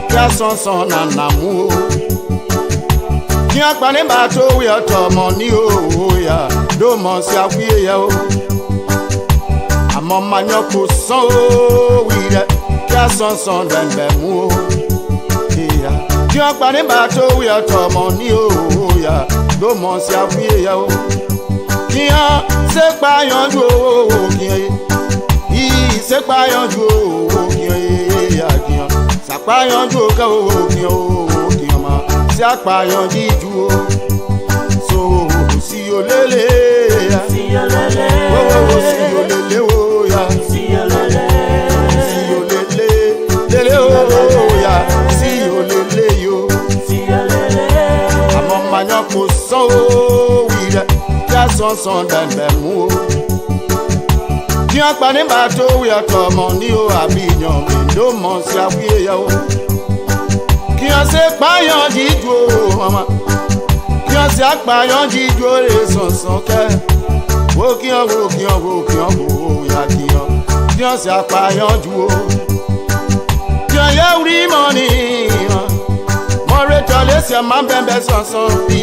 ya son na namu. Kia kpane bato we atomo ni o ya do mo si awie ya o. Amo manyoko son we ya son den be mu o. Kia kpane bato we atomo ni o ya do mo si awie ya o. Kia se pa yanju o kia yi se pa yanju o kia ya kia sa pa yanju ka o kia ma si pa yanju o so si o lele ya si o lele o ya si o lele lele o ya si o lele yo si o lele amo manyo ko so wi ya son dan be mu ti an pa ni ba to wi atomo ni o abiyan mi do mo si awie ya o ki an se pa yan jiju o mama ki an se pa yan jiju o re son ke wo ki an ya ki an se pa yan ju o ki an ya ri money mo re to le se ma bembe son bi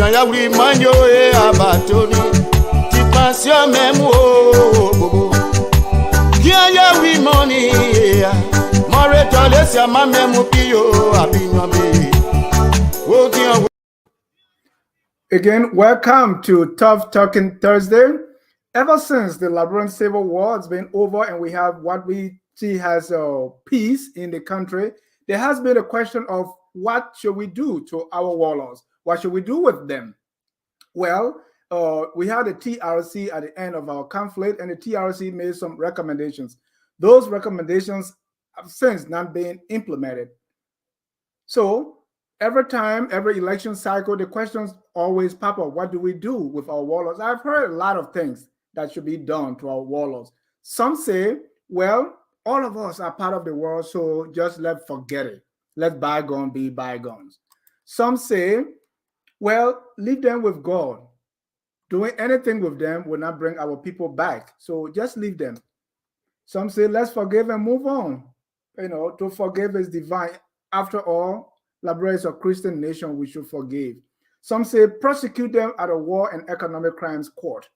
ya wuri manyo e abatoni ti passion memu o bobo ya wuri money mo re to le se ma memu piyo abiyan be wo kian. Again, welcome to Tough Talking Thursday. Ever since the Liberian Civil War has been over and we have what we see as peace in the country, there has been a question of what should we do to our warlords? What should we do with them? Well, we had a TRC at the end of our conflict, and the TRC made some recommendations. Those recommendations have since not been implemented. So every time, every election cycle, the questions always pop up. What do we do with our warlords? I've heard a lot of things that should be done to our warlords. Some say, well, all of us are part of the world, so just let's forget it. Let bygone be bygones. Some say, well, leave them with God. Doing anything with them will not bring our people back. So just leave them. Some say, let's forgive and move on. You know, to forgive is divine. After all, Liberia is a Christian nation, we should forgive. Some say, prosecute them at a war and economic crimes court.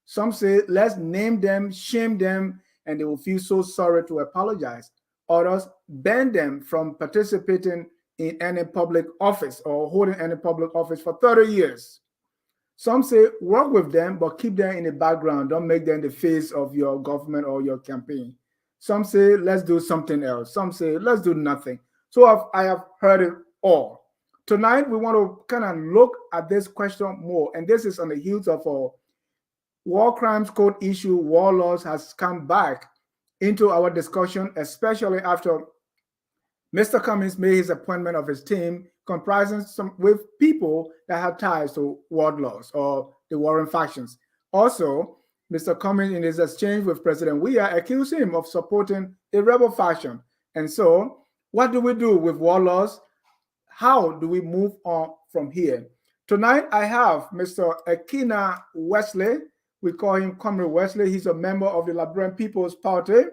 Some say, let's name them, shame them, and they will feel so sorry to apologize. Others, ban them from participating in any public office or holding any public office for 30 years. Some say work with them, but keep them in the background. Don't make them the face of your government or your campaign. Some say, let's do something else. Some say, let's do nothing. So I have heard it all. Tonight, we want to kind of look at this question more. And this is on the heels of a war crimes code issue. Warlords has come back into our discussion, especially after Mr. Cummings made his appointment of his team comprising with people that have ties to warlords or the warring factions. Also, Mr. Cummings, in his exchange with President Weah, accused him of supporting a rebel faction. And so, what do we do with warlords? How do we move on from here? Tonight, I have Mr. Ekina Wesley. We call him Comrade Wesley. He's a member of the Liberian People's Party.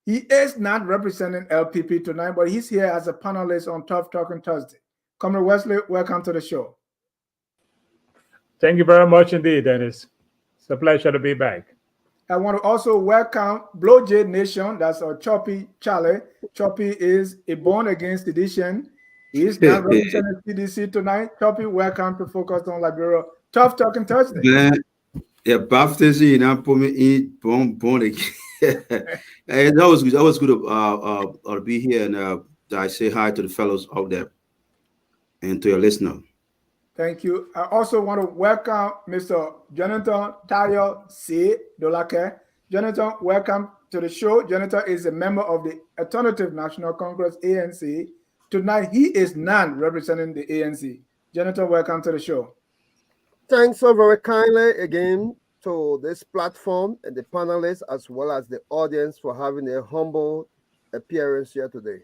He is not representing LPP tonight, but he's here as a panelist on Tough Talking Thursday. Comrade Wesley, welcome to the show. Thank you very much indeed, Dennis. It's a pleasure to be back. I want to also welcome Blow Jade Nation. That's our Choppy Charlie. Choppy is a born-again sedition. He is not representing CDC tonight. Choppy, welcome to Focus on Liberia. Tough Talking Thursday. Yeah, baptism, you know, put me in born again. Hey, that was good to be here, and I say hi to the fellows out there and to your listener. Thank you. I also want to welcome Mr. Jonathan Tayo C. Dolake. Jonathan, welcome to the show. Jonathan is a member of the Alternative National Congress, ANC. Tonight, he is not representing the ANC. Jonathan, welcome to the show. Thanks so very kindly again to this platform and the panelists, as well as the audience, for having a humble appearance here today.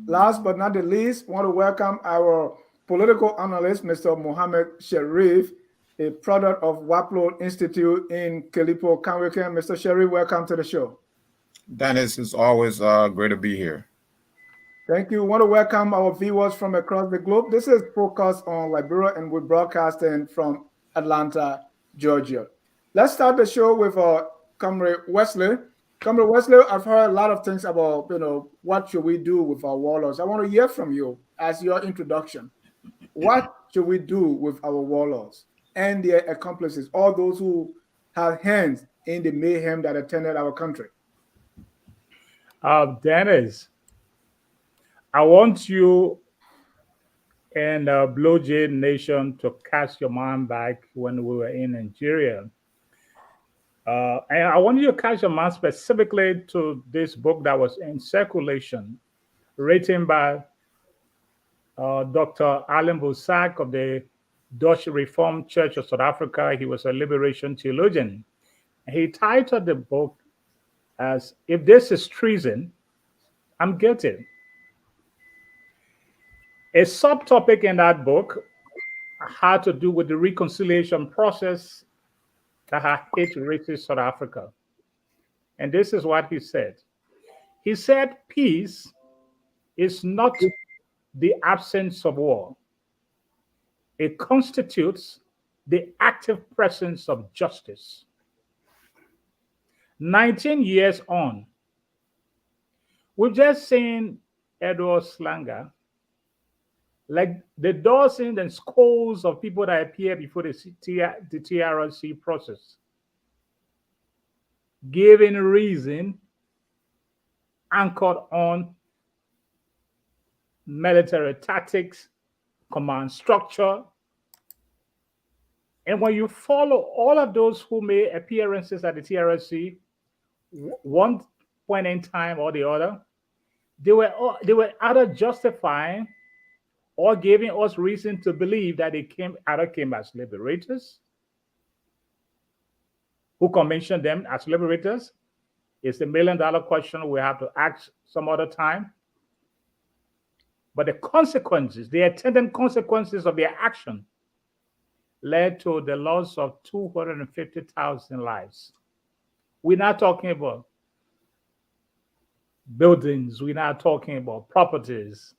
Last but not the least, I want to welcome our political analyst, Mr. Mohammed Sharif, a product of Waplo Institute in Kalipo, Kanweke. Mr. Sharif, welcome to the show. Dennis, it's always great to be here. Thank you. We want to welcome our viewers from across the globe. This is Focus on Liberia, and we're broadcasting from Atlanta, Georgia. Let's start the show with Comrade Wesley. Comrade Wesley, I've heard a lot of things about, what should we do with our warlords. I want to hear from you as your introduction. What should we do with our warlords and their accomplices, all those who have hands in the mayhem that attended our country? Dennis, I want you and Blue Jay Nation to cast your mind back when we were in Nigeria. And I want you to cast your mind specifically to this book that was in circulation, written by Dr. Alan Bosak of the Dutch Reformed Church of South Africa. He was a liberation theologian. He titled the book as "If This Is Treason, I'm Guilty." A subtopic in that book had to do with the reconciliation process that had hit racist South Africa. And this is what he said. He said, peace is not the absence of war. It constitutes the active presence of justice. 19 years on, we've just seen Edward Slanger, like the dozens and scores of people that appear before the TRLC process, giving reason anchored on military tactics, command structure. And when you follow all of those who made appearances at the TRLC, one point in time or the other, they were either justifying or giving us reason to believe that they either came as liberators. Who commissioned them as liberators? It's the $1 million question we have to ask some other time. But the consequences, the attendant consequences of their action led to the loss of 250,000 lives. We're not talking about buildings. We're not talking about properties.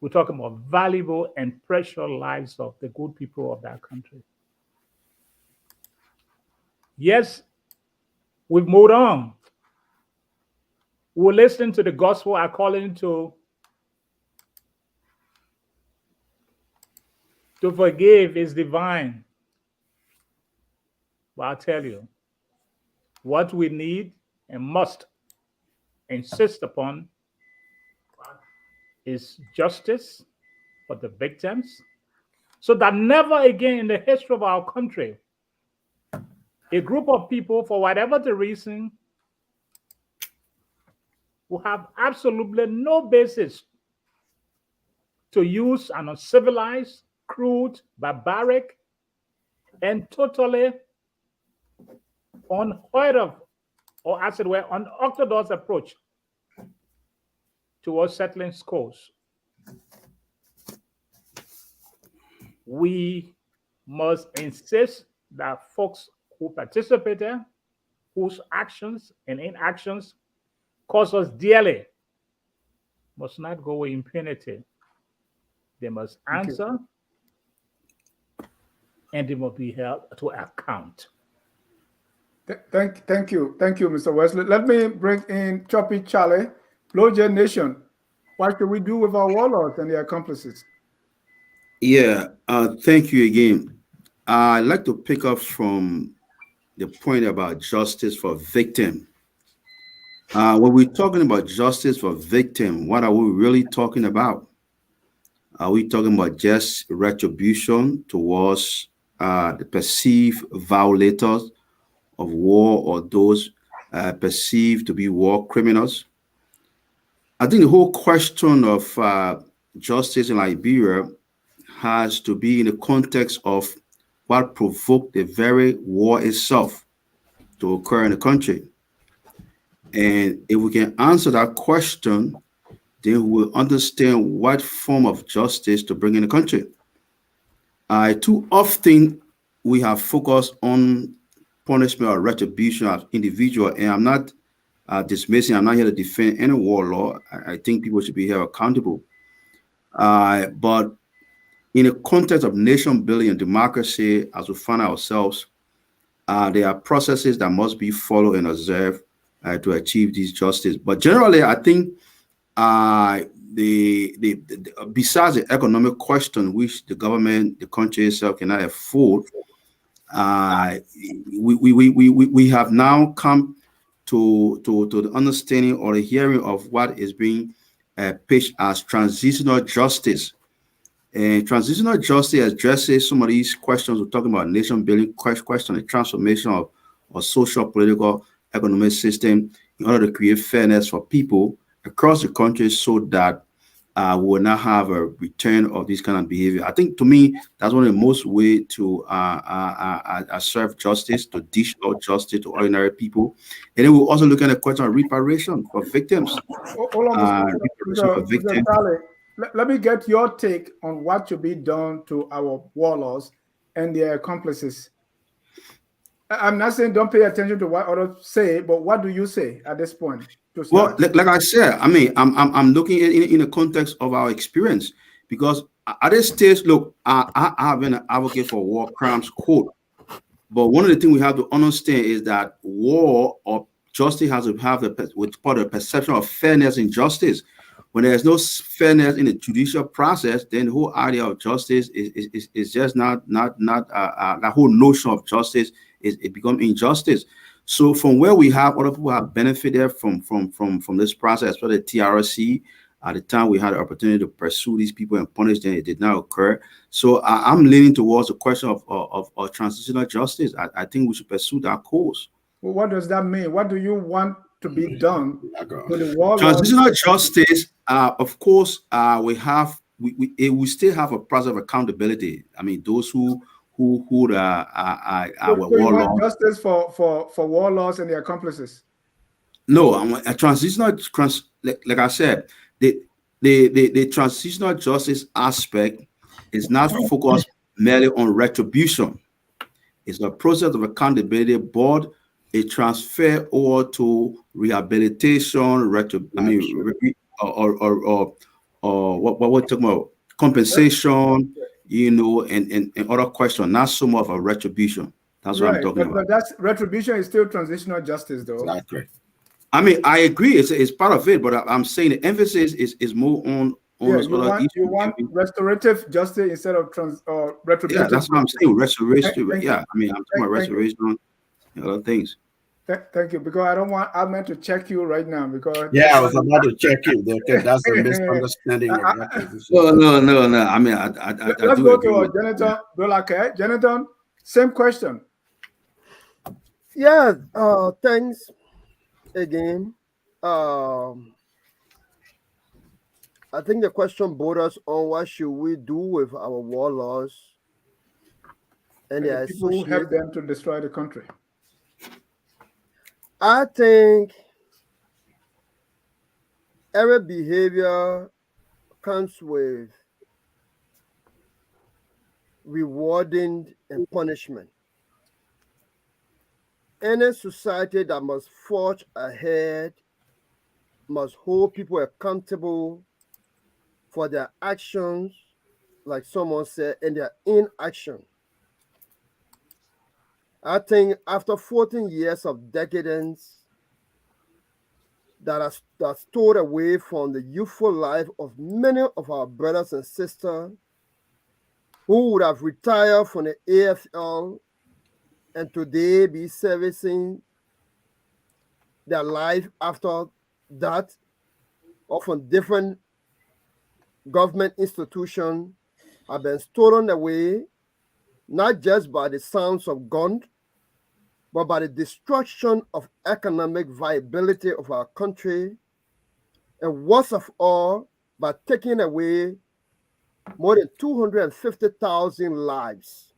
We're talking about valuable and precious lives of the good people of that country. Yes, we've moved on. We're listening to the gospel according to forgive is divine. But I'll tell you, what we need and must insist upon is justice for the victims, so that never again in the history of our country, a group of people, for whatever the reason, will have absolutely no basis to use an uncivilized, crude, barbaric, and totally unheard of, or as it were, unorthodox approach towards settling scores. We must insist that folks who participated, whose actions and inactions cost us dearly, must not go with impunity. They must answer, and they must be held to account. Thank you, Mr. Wesley. Let me bring in Choppy Charlie, Blue Jay Nation. What should we do with our warlords and their accomplices? Yeah, thank you again. I'd like to pick up from the point about justice for victim. When we're talking about justice for victim, what are we really talking about? Are we talking about just retribution towards the perceived violators of war or those perceived to be war criminals? I think the whole question of justice in Liberia has to be in the context of what provoked the very war itself to occur in the country. And if we can answer that question, then we'll understand what form of justice to bring in the country. Too often we have focused on punishment or retribution of individual, and I'm not dismissing. I'm not here to defend any warlord. I think people should be held accountable. But in the context of nation building and democracy, as we find ourselves, there are processes that must be followed and observed to achieve this justice. But generally, I think besides the economic question, which the government, the country itself cannot afford, we have now come to the understanding or the hearing of what is being pitched as transitional justice. And transitional justice addresses some of these questions. We're talking about nation building question, the transformation of social, political, economic system in order to create fairness for people across the country so that we will not have a return of this kind of behavior. I think, to me, that's one of the most way to serve justice, to dish out justice to ordinary people. And then we're also looking at the question of reparation for victims. Hold on, Mr. Charlie. Let me get your take on what should be done to our warlords and their accomplices. I'm not saying don't pay attention to what others say, but what do you say at this point? Well, like I said, I mean, I'm looking in the context of our experience, because at this stage, look, I have been an advocate for war crimes court, but one of the things we have to understand is that war or justice has to have what's part of the perception of fairness and justice. When there's no fairness in the judicial process, then the whole idea of justice is just not the whole notion of justice it becomes injustice. So from where we have other people have benefited from this process, for the TRC, at the time we had the opportunity to pursue these people and punish them, it did not occur. So I'm leaning towards the question of transitional justice. I think we should pursue that course. Well, what does that mean? What do you want to be done to the warlords? Transitional justice, of course, we still have a process of accountability. I mean, those who are warlords. Justice for warlords and their accomplices. No, a transitional like I said, the transitional justice aspect is not focused merely on retribution. It's a process of accountability, but a transfer over to rehabilitation, or what we're talking about, compensation, and other questions, not so much of a retribution. That's what I'm talking about. But that's retribution is still transitional justice, though. Exactly. I mean, I agree, it's part of it, but I'm saying the emphasis is more on you want restorative justice instead of retributive. Yeah, that's what I'm saying. Restoration. Yeah, I mean, I'm talking about restoration and other things. Thank you, because I meant to check you right now, because I was about to check you. That's a misunderstanding. No. I mean, let's go to Jonathan Dolake. Jonathan, same question. Yeah. Thanks again. I think the question borders on what should we do with our warlords and the people who help them to destroy the country. I think every behavior comes with rewarding and punishment. Any society that must forge ahead must hold people accountable for their actions, like someone said, and their inaction. I think after 14 years of decadence that's stored away from the youthful life of many of our brothers and sisters who would have retired from the AFL and today be servicing their life after that, often different government institutions have been stolen away, not just by the sounds of guns, but by the destruction of economic viability of our country, and worst of all, by taking away more than 250,000 lives.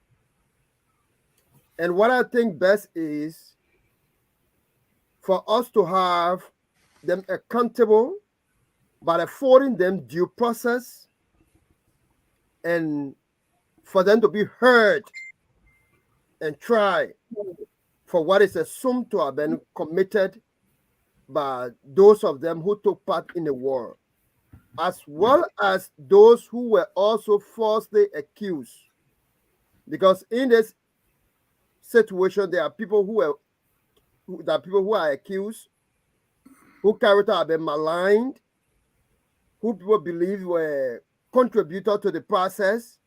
And what I think best is for us to have them accountable by affording them due process and for them to be heard and tried for what is assumed to have been committed by those of them who took part in the war, as well as those who were also falsely accused. Because in this situation, there are people who are accused, whose character have been maligned, who people believe were contributor to the process.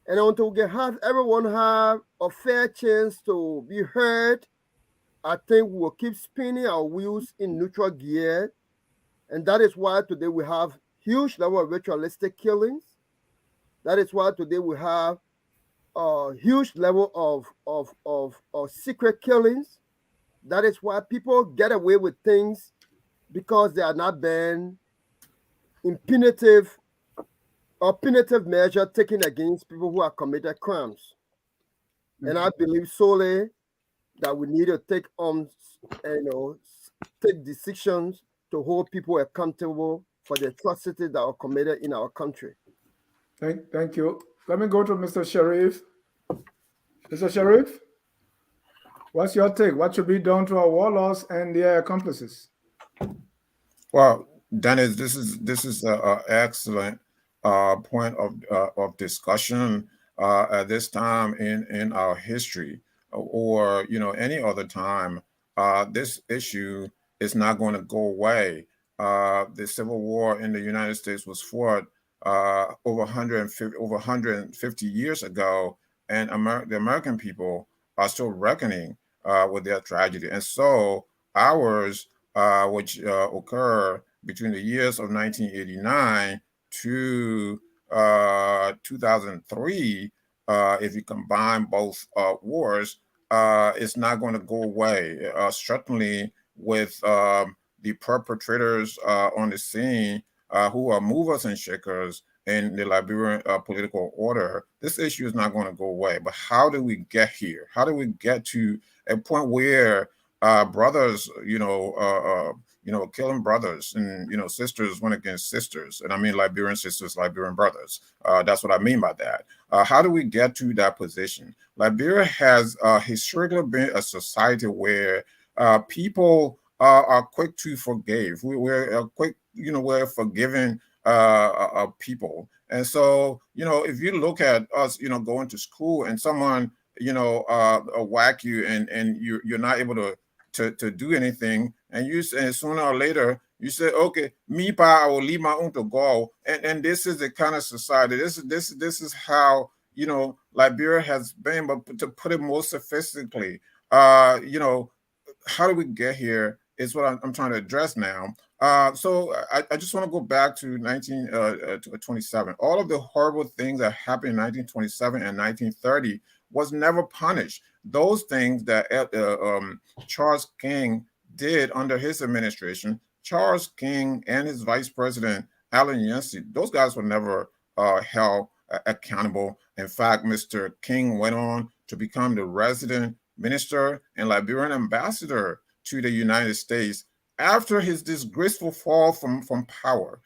And until we have everyone have a fair chance to be heard, I think we will keep spinning our wheels in neutral gear. And that is why today we have huge level of ritualistic killings. That is why today we have a huge level of secret killings. That is why people get away with things because they are not being punitive measure taken against people who have committed crimes. And I believe solely that we need to take take decisions to hold people accountable for the atrocities that are committed in our country. Thank you. Let me go to Mr. Sharif. Mr. Sharif, what's your take? What should be done to our warlords and their accomplices? Well, Dennis, this is an excellent point of discussion at this time in our history, or any other time. This issue is not going to go away. The Civil War in the United States was fought over 150 years ago, and the American people are still reckoning with their tragedy, and so ours, which occur between the years of 1989 to 2003, if you combine both wars, it's not going to go away. Certainly with the perpetrators on the scene who are movers and shakers in the Liberian political order, this issue is not going to go away. But how do we get here? How do we get to a point where brothers, killing brothers, and sisters went against sisters, and I mean Liberian sisters, Liberian brothers. That's what I mean by that. How do we get to that position? Liberia has historically been a society where people are quick to forgive. We're quick, we're forgiving people, and so if you look at us, going to school and someone whack you and you're not able to do anything, and you say sooner or later you say, okay, me pa, I will leave my own to go, and this is the kind of society. This is how Liberia has been. But to put it more sophisticatedly, how do we get here is what I'm trying to address now. So I just want to go back to 1927. All of the horrible things that happened in 1927 and 1930 was never punished. Those things that Charles King did under his administration, Charles King and his vice president, Allen Yancey, those guys were never held accountable. In fact, Mr. King went on to become the resident minister and Liberian ambassador to the United States after his disgraceful fall from power.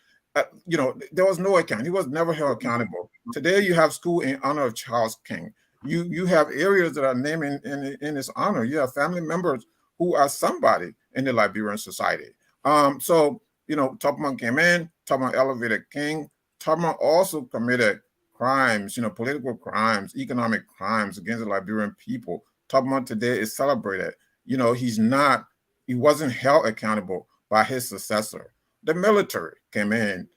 There was no account. He was never held accountable. Today, you have school in honor of Charles King. You have areas that are named in his honor. You have family members who are somebody in the Liberian society. So Tubman came in, Tubman elevated King. Tubman also committed crimes, political crimes, economic crimes against the Liberian people. Tubman today is celebrated. He wasn't held accountable by his successor. The military came in,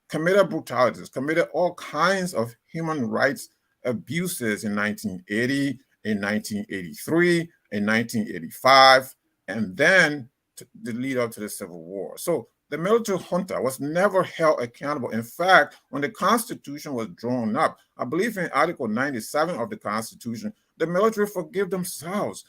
committed brutalities, committed all kinds of human rights abuses in 1980, in 1983, in 1985, and then the lead up to the Civil War. So the military junta was never held accountable. In fact, when the Constitution was drawn up, I believe in Article 97 of the Constitution, the military forgive themselves,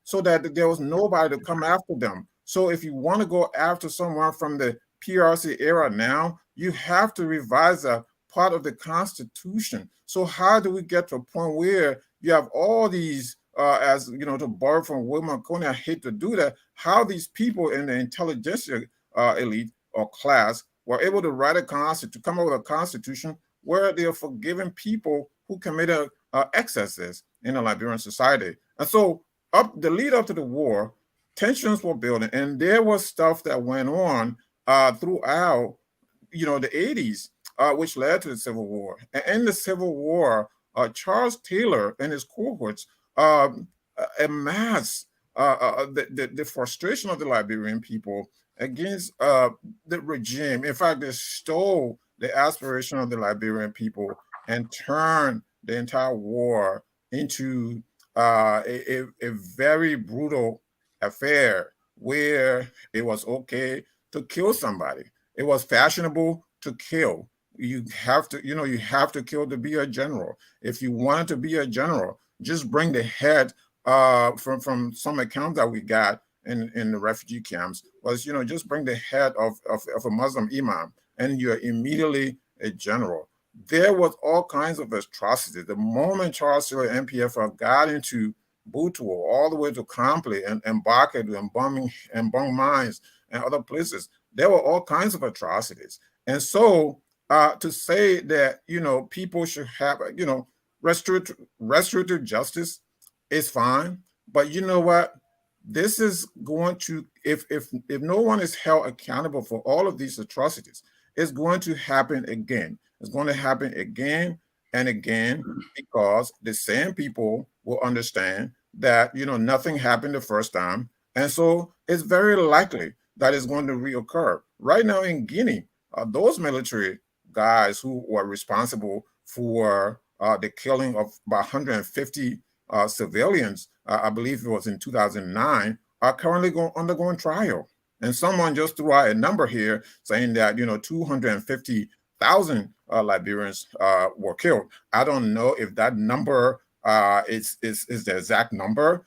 so that there was nobody to come after them. So if you want to go after someone from the PRC era now, you have to revise a part of the Constitution. So how do we get to a point where you have all these, to borrow from William Coney, I hate to do that, how these people in the intelligentsia elite or class were able to write a constitution, come up with a constitution where they are forgiving people who committed excesses in the Liberian society. And so the lead up to the war, tensions were building, and there was stuff that went on throughout, the 80s, which led to the Civil War. And in the Civil War, Charles Taylor and his cohorts amassed the frustration of the Liberian people against the regime. In fact, they stole the aspiration of the Liberian people and turned the entire war into a very brutal affair where it was okay to kill somebody. It was fashionable to kill. You have to, you have to kill to be a general. If you wanted to be a general, just bring the head from some account that we got in the refugee camps was, just bring the head of a Muslim imam and you're immediately a general. There was all kinds of atrocities. The moment Charles Taylor and MPFL got into Butuo, all the way to Kampli and Bakadu and Bong Mines and other places, there were all kinds of atrocities. And so to say that, people should have, restorative justice is fine. But you know what? This is going to, if no one is held accountable for all of these atrocities, it's going to happen again. It's going to happen again and again because the same people will understand that, nothing happened the first time. And so it's very likely that it's going to reoccur. Right now in Guinea, those military guys who were responsible for the killing of about 150 civilians, I believe it was in 2009, are currently undergoing trial. And someone just threw out a number here saying that, 250,000 Liberians were killed. I don't know if that number is the exact number,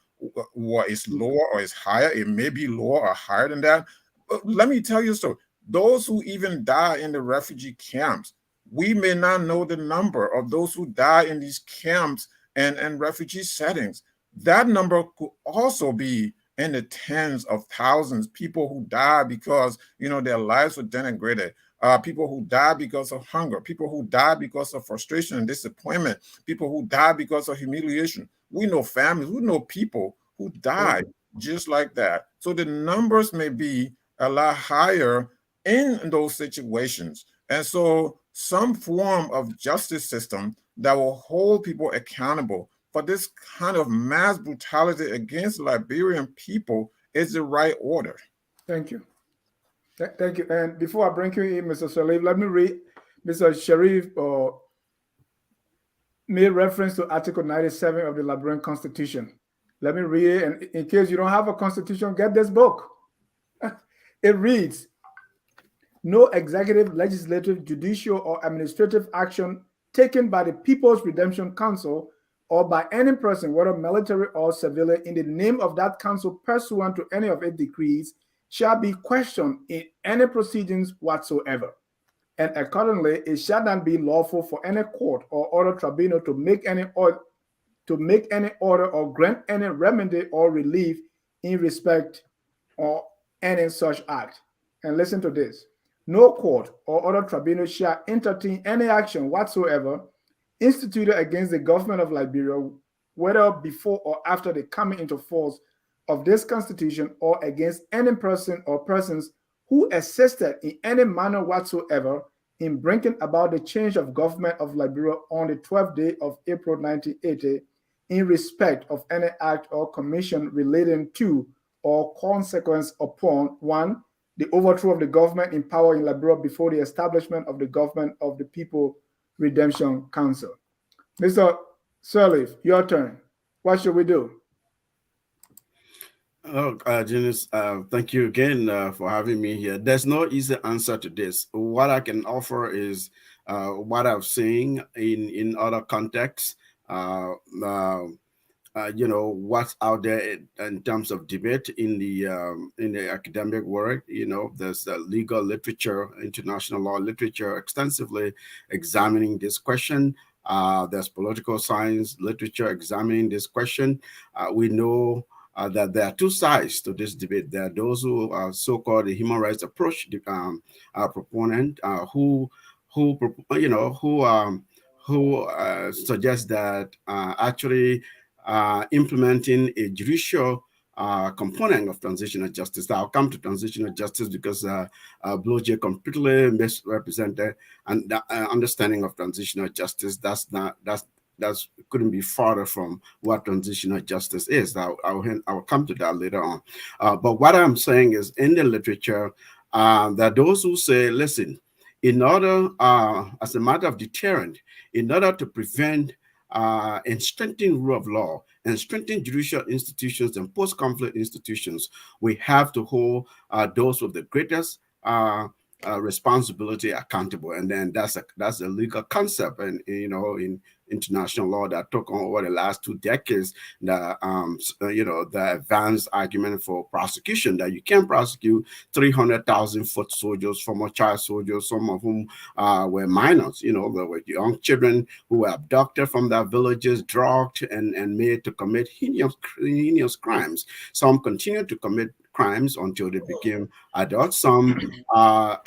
or is lower or is higher. It may be lower or higher than that. But let me tell you so. Those who even die in the refugee camps, we may not know the number of those who die in these camps and refugee settings. That number could also be in the tens of thousands, people who die because, their lives were denigrated, people who die because of hunger, people who die because of frustration and disappointment, people who die because of humiliation. We know families, we know people who died just like that. So the numbers may be a lot higher in those situations. And so some form of justice system that will hold people accountable for this kind of mass brutality against Liberian people is the right order. Thank you. Thank you. And before I bring you in, Mr. Salif, let me read Mr. Sharif made reference to Article 97 of the Liberian Constitution. Let me read it. And in case you don't have a constitution, get this book. It reads, no executive, legislative, judicial, or administrative action taken by the People's Redemption Council or by any person, whether military or civilian, in the name of that council pursuant to any of its decrees, shall be questioned in any proceedings whatsoever. And accordingly, it shall not be lawful for any court or other tribunal to make any order or grant any remedy or relief in respect or any such act. And listen to this. No court or other tribunal shall entertain any action whatsoever instituted against the government of Liberia, whether before or after the coming into force of this constitution, or against any person or persons who assisted in any manner whatsoever in bringing about the change of government of Liberia on the 12th day of April 1980 in respect of any act or commission relating to or consequence upon 1. The overthrow of the government in power in Liberia before the establishment of the government of the People Redemption Council. Mr. Sirleaf, your turn. What should we do? Oh, Janice, thank you again for having me here. There's no easy answer to this. What I can offer is what I've seen in other contexts. What's out there in terms of debate in the academic world. There's legal literature, international law literature extensively examining this question. There's political science literature examining this question. We know that there are two sides to this debate. There are those who are so-called the human rights approach proponent who suggest that actually implementing a judicial component of transitional justice. I'll come to transitional justice because Blue Jay completely misrepresented and the understanding of transitional justice. That's couldn't be farther from what transitional justice is. I'll come to that later on. But what I'm saying is, in the literature, that those who say, listen, in order, as a matter of deterrent, in order to prevent and strengthen rule of law and strengthen judicial institutions and post-conflict institutions, we have to hold those with the greatest responsibility accountable. And then that's a legal concept, and in international law that took on over the last 2 decades, the advanced argument for prosecution, that you can prosecute 300,000 foot soldiers, former child soldiers, some of whom were minors. There were young children who were abducted from their villages, drugged, and made to commit heinous crimes. Some continued to commit crimes until they became adults. Some are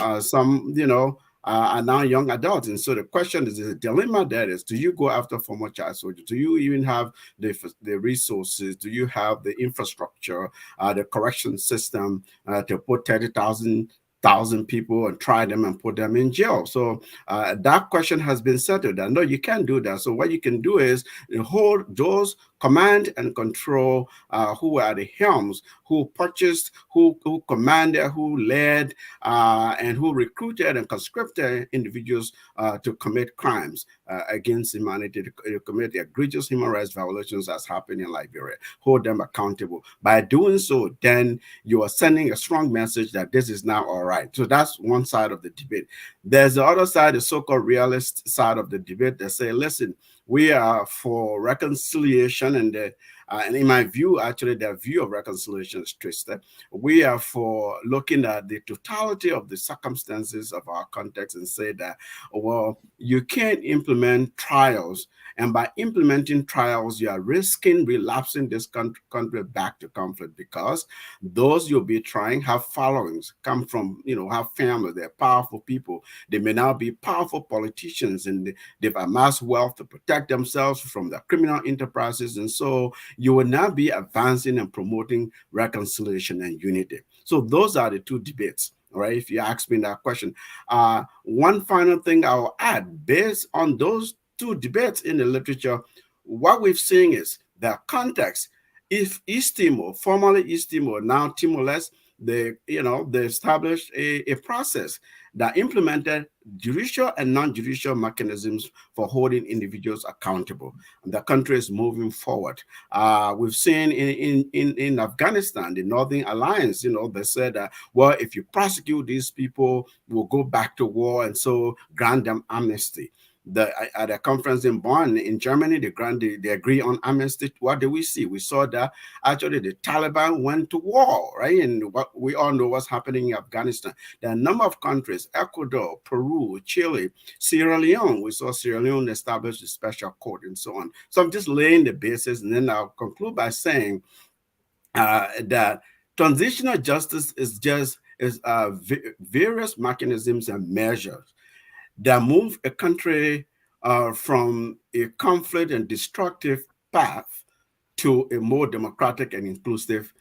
now young adults. And so the question is, the dilemma there is, do you go after former child soldiers? Do you even have the resources? Do you have the infrastructure, the correction system to put 30,000 people and try them and put them in jail? So that question has been settled. And no, you can't do that. So what you can do is hold those command and control who are the helms, who purchased, who commanded, who led, and who recruited and conscripted individuals to commit crimes against humanity, to commit egregious human rights violations as happened in Liberia. Hold them accountable. By doing so, then you are sending a strong message that this is now all right. So that's one side of the debate. There's the other side, the so-called realist side of the debate, that say, listen, we are for reconciliation, and in my view, actually, their view of reconciliation is twisted. We are for looking at the totality of the circumstances of our context and say that, well, you can't implement trials, and by implementing trials, you are risking relapsing this country back to conflict, because those you'll be trying have followings, come from, have family, they're powerful people. They may now be powerful politicians, and they've amassed wealth to protect themselves from the criminal enterprises. And so you will now be advancing and promoting reconciliation and unity. So those are the two debates, right? If you ask me that question. One final thing I'll add, based on those two debates in the literature, what we've seen is the context. If East Timor, formerly East Timor, now Timor-Leste, they established a process that implemented judicial and non-judicial mechanisms for holding individuals accountable. And the country is moving forward. We've seen in Afghanistan, the Northern Alliance, they said that, well, if you prosecute these people, we'll go back to war, and so grant them amnesty. At a conference in Bonn in Germany, they agree on amnesty. What do we see? We saw that actually the Taliban went to war, right? And what we all know what's happening in Afghanistan. There are a number of countries: Ecuador, Peru, Chile, Sierra Leone. We saw Sierra Leone establish a special court and so on. So I'm just laying the basis, and then I'll conclude by saying that transitional justice is various mechanisms and measures that move a country from a conflict and destructive path to a more democratic and inclusive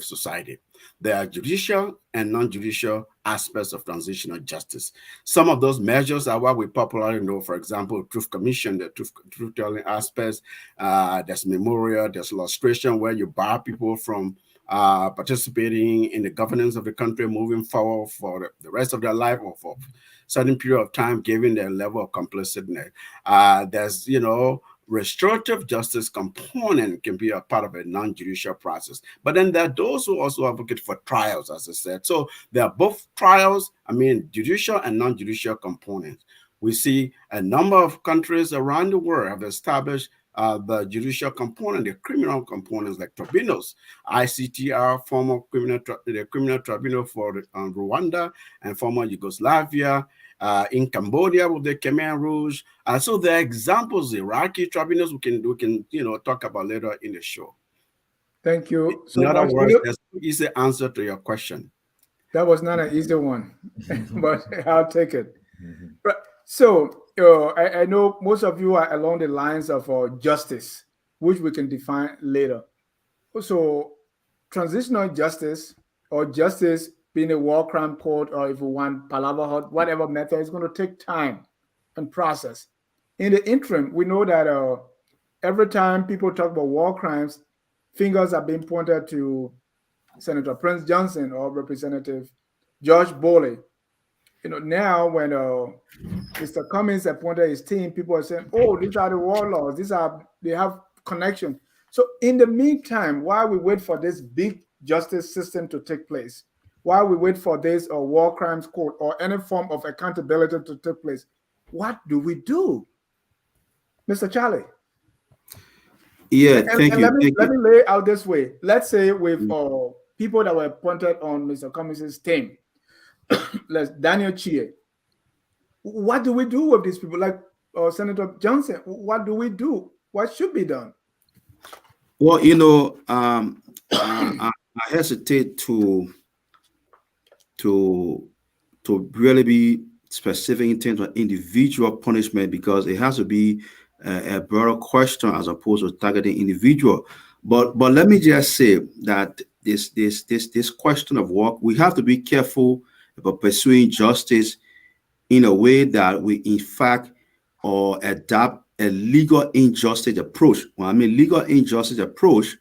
society. There are judicial and non-judicial aspects of transitional justice. Some of those measures are what we popularly know, for example, Truth Commission, the truth-telling aspects. There's memorial, there's illustration, where you bar people from participating in the governance of the country moving forward for the rest of their life, or for a certain period of time, given their level of complicity. There's, restorative justice component can be a part of a non-judicial process. But then there are those who also advocate for trials, as I said. So there are both trials, judicial and non-judicial components. We see a number of countries around the world have established the judicial component, the criminal components, like tribunals, ICTR, the criminal tribunal for Rwanda and former Yugoslavia, in Cambodia with the Khmer Rouge. So there are examples, Iraqi tribunals we can talk about later in the show. Thank you so much. In other words, there's an easy answer to your question. That was not an easy one, but I'll take it. Right. So I know most of you are along the lines of justice, which we can define later. So transitional justice or justice being a war crime court, or if we want palaver, whatever method, is going to take time and process. In the interim, we know that every time people talk about war crimes, fingers are being pointed to Senator Prince Johnson or Representative George Boley. Now when Mr. Cummings appointed his team, people are saying, "Oh, these are the warlords. They have connection." So in the meantime, while we wait for this big justice system to take place, while we wait for this war crimes court or any form of accountability to take place, what do we do, Mr. Charlie? Yeah, thank you. Let me lay it out this way. Let's say with people that were appointed on Mr. Cummings' team, Daniel Chie. What do we do with these people? Like Senator Johnson, what do we do? What should be done? Well, I hesitate to really be specific in terms of individual punishment, because it has to be a broader question as opposed to targeting individual. But let me just say that this question of work, we have to be careful about pursuing justice in a way that we in fact adopt a legal injustice approach. When I mean legal injustice approach,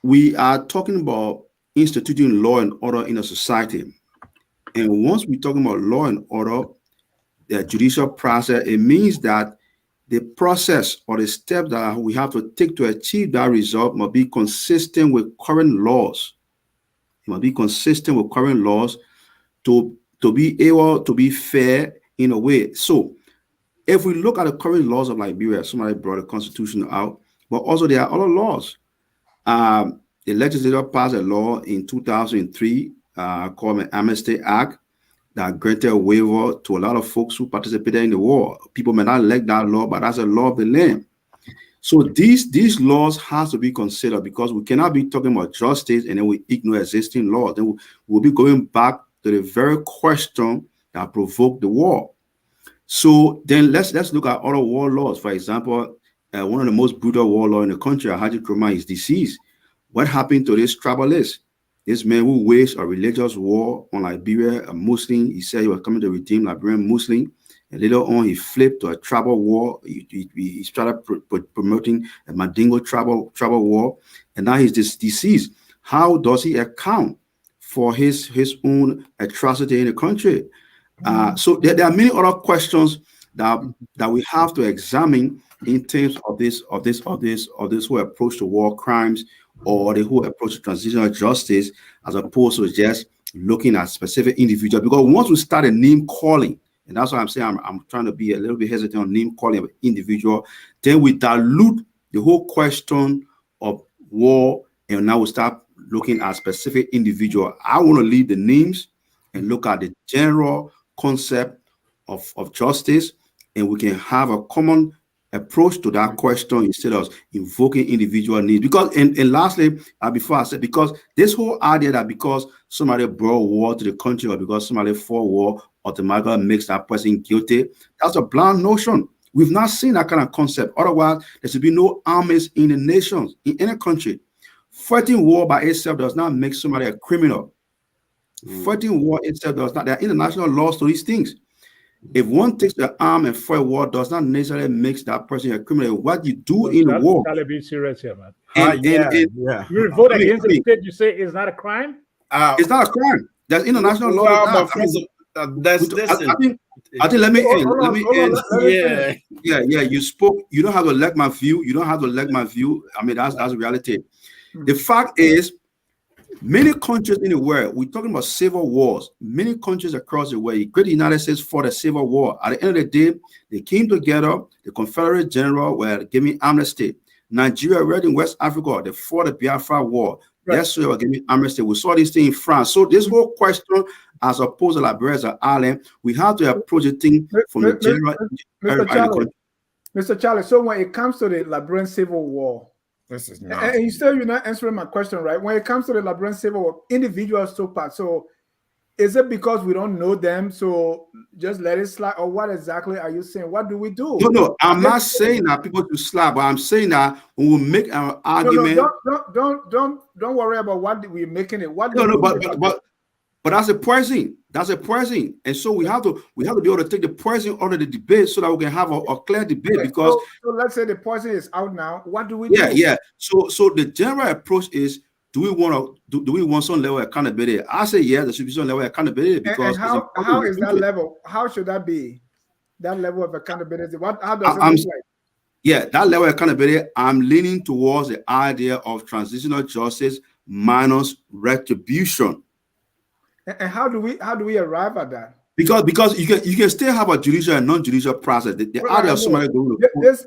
we are talking about instituting law and order in a society. And once we're talking about law and order, the judicial process, it means that the process or the steps that we have to take to achieve that result must be consistent with current laws. It must be consistent with current laws to be able to be fair in a way. So if we look at the current laws of Liberia, somebody brought the constitution out, but also there are other laws. The legislature passed a law in 2003 called the Amnesty Act that granted a waiver to a lot of folks who participated in the war. People may not like that law, but that's a law of the land. So these laws have to be considered, because we cannot be talking about justice and then we ignore existing laws. Then we'll be going back to the very question that provoked the war. So then let's look at other warlords. For example, one of the most brutal warlords in the country, Haji Kroma, is deceased. What happened to this tribalist? This man who waged a religious war on Liberia, a Muslim. He said he was coming to redeem Liberian Muslim. And later on, he flipped to a tribal war. He started promoting a Mandingo tribal war. And now he's deceased. How does he account for his own atrocity in the country? So there are many other questions that we have to examine in terms of this whole approach to war crimes, or the whole approach to transitional justice, as opposed to just looking at specific individuals. Because once we start a name calling, and that's why I'm saying I'm trying to be a little bit hesitant on name calling of an individual, then we dilute the whole question of war, and now we start looking at specific individual. I want to leave the names and look at the general concept of justice, and we can have a common approach to that question instead of invoking individual needs. Because, and lastly, before I said, because this whole idea that because somebody brought war to the country or because somebody fought war automatically makes that person guilty, that's a blind notion. We've not seen that kind of concept. Otherwise, there should be no armies in the nations, in any country. Fighting war by itself does not make somebody a criminal. Fighting war itself does not. There are international laws to these things. If one takes the arm and fight war, does not necessarily make that person a criminal. What you do in war. Gotta be serious here, man. You vote against the state, you say it's not a crime? It's not a crime. There's international law. I think let me end. Yeah. You spoke. You don't have to like my view. I mean, that's the reality. The fact is, many countries in the world, we're talking about civil wars. Many countries across the world, the great United States fought a civil war. At the end of the day, they came together. The Confederate general were giving amnesty. Nigeria, right in West Africa, they fought the Biafra war. Right. That's why they were giving amnesty. We saw this thing in France. So this whole question, as opposed to Liberia as an island, we have to approach the thing from the general. Mr. Charlie, so when it comes to the Liberian Civil War, this is not. And you still, you're not answering my question, right? When it comes to the Liberian Civil War, individuals took part. So is it because we don't know them? So just let it slide, or what exactly are you saying? What do we do? No, I'm not saying that people should slap, but I'm saying that when we make our argument. Don't worry about what we're making it. What but that's a poison. That's a poison, and so we have to be able to take the poison out of the debate so that we can have a clear debate. Okay, because so let's say the poison is out now. What do we do? Yeah. So the general approach is: do we want some level of accountability? I say yes, there should be some level of accountability because and how is that level? How should that be? That level of accountability. How does it look like? Yeah, that level of accountability. I'm leaning towards the idea of transitional justice minus retribution. And how do we arrive at that? Because you can still have a judicial and non-judicial process. The idea of somebody going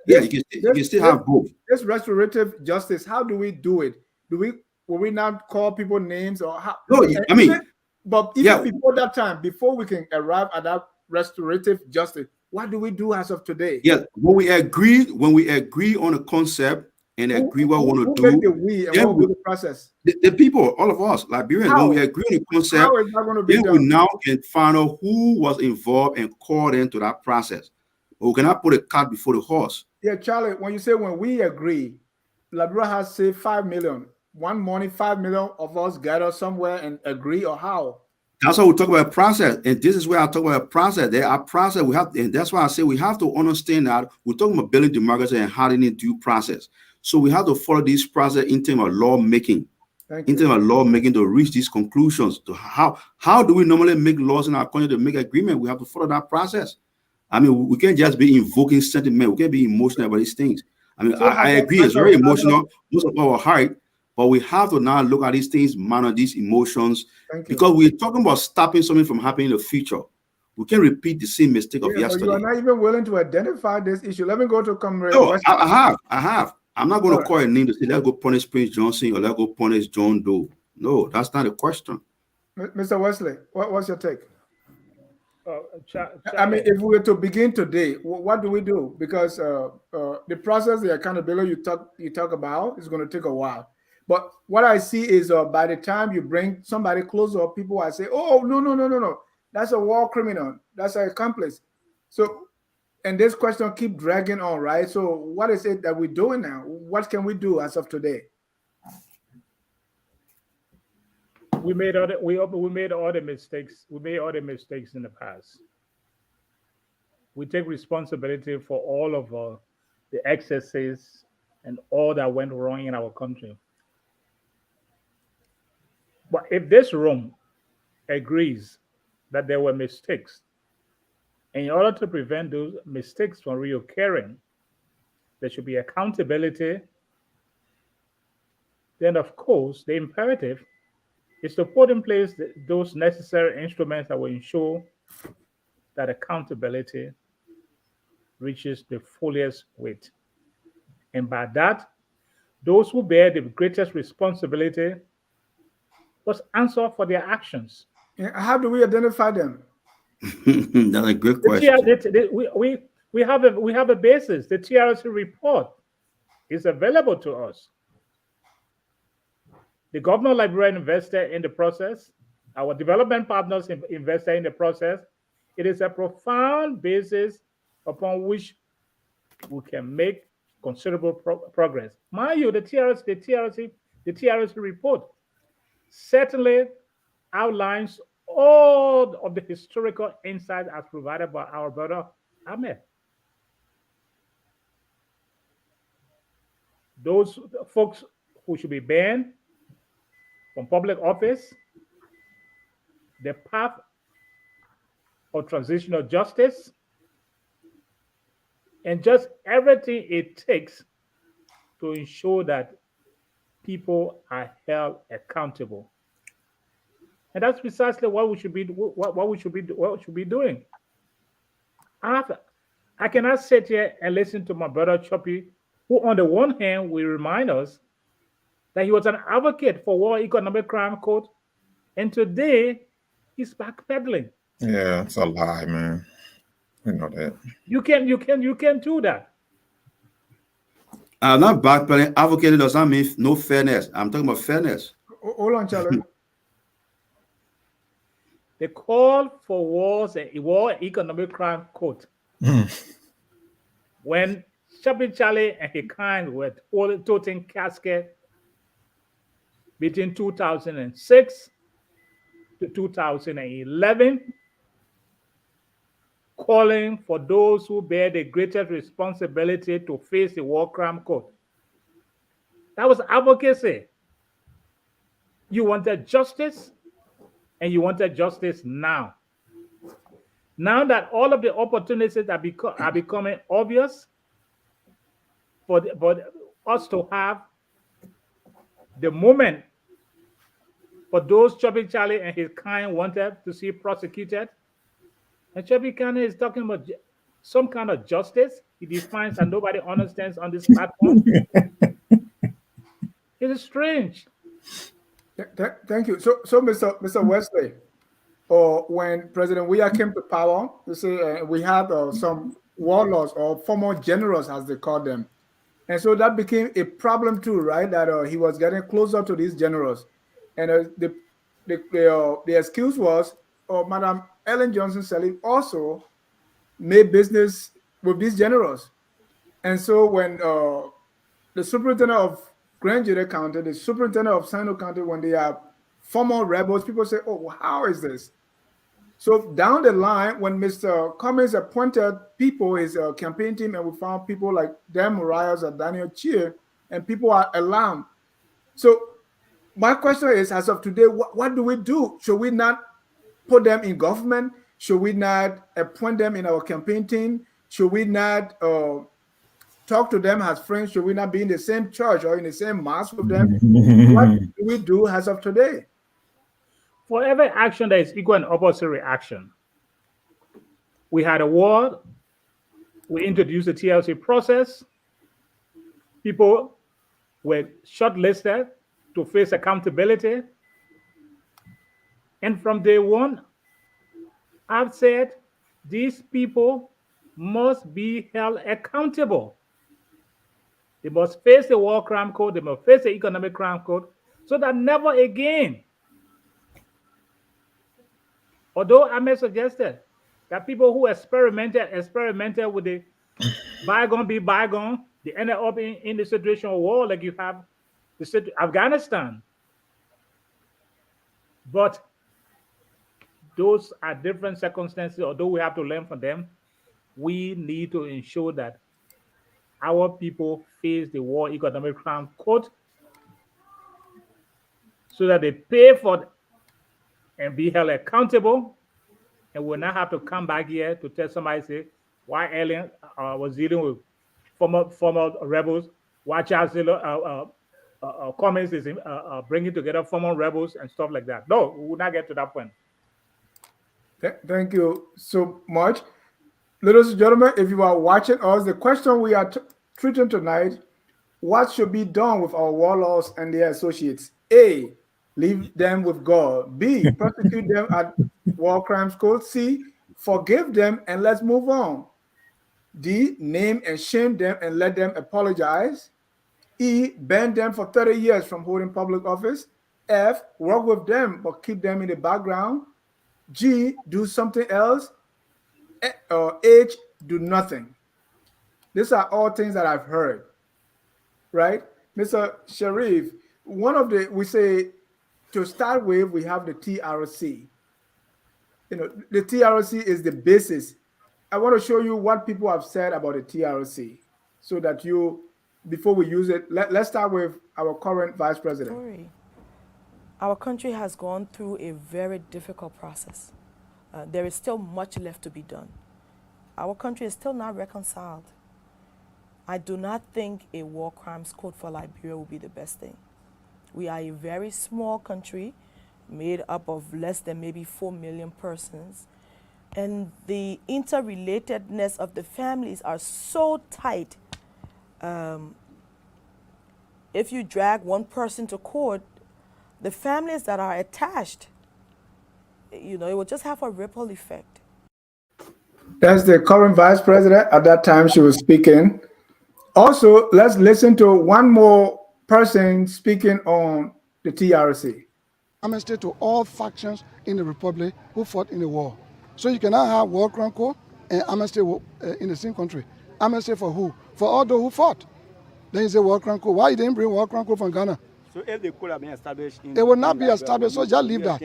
you can still have both. This restorative justice, how do we do it? Will we not call people names or how? No, I mean, but even before that time, before we can arrive at that restorative justice, what do we do as of today? Yeah, when we agree on a concept and agree what we want to do, what will be the process? The people, all of us, Liberians, when we agree on the concept, how is that going to be done? We now can find out who was involved and called into that process. But we cannot put a cart before the horse. Yeah, Charlie, when you say when we agree, Liberia has say 5 million. One morning, 5 million of us gather somewhere and agree, or how? That's how we talk about process, and this is where I talk about process. There are process we have, and that's why I say we have to understand that we're talking about building democracy and hardening due process. So we have to follow this process in terms of lawmaking, to reach these conclusions. To how do we normally make laws in our country to make agreement? We have to follow that process. I mean, we can't just be invoking sentiment. We can't be emotional about these things. I mean, I agree, it's very emotional, most of our heart. But we have to now look at these things, manage these emotions, because we're talking about stopping something from happening in the future. We can't repeat the same mistake of yesterday. You are not even willing to identify this issue. Let me go to Comrade. No, I have. I'm not going to call a name to say, let's go punish Prince Johnson or let's go punish John Doe. No, that's not a question. Mr. Wesley, what's your take? I mean, if we were to begin today, what do we do? Because the process, the accountability you talk about is going to take a while. But what I see is by the time you bring somebody closer, people I say, oh, no. That's a war criminal. That's an accomplice. So, and this question keep dragging on, right? So what is it that we're doing now? What can we do as of today? We made all the mistakes. We made all the mistakes in the past. We take responsibility for all of the excesses and all that went wrong in our country. But if this room agrees that there were mistakes, in order to prevent those mistakes from reoccurring, there should be accountability, then of course the imperative is to put in place those necessary instruments that will ensure that accountability reaches the fullest weight. And by that, those who bear the greatest responsibility must answer for their actions. How do we identify them? That's a good question. We have a basis. The TRC report is available to us. The governor of Liberia invested in the process. Our development partners invested in the process. It is a profound basis upon which we can make considerable progress. Mind you, the TRC report certainly outlines all of the historical insights as provided by our brother Ahmed. Those folks who should be banned from public office, the path of transitional justice, and just everything it takes to ensure that people are held accountable. And that's precisely what we should be doing. I cannot sit here and listen to my brother Choppy, who on the one hand will remind us that he was an advocate for War Economic Crime Code, and today he's backpedaling. Yeah, it's a lie, man. You know that. You can do that. I'm not backpedaling. Advocating does not mean no fairness. I'm talking about fairness. Hold on, Charlie. They called for a war economic crime court. When Chubby Charlie and his kind were toting casket between 2006 to 2011, calling for those who bear the greatest responsibility to face the war crime court. That was advocacy. You wanted justice, and you wanted justice now. Now that all of the opportunities are becoming obvious for us to have the moment for those Chubby Charlie and his kind wanted to see prosecuted, and Chubby Charlie is talking about some kind of justice he defines and nobody understands on this platform. It is strange. Thank you. So Mr. Wesley, when President Weah came to power, you see, we had some warlords or former generals, as they call them, and so that became a problem too, right? That he was getting closer to these generals, and the excuse was, Madam Ellen Johnson Sirleaf also made business with these generals, and so when the superintendent of Grand Jury County, the superintendent of Sino County, when they are former rebels, people say, oh, how is this? So down the line, when Mr. Cummings appointed people, his campaign team, and we found people like Dan Marias or Daniel Cheer, and people are alarmed. So my question is, as of today, what do we do? Should we not put them in government? Should we not appoint them in our campaign team? Should we not talk to them as friends? Should we not be in the same church or in the same mosque with them? What do we do as of today? For every action, there is equal and opposite reaction. We had a war. We introduced the TLC process. People were shortlisted to face accountability. And from day one, I've said these people must be held accountable. They must face the war crime code. They must face the economic crime code, so that never again. Although I may suggest that people who experimented with the bygone be bygone, they ended up in the situation of war, like you have the Afghanistan. But those are different circumstances. Although we have to learn from them, we need to ensure that our people face the war economic crime code so that they pay for and be held accountable, and will not have to come back here to tell somebody, say, why Ellen was dealing with former rebels, why Charles Cummings is bringing together former rebels and stuff like that. No, we will not get to that point. Thank you so much. Ladies and gentlemen, if you are watching us, the question we are treating tonight, what should be done with our warlords and their associates? A, leave them with God. B, prosecute them at war crimes court. C, forgive them and let's move on. D, name and shame them and let them apologize. E, ban them for 30 years from holding public office. F, work with them but keep them in the background. G, do something else. Or H, do nothing. These are all things that I've heard, right? Mr. Sharif, we say, to start with, we have the TRC. The TRC is the basis. I want to show you what people have said about the TRC so that before we use it, let's start with our current vice president. Our country has gone through a very difficult process. There is still much left to be done. Our country is still not reconciled. I do not think a war crimes code for Liberia will be the best thing. We are a very small country made up of less than maybe 4 million persons. And the interrelatedness of the families are so tight. If you drag one person to court, the families that are attached, it will just have a ripple effect. That's the current vice president. At that time, she was speaking. Also, let's listen to one more person speaking on the TRC. amnesty to all factions in the Republic who fought in the war. So you cannot have war chronicle and amnesty in the same country. Amnesty for who? For all those who fought. Then you say war chronicle. Why you didn't bring war chronicle from Ghana? So if they could have been established it will not be established, so just leave that.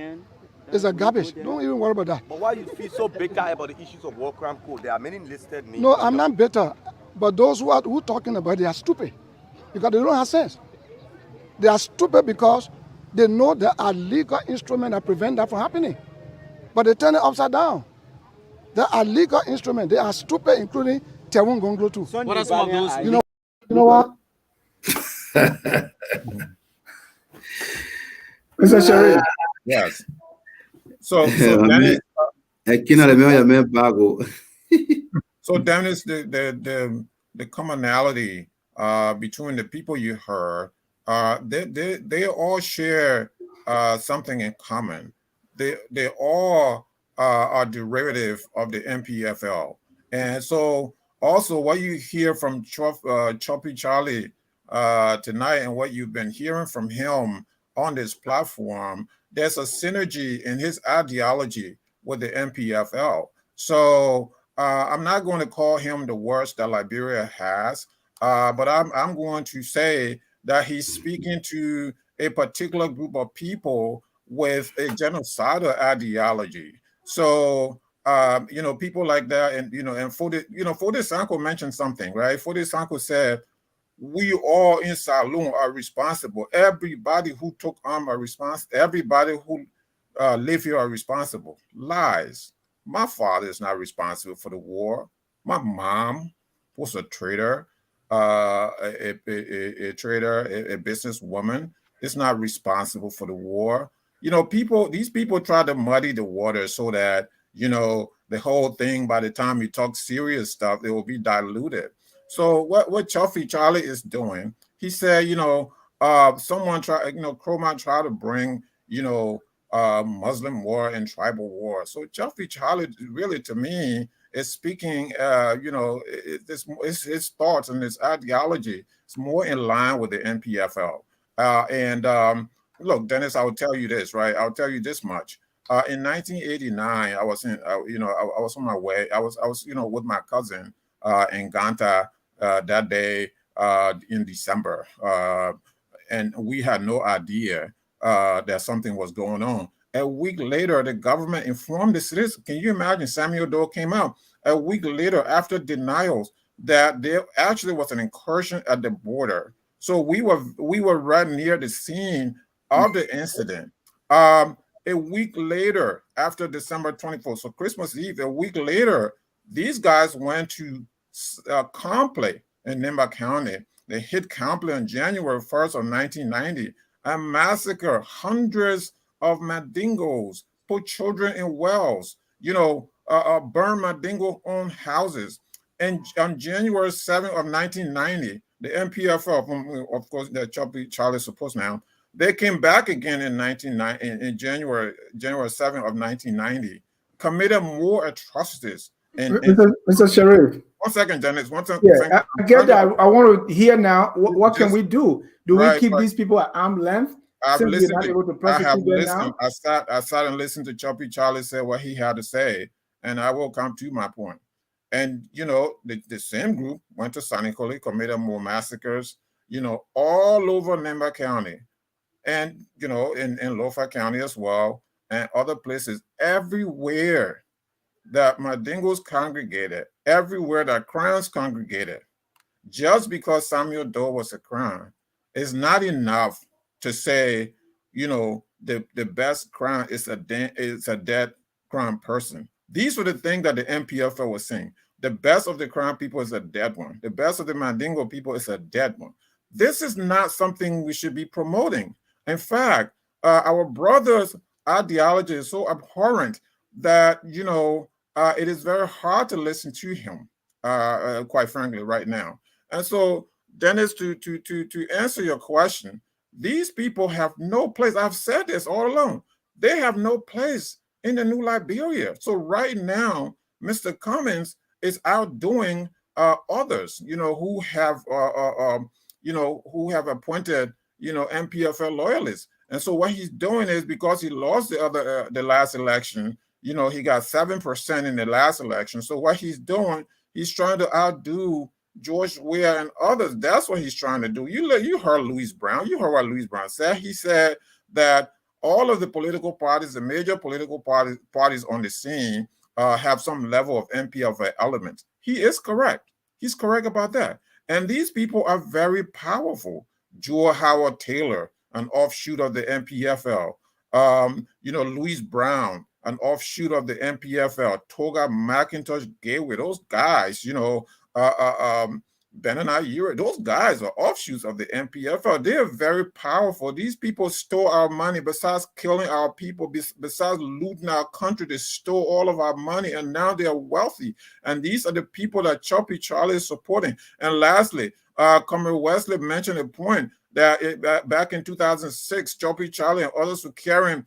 It's a garbage. Don't even worry about that. But why you feel so bitter about the issues of war crime code? There are many listed names. No, I'm not bitter. But those who are talking about it, they are stupid. Because they don't have sense. They are stupid because they know there are legal instruments that prevent that from happening. But they turn it upside down. There are legal instruments. They are stupid, including Tewon Gonglo too. What are some of those? You know what? Mr. Sharif. Yes. So Dennis, so Dennis, the commonality between the people you heard, they all share something in common. They all are derivative of the MPFL, and so also what you hear from Choppy Charlie tonight, and what you've been hearing from him on this platform, there's a synergy in his ideology with the MPFL. So I'm not going to call him the worst that Liberia has, but I'm going to say that he's speaking to a particular group of people with a genocidal ideology. So people like that, and and Fode Sanko mentioned something, right? Fode Sanko said, we all in Saloon are responsible. Everybody who took arm are responsible. Everybody who live here are responsible. Lies. My father is not responsible for the war. My mom was a traitor, a trader, a businesswoman, is not responsible for the war. These people try to muddy the water so that, the whole thing, by the time you talk serious stuff, it will be diluted. So what Chuffy Charlie is doing, he said, someone Kromah tried to bring, Muslim war and tribal war. So Chuffy Charlie really, to me, is speaking, his thoughts and his ideology is more in line with the NPFL. Look, Dennis, I will tell you this, right? I'll tell you this much. In 1989, I was I was on my way. I was with my cousin in Ganta that day in December, and we had no idea that something was going on. A week later, the government informed the citizens. Can you imagine? Samuel Doe came out a week later after denials that there actually was an incursion at the border. So we were right near the scene of the incident. A week later, after December 24th, so Christmas Eve, a week later, these guys went to Compley in Nimba County. They hit Compley on January 1st of 1990 and massacred hundreds of Mandingos, put children in wells, burn Mandingo-owned houses. And on January 7th of 1990, the MPFL, of course, the Charlie supposed now, they came back again in January 7th of 1990, committed more atrocities. Mr. Sharif. 1 second, Dennis. 1 second. Yeah, I get that. I want to hear now. What can we do? Do we keep these people at arm's length? I have listened. I sat and listened to Choppy Charlie say what he had to say, and I will come to my point. And the same group went to Sanikoli, committed more massacres, all over Nimba County, and in Lofa County as well, and other places. Everywhere that Mandingos congregated, everywhere that crowns congregated, just because Samuel Doe was a crown is not enough to say, the best crown is a dead crown person. These were the things that the MPFL was saying. The best of the crown people is a dead one. The best of the Mandingo people is a dead one. This is not something we should be promoting. In fact, our brother's ideology is so abhorrent that, it is very hard to listen to him, quite frankly, right now. And so, Dennis, to answer your question, these people have no place. I've said this all along. They have no place in the new Liberia. So right now, Mr. Cummins is outdoing others, who have, who have appointed, MPFL loyalists. And so what he's doing is, because he lost the last election, you know, he got 7% in the last election. So what he's doing, he's trying to outdo George Weah and others. That's what he's trying to do. You heard Louis Brown. You heard what Louis Brown said. He said that all of the political parties, the major political parties on the scene, have some level of MPF element. He is correct. He's correct about that. And these people are very powerful. Joel Howard Taylor, an offshoot of the MPFL. You know, Louis Brown, an offshoot of the MPFL. Toga McIntosh Gateway, those guys, you know, Ben and Ayura, those guys are offshoots of the MPFL. They are very powerful. These people stole our money. Besides killing our people, besides looting our country, they stole all of our money, and now they are wealthy. And these are the people that Choppy Charlie is supporting. And lastly, Comrade Wesley mentioned a point that back in 2006, Choppy Charlie and others were carrying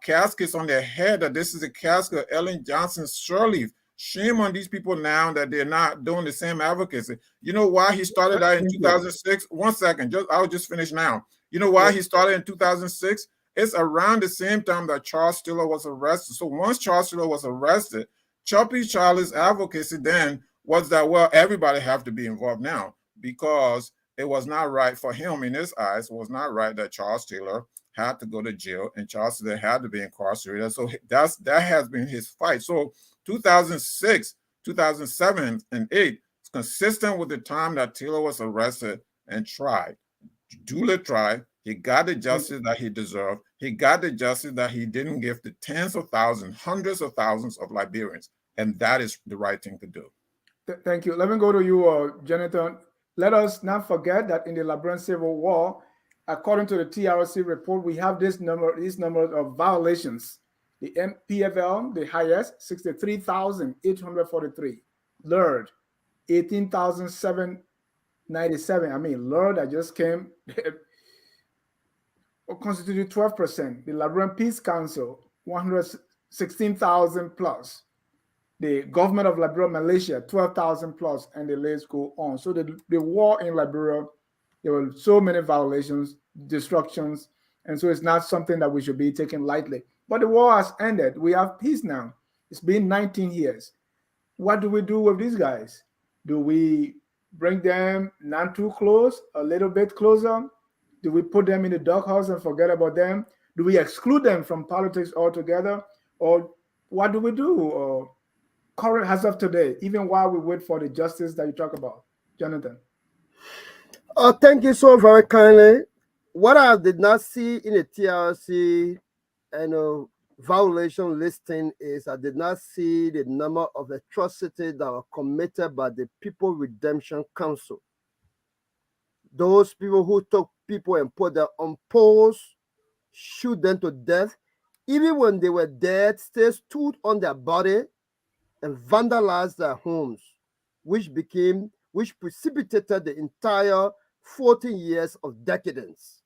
caskets on their head, that this is a casket of Ellen Johnson Sirleaf. Shame on these people now that they're not doing the same advocacy. You know why he started that in 2006? 1 second, I'll just finish now. You know why he started in 2006? It's around the same time that Charles Taylor was arrested. So once Charles Taylor was arrested, Choppy Charlie's advocacy then was that, well, everybody have to be involved now, because it was not right for him, in his eyes, it was not right that Charles Taylor had to go to jail and Charles Taylor had to be incarcerated. So that has been his fight. So 2006, 2007, and 8 is consistent with the time that Taylor was arrested and tried. Duly tried. He got the justice that he deserved. He got the justice that he didn't give to tens of thousands, hundreds of thousands of Liberians. And that is the right thing to do. Thank you. Let me go to you, Jonathan. Let us not forget that in the Liberian Civil War, according to the TRC report, we have these numbers of violations. The MPFL, the highest, 63,843. LURD, 18,797. I mean, LURD that just came constituted 12%. The Liberian Peace Council, 116,000 plus. The government of Liberia, Malaysia, 12,000 plus, and the list go on. So the war in Liberia, there were so many violations, destructions, and so it's not something that we should be taking lightly. But the war has ended. We have peace now. It's been 19 years. What do we do with these guys? Do we bring them not too close, a little bit closer? Do we put them in the doghouse and forget about them? Do we exclude them from politics altogether? Or what do we do? Current as of today, even while we wait for the justice that you talk about, Jonathan? Thank you so very kindly. What I did not see in the TRC violation listing is I did not see the number of atrocities that were committed by the People Redemption Council. Those people who took people and put them on poles, shoot them to death, even when they were dead, still stood on their body and vandalized their homes, which precipitated the entire 14 years of decadence.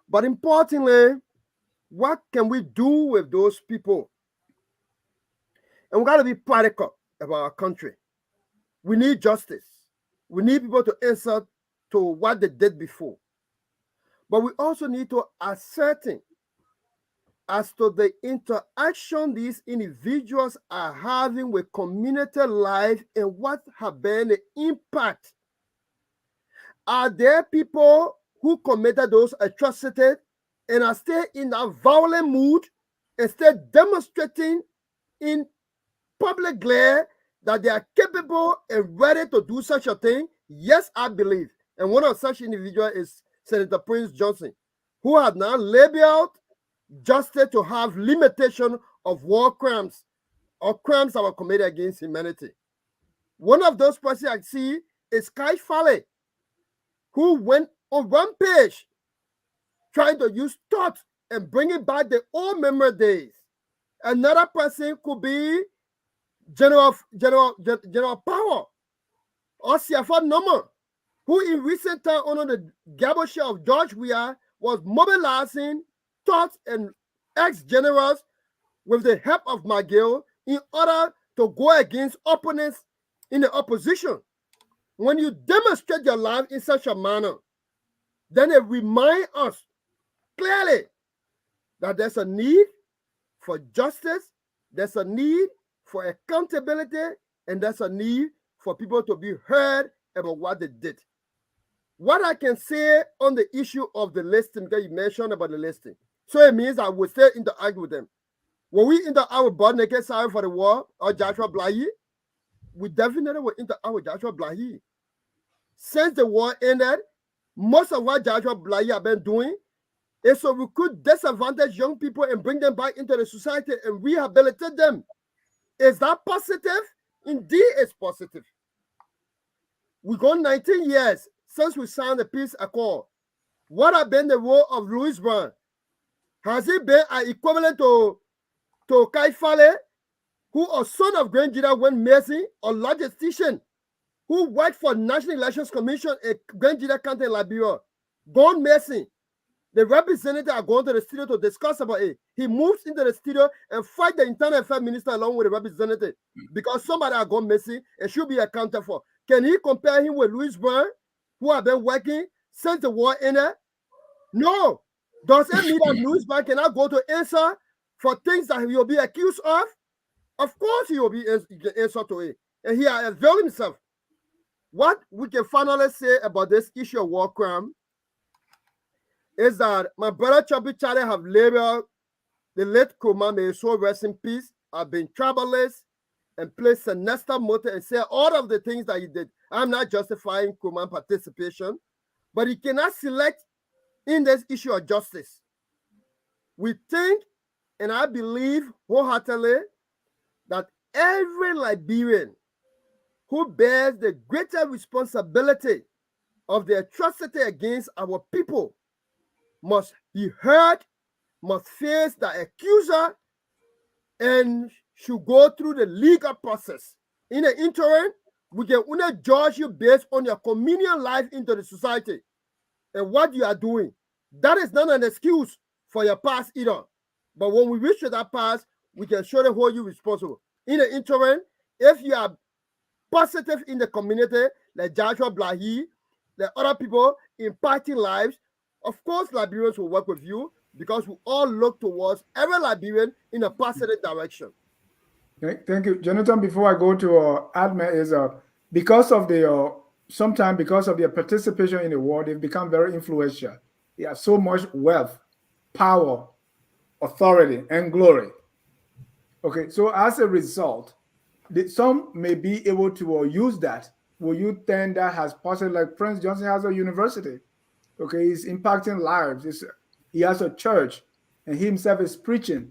But importantly, what can we do with those people? And we got to be practical about our country. We need justice. We need people to answer to what they did before. But we also need to ascertain as to the interaction these individuals are having with community life and what have been the impact. Are there people who committed those atrocities and are still in a violent mood and still demonstrating in public glare that they are capable and ready to do such a thing? Yes, I believe. And one of such individuals is Senator Prince Johnson, who has now labeled justice to have limitation of war crimes or crimes that were committed against humanity. One of those persons I see is Kai Fale, who went on rampage trying to use thought and bringing back the old memory days. Another person could be General Power or Siafa Noman, who in recent time under the garbleship of George Weah was mobilizing thoughts and ex-generals with the help of McGill in order to go against opponents in the opposition. When you demonstrate your life in such a manner, then it reminds us clearly that there's a need for justice, there's a need for accountability, and there's a need for people to be heard about what they did. What I can say on the issue of the listing, because you mentioned about the listing, so it means I will still interact with them. When we interact with Board Naked Sorry for the War or Joshua Blahi, we definitely will interact with Joshua Blahi. Since the war ended, most of what Joshua Blahi have been doing is to recruit disadvantaged young people and bring them back into the society and rehabilitate them. Is that positive? Indeed, it's positive. We go 19 years since we signed the peace accord. What has been the role of Louis Brown? Has he been an equivalent to Kai Fale, who a son of Grand Jida went missing, or logistician who worked for National Elections Commission in Grand Jida County, Liberia, gone missing? The representatives are going to the studio to discuss about it. He moves into the studio and fight the internal affairs minister along with the representative because somebody are gone missing and should be accounted for. Can he compare him with Louis Brown, who have been working since the war ended? No. Does it mean that Louis Brown cannot go to answer for things that he will be accused of? Of course he will be answer to it. And he has availed himself. What we can finally say about this issue of war crime is that my brother Choppy Charlie have labeled the late Kuma, may his soul rest in peace, have been troubleless and placed a sinister motive and say all of the things that he did. I'm not justifying Kuma's participation, but he cannot select in this issue of justice. We think, and I believe wholeheartedly, that every Liberian who bears the greater responsibility of the atrocity against our people must be heard, must face the accuser, and should go through the legal process. In the interim, we can only judge you based on your communion life into the society and what you are doing. That is not an excuse for your past either. But when we reach to that past, we can surely hold you responsible. In the interim, if you are positive in the community, like Joshua Blahi, the other people impacting lives, of course, Liberians will work with you because we all look towards every Liberian in a positive direction. Okay, thank you, Jonathan. Before I go to Adma, is because of the sometimes because of their participation in the war, they've become very influential. They have so much wealth, power, authority, and glory. Okay, so as a result, some may be able to use that. Will you think that has possibly, like Prince Johnson has a university? Okay, he's impacting lives. He has a church, and he himself is preaching.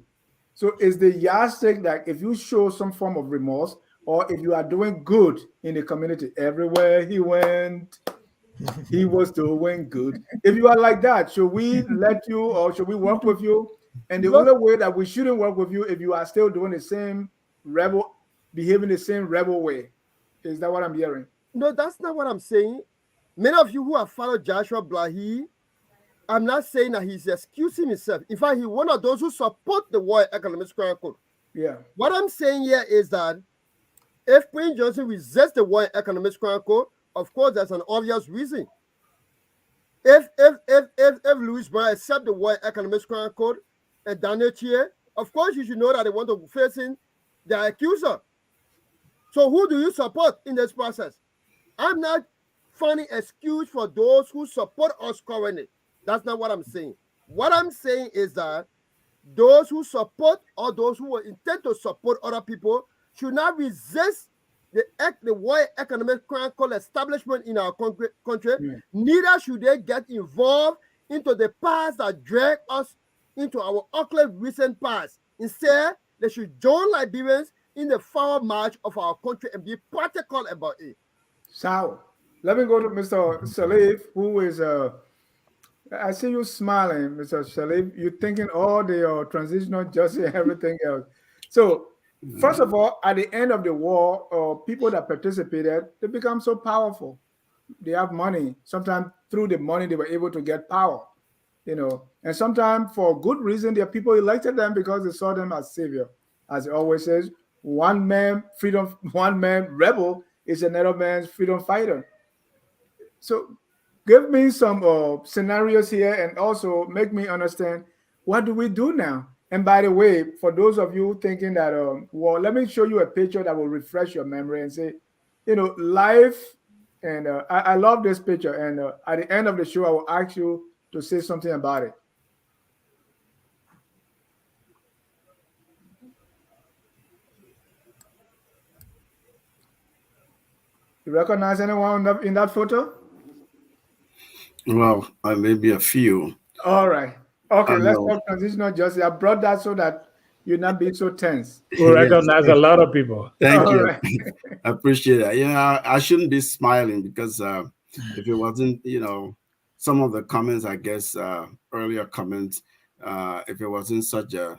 So is the yardstick that if you show some form of remorse, or if you are doing good in the community, everywhere he went, he was doing good. If you are like that, should we let you, or should we work with you? And the only way that we shouldn't work with you if you are still doing the same rebel, behaving the same rebel way. Is that what I'm hearing? No, that's not what I'm saying. Many of you who have followed Joshua Blahi, I'm not saying that he's excusing himself. In fact, he's one of those who support the War Economics Code. Yeah. What I'm saying here is that if Prince Johnson resists the War Economics Code, of course, there's an obvious reason. If Louis Brown accepts the War Economics Code and Daniel Chia, of course, you should know that they want to face in the accuser. So who do you support in this process? I'm not finding excuse for those who support us currently. That's not what I'm saying. What I'm saying is that those who support or those who intend to support other people should not resist the War Economic Crime Code establishment in our country. Yeah. Neither should they get involved into the past that drag us into our ugly recent past. Instead, they should join Liberians in the forward march of our country and be practical about it. So, let me go to Mr. Salif, who is I see you smiling, Mr. Salif. You're thinking all the transitional justice and everything else. So, first of all, at the end of the war, people that participated, they become so powerful. They have money. Sometimes through the money, they were able to get power, And sometimes for good reason, there are people elected them because they saw them as savior. As it always says, one man rebel is another man's freedom fighter. So give me some scenarios here and also make me understand what do we do now. And by the way, for those of you thinking that, well, let me show you a picture that will refresh your memory and say, life. And I love this picture. And at the end of the show, I will ask you to say something about it. You recognize anyone in that photo? Well, maybe a few. All right. Okay, let's talk transitional justice. I brought that so that you're not being so tense. We recognize a lot of people. Thank you. Right. I appreciate that. Yeah, I shouldn't be smiling because if it wasn't, some of the comments, I guess, earlier comments, if it wasn't such a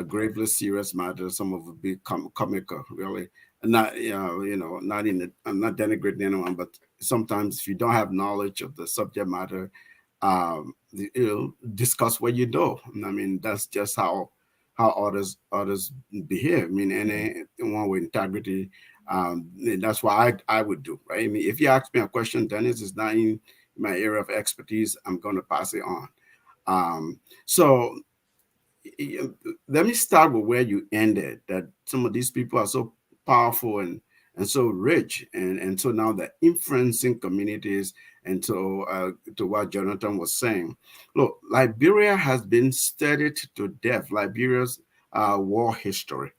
gravely serious matter, some of it would be comical, really. Not, not in it. I'm not denigrating anyone, but sometimes if you don't have knowledge of the subject matter, discuss what you know. I mean, that's just how others behave. I mean, anyone with integrity, that's what I would do, right? I mean, if you ask me a question, Dennis, is not in my area of expertise, I'm going to pass it on. So let me start with where you ended, that some of these people are so powerful and so rich, and so now they're influencing communities. And to what Jonathan was saying, look, Liberia has been studied to death. Liberia's war history.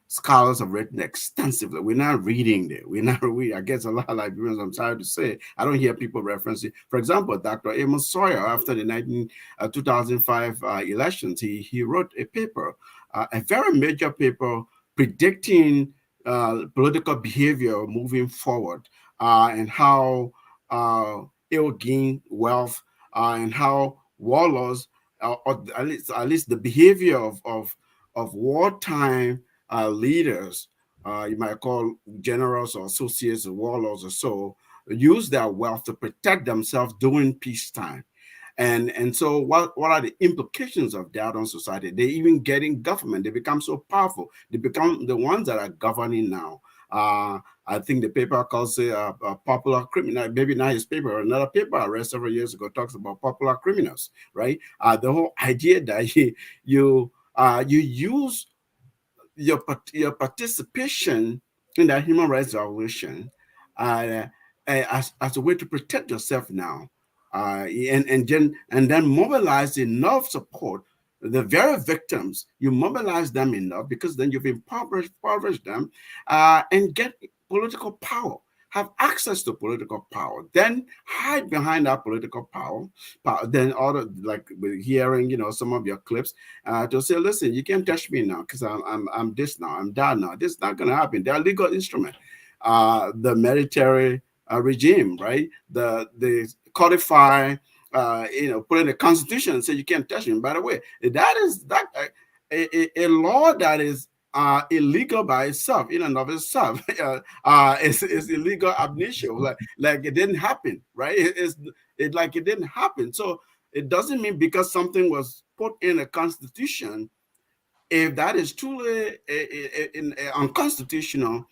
Scholars have written extensively. We're not reading it. We're not reading. I guess a lot of Liberians, I'm sorry to say, I don't hear people referencing. For example, Dr. Amos Sawyer, after the 2005 elections, he wrote a paper, a very major paper predicting political behavior moving forward, and how it will gain wealth, and how warlords, or at least the behavior of wartime leaders, you might call generals or associates or warlords or so, use their wealth to protect themselves during peacetime. And so what are the implications of that on society? They even get in government. They become so powerful. They become the ones that are governing now. I think the paper calls it a popular criminal. Maybe not his paper. Another paper I read several years ago talks about popular criminals, right? The whole idea that you use your participation in that human rights violation as a way to protect yourself now, and then mobilize enough support. The very victims, you mobilize them enough because then you've impoverished them, and get political power, have access to political power, then hide behind that political power. Then other, like we're hearing, some of your clips, to say, listen, you can't touch me now because I'm this now, I'm that now. This is not going to happen. They're legal instrument. The military regime, right? The codify, put in the constitution and say you can't touch him. By the way, that is a law that is illegal by itself, in and of itself. It's illegal ab initio, like it didn't happen, right? It's like it didn't happen. So it doesn't mean because something was put in a constitution, if that is truly unconstitutional,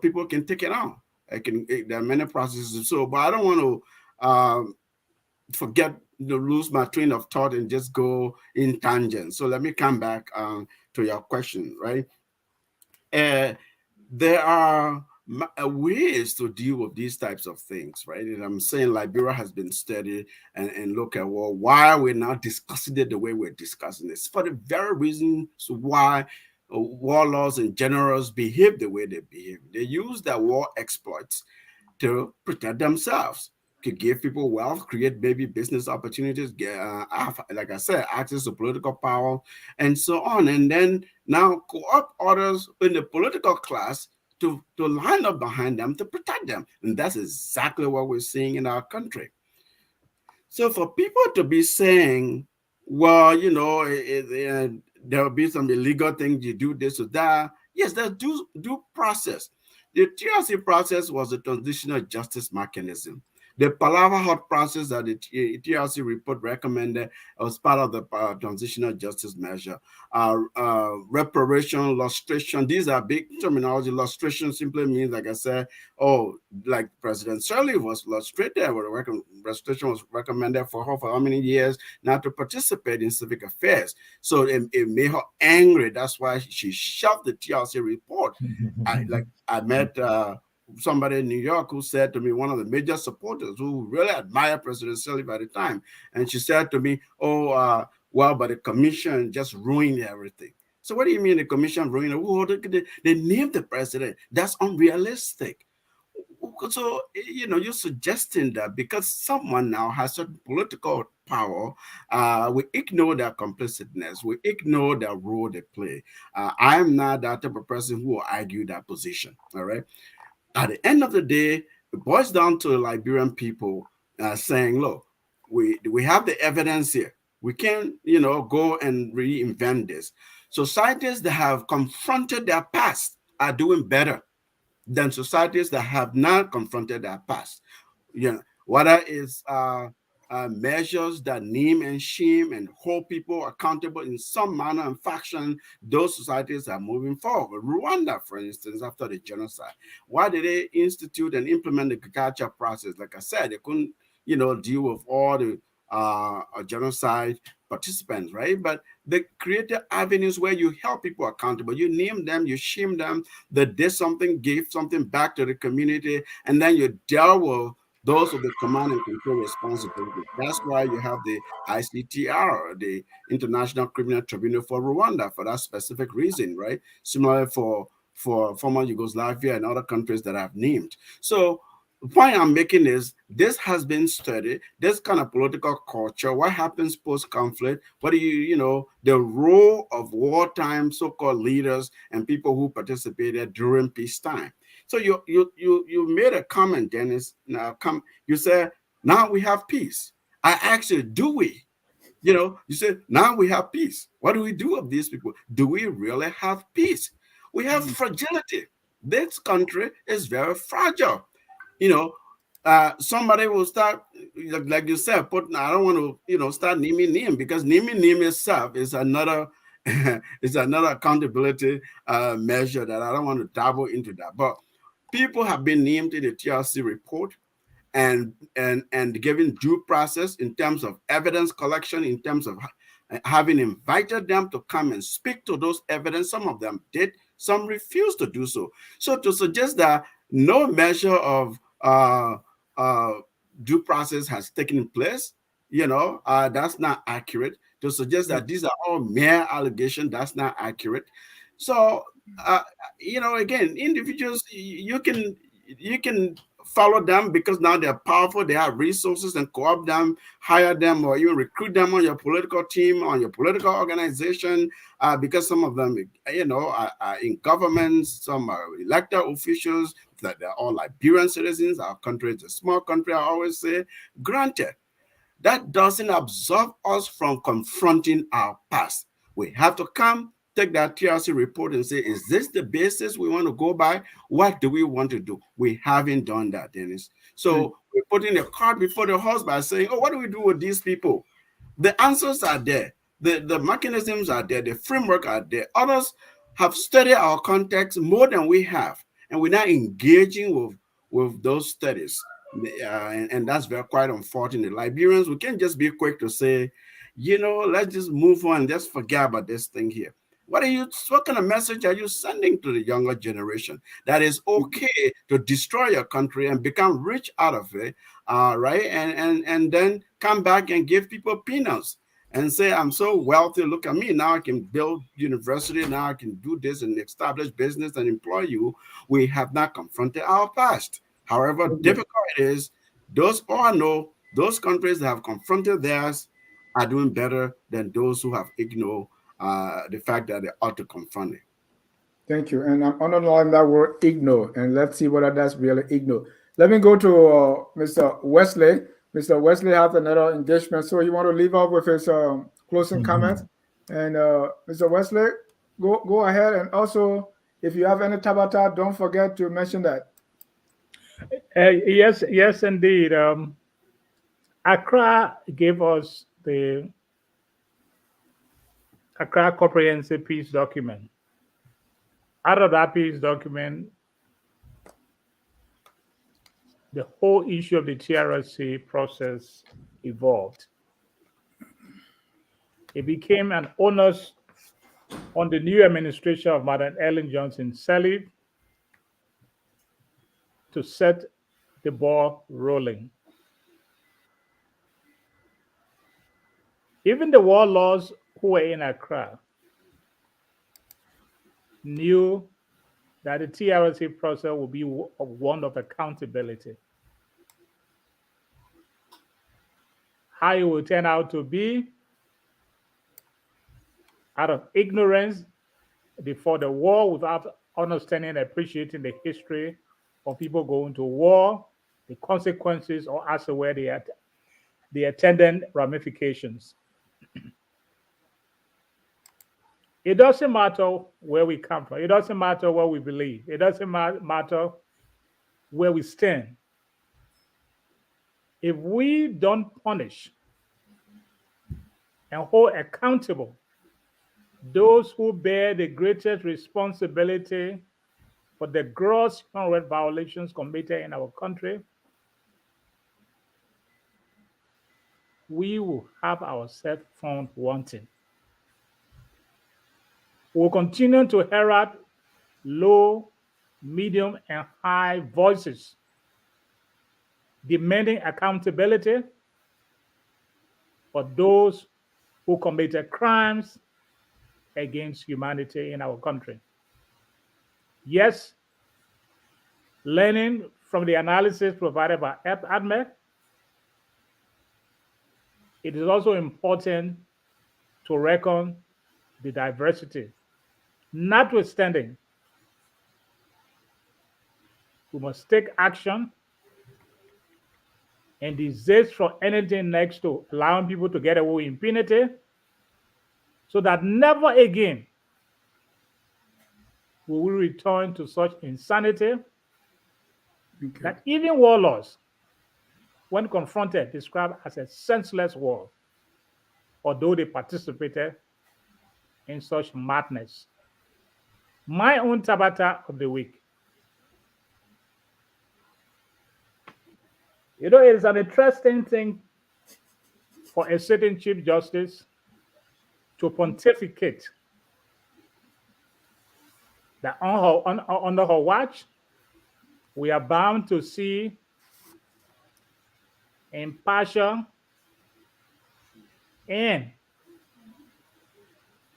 people can take it out. There are many processes. So, but I don't want to lose my train of thought and just go in tangent. So let me come back to your question, right? There are ways to deal with these types of things, right? And I'm saying Liberia has been studied, and look at, well, why we're not discussing it the way we're discussing this, for the very reasons why warlords and generals behave the way they behave. They use their war exploits to protect themselves, to give people wealth, create maybe business opportunities, like I said, access to political power, and so on. And then now co-opt others in the political class to line up behind them to protect them. And that's exactly what we're seeing in our country. So for people to be saying, well, there will be some illegal things, you do this or that. Yes, there's due process. The TRC process was a transitional justice mechanism. The Palava Hot process that the TRC report recommended as part of the transitional justice measure. Reparation, lustration, these are big terminology. Lustration simply means, like I said, like President Shirley was lustrated, lustration was recommended for her for how many years not to participate in civic affairs. So it made her angry. That's why she shoved the TRC report. I met somebody in New York who said to me, one of the major supporters who really admired President Shirley by the time, and she said to me, well, but the commission just ruined everything. So what do you mean the commission ruined it? Oh, they named the president. That's unrealistic. So, you're suggesting that because someone now has certain political power, we ignore their complicitness, we ignore their role they play. I am not that type of person who will argue that position, all right? At the end of the day, it boils down to the Liberian people saying, look, we have the evidence here. We can, go and reinvent this. Societies that have confronted their past are doing better than societies that have not confronted their past. Whether it's measures that name and shame and hold people accountable in some manner and fashion, those societies are moving forward. Rwanda, for instance, after the genocide, why did they institute and implement the Gagacha process? Like I said, they couldn't, deal with all the genocide participants, right? But they created avenues where you help people accountable. You name them, you shame them, they did something, gave something back to the community, and then you deal with those with the command and control responsibility. That's why you have the ICTR, the International Criminal Tribunal for Rwanda, for that specific reason, right? Similar for former Yugoslavia and other countries that I've named. So the point I'm making is this has been studied, this kind of political culture, what happens post-conflict, what do the role of wartime so-called leaders and people who participated during peacetime. So you made a comment, Dennis. You said, now we have peace. I actually, do we? You said, now we have peace. What do we do with these people? Do we really have peace? We have fragility. This country is very fragile. Somebody will start, like you said, I don't want to, start naming name, because naming name itself is another is another accountability measure that I don't want to dabble into that. But people have been named in the TRC report and given due process in terms of evidence collection, in terms of having invited them to come and speak to those evidence. Some of them did, some refused to do so. So to suggest that no measure of due process has taken place, that's not accurate. To suggest that these are all mere allegations, that's not accurate. So, again, individuals, you can follow them because now they're powerful, they have resources, and co-opt them, hire them, or even recruit them on your political team, on your political organization, because some of them, are in government, some are elected officials, that they're all Liberian citizens. Our country is a small country, I always say. Granted, that doesn't absolve us from confronting our past. We have to take that TRC report and say, is this the basis we want to go by? What do we want to do? We haven't done that, Dennis. So we're putting the cart before the horse by saying, what do we do with these people? The answers are there. The mechanisms are there. The framework are there. Others have studied our context more than we have. And we're not engaging with those studies. And that's quite unfortunate. Liberians, we can't just be quick to say, let's just move on, just forget about this thing here. What kind of message are you sending to the younger generation? That is okay to destroy your country and become rich out of it, right? And then come back and give people peanuts and say, I'm so wealthy, look at me, now I can build university, now I can do this and establish business and employ you. We have not confronted our past. However difficult it is, those countries that have confronted theirs are doing better than those who have ignored the fact that they ought to confront it. Thank you. And I'm underlining that word ignore, and let's see whether that's really ignore. Let me go to Mr. Wesley. Mr. Wesley has another engagement, so you want to leave off with his closing comments. And Mr. Wesley, go ahead. And also, if you have any Tabata, don't forget to mention that. Yes, indeed. Accra gave us the Accra Comprehensive Peace Document. Out of that peace document, the whole issue of the TRSC process evolved. It became an onus on the new administration of Madam Ellen Johnson Sirleaf to set the ball rolling. Even the warlords who were in Accra knew that the TRSC process would be one of accountability. How it will turn out to be, out of ignorance before the war, without understanding and appreciating the history of people going to war, the consequences, or as it were, the attendant ramifications. It doesn't matter where we come from. It doesn't matter what we believe. It doesn't matter where we stand. If we don't punish and hold accountable those who bear the greatest responsibility for the gross human rights violations committed in our country, we will have ourselves found wanting. We'll continue to herald low, medium, and high voices demanding accountability for those who committed crimes against humanity in our country. Yes, learning from the analysis provided by ADME, it is also important to reckon the diversity. Notwithstanding, we must take action and desist from anything next to allowing people to get away with impunity, so that never again will we return to such insanity that even warlords, when confronted, described as a senseless war, although they participated in such madness. My own Tabata of the week. You know, it's an interesting thing for a certain Chief Justice to pontificate that under her watch, we are bound to see impartial and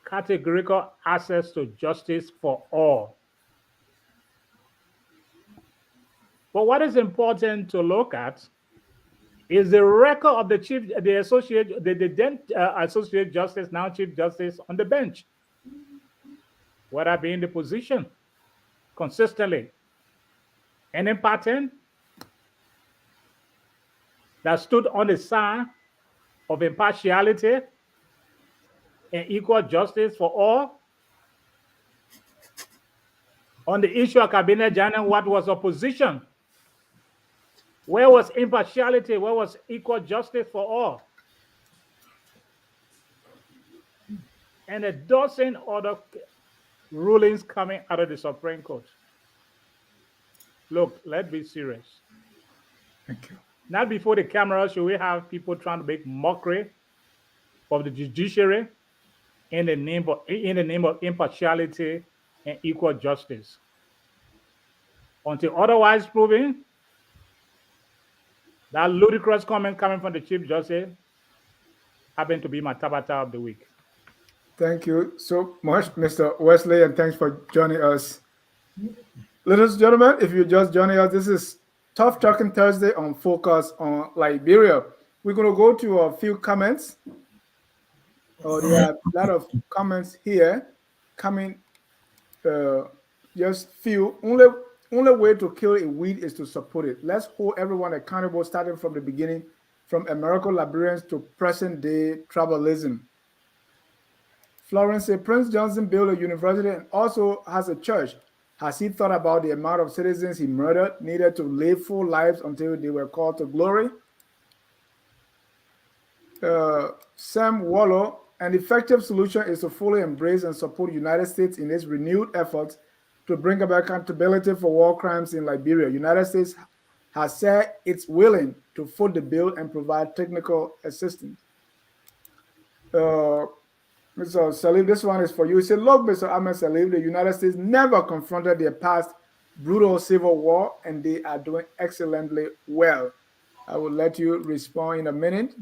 categorical access to justice for all. But what is important to look at is the record of the associate justice, now Chief Justice, on the bench, whether be in the position consistently and in pattern that stood on the side of impartiality and equal justice for all. On the issue of Cabinet Jana, what was opposition? Where was impartiality? Where was equal justice for all? And a dozen other rulings coming out of the Supreme Court. Look, let's be serious. Thank you. Not before the camera should we have people trying to make mockery of the judiciary in the name of impartiality and equal justice. Until otherwise proven, that ludicrous comment coming from the Chief Justice happened to be my Tabata of the week. Thank you so much, Mr. Wesley, and thanks for joining us. Ladies and gentlemen, if you're just joining us, this is Tough Talking Thursday on Focus on Liberia. We're going to go to a few comments. There are a lot of comments here coming. Just few. Only way to kill a weed is to support it. Let's hold everyone accountable, starting from the beginning, from American Liberians to present-day tribalism. Florence said Prince Johnson built a university and also has a church. Has he thought about the amount of citizens he murdered needed to live full lives until they were called to glory? Sam Wallow, an effective solution is to fully embrace and support the United States in its renewed efforts to bring about accountability for war crimes in Liberia. United States has said it's willing to foot the bill and provide technical assistance. Mr. Salif, this one is for you. He said, look, Mr. Ahmed Salif, the United States never confronted their past brutal civil war, and they are doing excellently well. I will let you respond in a minute.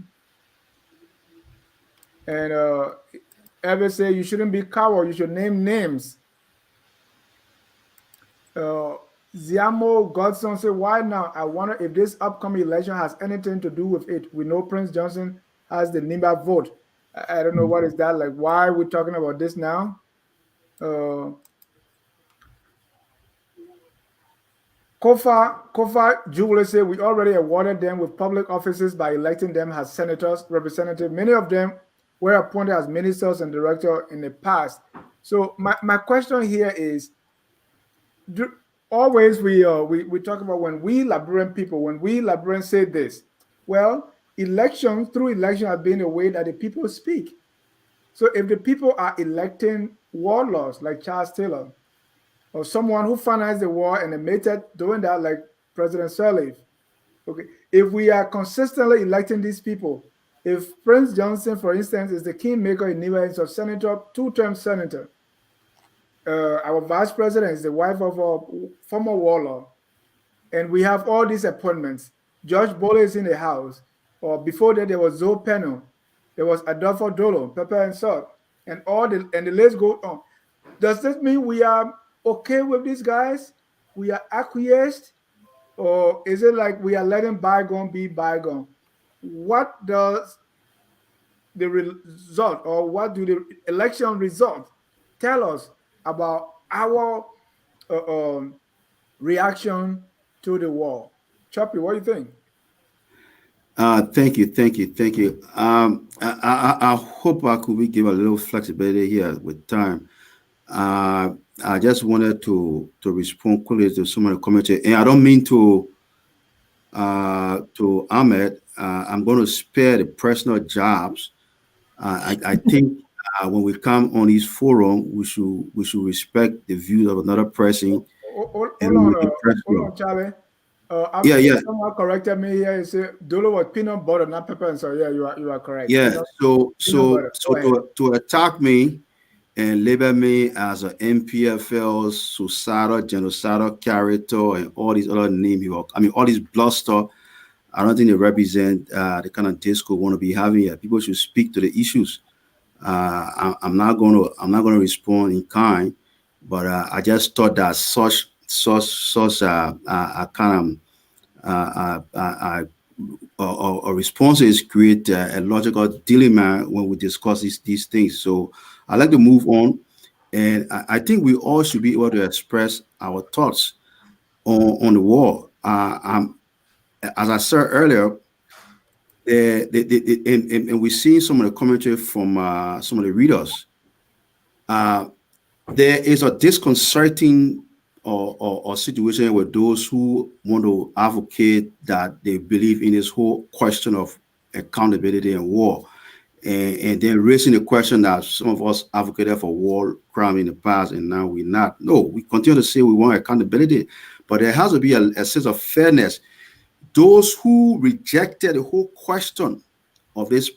And ever say you shouldn't be coward, you should name names. Ziamo Godson said, why now? I wonder if this upcoming election has anything to do with it. We know Prince Johnson has the NIMBA vote. I don't know what is that like. Why are we talking about this now? Kofa Jubilee said, we already awarded them with public offices by electing them as senators, representatives. Many of them were appointed as ministers and directors in the past. So my question here is, always we talk about when we Liberian people, when we Liberians say this, well, election through election has been a way that the people speak. So if the people are electing warlords like Charles Taylor, or someone who financed the war and admitted doing that like President Sirleaf, okay, if we are consistently electing these people, if Prince Johnson, for instance, is the kingmaker in Nigeria, is a senator, two-term senator, our vice president is the wife of a former warlord, and we have all these appointments. George Bole is in the house, or before that there was Zoe Penno, there was Adolfo Dolo, Pepper and Salt, and the list goes on. Does this mean we are okay with these guys? We are acquiesced, or is it like we are letting bygone be bygone? What does the result, or what do the election results tell us about our reaction to the war? Choppy, what do you think? Thank you. I hope I could give a little flexibility here with time. I just wanted to respond quickly to some of the comments, and I don't mean to Ahmed. I'm going to spare the personal jabs. I think when we come on this forum, we should respect the views of another person. Hold on, Charlie. Yeah. Someone corrected me here. He said Dolo was peanut butter, not pepper. And so yeah, you are correct. Yeah. So to attack me and label me as an MPFL, suicidal, genocidal character, and all these other names, all these bluster, I don't think they represent the kind of discourse we want to be having here. People should speak to the issues. I'm not going to respond in kind, but I just thought that such responses create a logical dilemma when we discuss these things. So I like to move on, and I think we all should be able to express our thoughts on the war. As I said earlier, and we've seen some of the commentary from some of the readers. There is a disconcerting or situation with those who want to advocate that they believe in this whole question of accountability and war, and then raising the question that some of us advocated for war crime in the past and now we're not. No, we continue to say we want accountability, but there has to be a sense of fairness. Those who rejected the whole question of this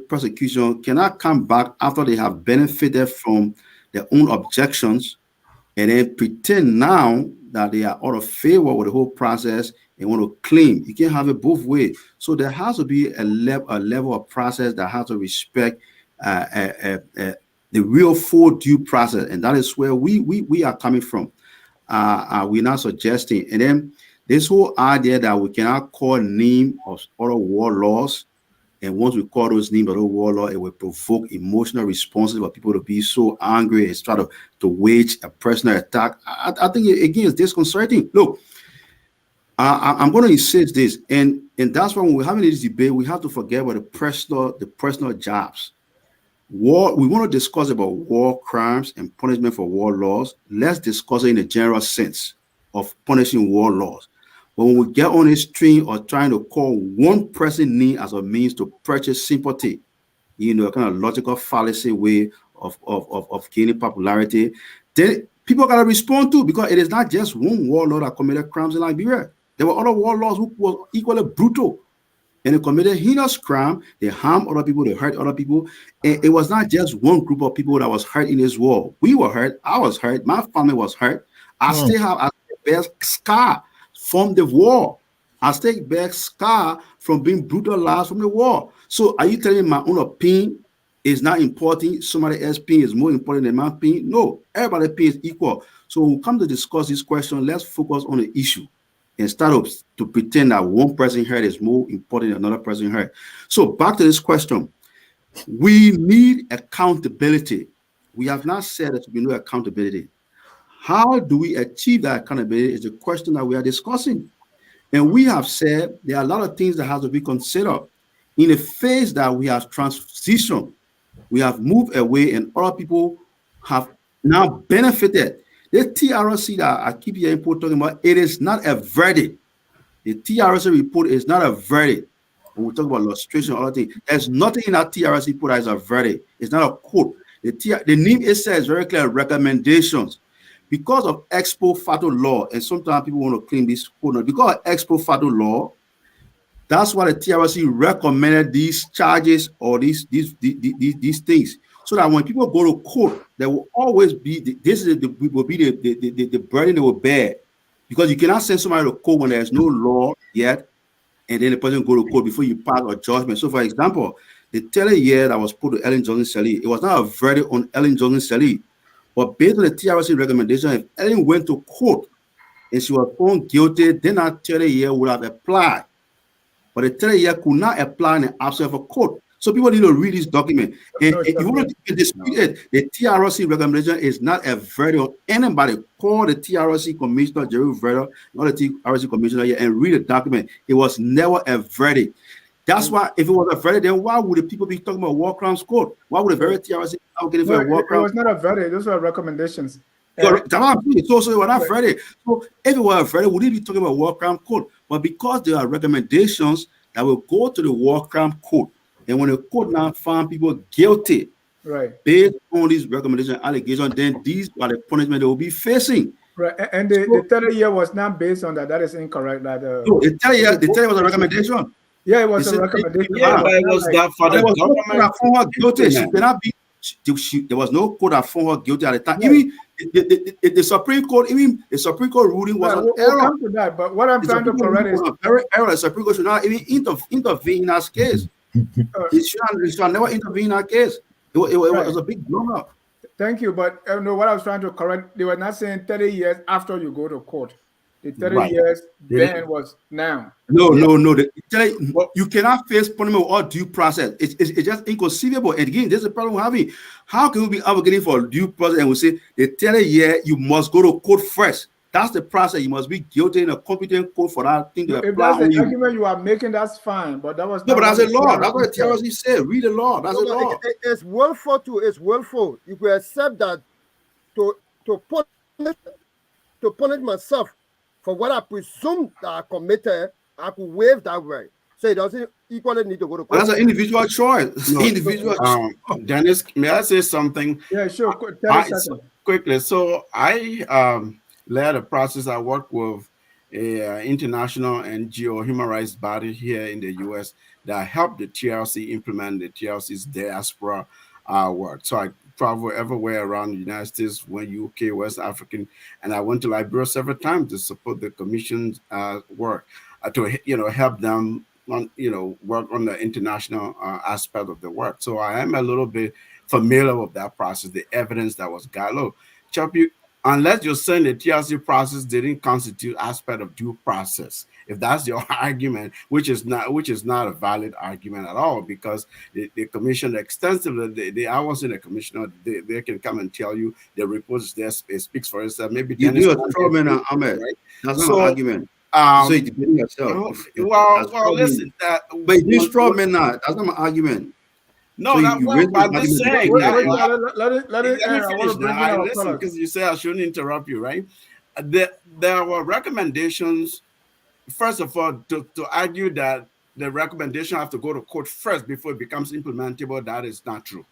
persecution cannot come back after they have benefited from their own objections and then pretend now that they are out of favor with the whole process and want to claim. You can't have it both ways. So there has to be a level of process that has to respect the real full due process, and that is where we are coming from. We're not suggesting, and then this whole idea that we cannot call name of other warlords, and once we call those names of other warlords, it will provoke emotional responses for people to be so angry and try to wage a personal attack. I think again it's disconcerting. Look, I'm going to insist this, and that's why when we're having this debate, we have to forget about the personal jobs. We want to discuss about war crimes and punishment for war laws. Let's discuss it in a general sense of punishing war laws. But when we get on a stream or trying to call one person name as a means to purchase sympathy, kind of logical fallacy way of gaining popularity, then people gotta respond to, because it is not just one warlord that committed crimes in Liberia. There were other warlords who were equally brutal, and they committed heinous crime. They harmed other people, they hurt other people. And it was not just one group of people that was hurt in this war. We were hurt, I was hurt, my family was hurt. I still have a best scar from the war. I still bear scar from being brutalized from the war. So are you telling me my own opinion is not important? Somebody else's opinion is more important than my opinion? No, everybody's opinion is equal. So when we come to discuss this question, let's focus on the issue instead of to pretend that one person hurt is more important than another person hurt. So back to this question. We need accountability. We have not said that there will be no accountability. How do we achieve that accountability is the question that we are discussing. And we have said there are a lot of things that have to be considered. In the phase that we have transitioned, we have moved away and other people have now benefited. The TRC that I keep hearing people talking about, it is not a verdict. The TRC report is not a verdict. When we talk about illustration and other things, there's nothing in that TRC report that is a verdict. It's not a quote. The name it says very clear recommendations. Because of ex post facto law, and sometimes people want to claim this quote, because of ex post facto law, that's why the TRC recommended these charges or these things, so that when people go to court, there will always be the burden they will bear, because you cannot send somebody to court when there is no law yet, and then the person go to court before you pass a judgment. So, for example, the 30 year that was put to Ellen Johnson-Sirleaf, it was not a verdict on Ellen Johnson-Sirleaf, but based on the TRC recommendation, if Ellen went to court and she was found guilty, then that 30 year would have applied. But the 30 year could not apply in the absence of a court. So people need to read this document. And if you want to dispute it, the TRC recommendation is not a verdict on anybody. Call the TRC Commissioner, Jerry Verder, not the TRC Commissioner here, and read the document. It was never a verdict. That's why, if it was a verdict, then why would the people be talking about war crimes court? Why would the very TRC be advocating for a war crime? It was not a verdict. Those were recommendations. So it was not verdict. So if it were a verdict, would be talking about war crime court? But because there are recommendations that will go to the war crime court, and when the court now find people guilty, right, based on these recommendation allegations, then these are the punishment they will be facing. Right, and the 30 year was not based on that. That is incorrect. That no, the 30 year was a recommendation. Yeah, it was a recommendation. Yeah, but it was that for the government. Guilty. She cannot be. There was no court that found her guilty at the time. Even the Supreme Court, even the Supreme Court ruling was an error. We'll come to that, but what I'm trying to correct is very error. The Supreme Court should not even intervene in that case. It should never intervene in that case. It was a big blow up. Thank you, but no, what I was trying to correct, they were not saying 30 years after you go to court. The 30 years then was now. No. You cannot face punishment without due process. It's just inconceivable. And again, there's a problem we're having. How can we be advocating for due process and we say the 30 year you must go to court first? That's the process. You must be guilty in a competent court for that thing to apply. If that's the argument you are making, that's fine. But that was no, but that's a law. That's what the TRC said. Read the law. That's a law. It's willful too. It's willful. You could accept that to punish myself for what I presume that I committed, I could waive that right. So it doesn't equally need to go to court. That's an individual choice. No, Dennis, may I say something? Yeah, sure. Quickly. So I led a process. I worked with an international NGO human rights body here in the US that helped the TRC implement the TRC's diaspora work. So I travel everywhere around the United States, went UK, West African, and I went to Liberia several times to support the commission's work to help them on work on the international aspect of the work. So I am a little bit familiar with that process, the evidence that was gathered. Choppy, unless you're saying the TRC process didn't constitute aspect of due process, if that's your argument, which is not a valid argument at all, because the commission extensively, I was in a commissioner, they can come and tell you the report is there, it speaks for itself. Maybe you're a straw man, Ahmed. Right? That's not an argument. So you defend yourself. Well, listen, but you straw man now. That's not my argument. No, So that, you well, raise I'm the just argument. saying Wait, that. let it Let me I want finish to bring now. in our Listen, colors. because you say I shouldn't interrupt you, right? There were recommendations. First of all, to argue that the recommendation have to go to court first before it becomes implementable, that is not true.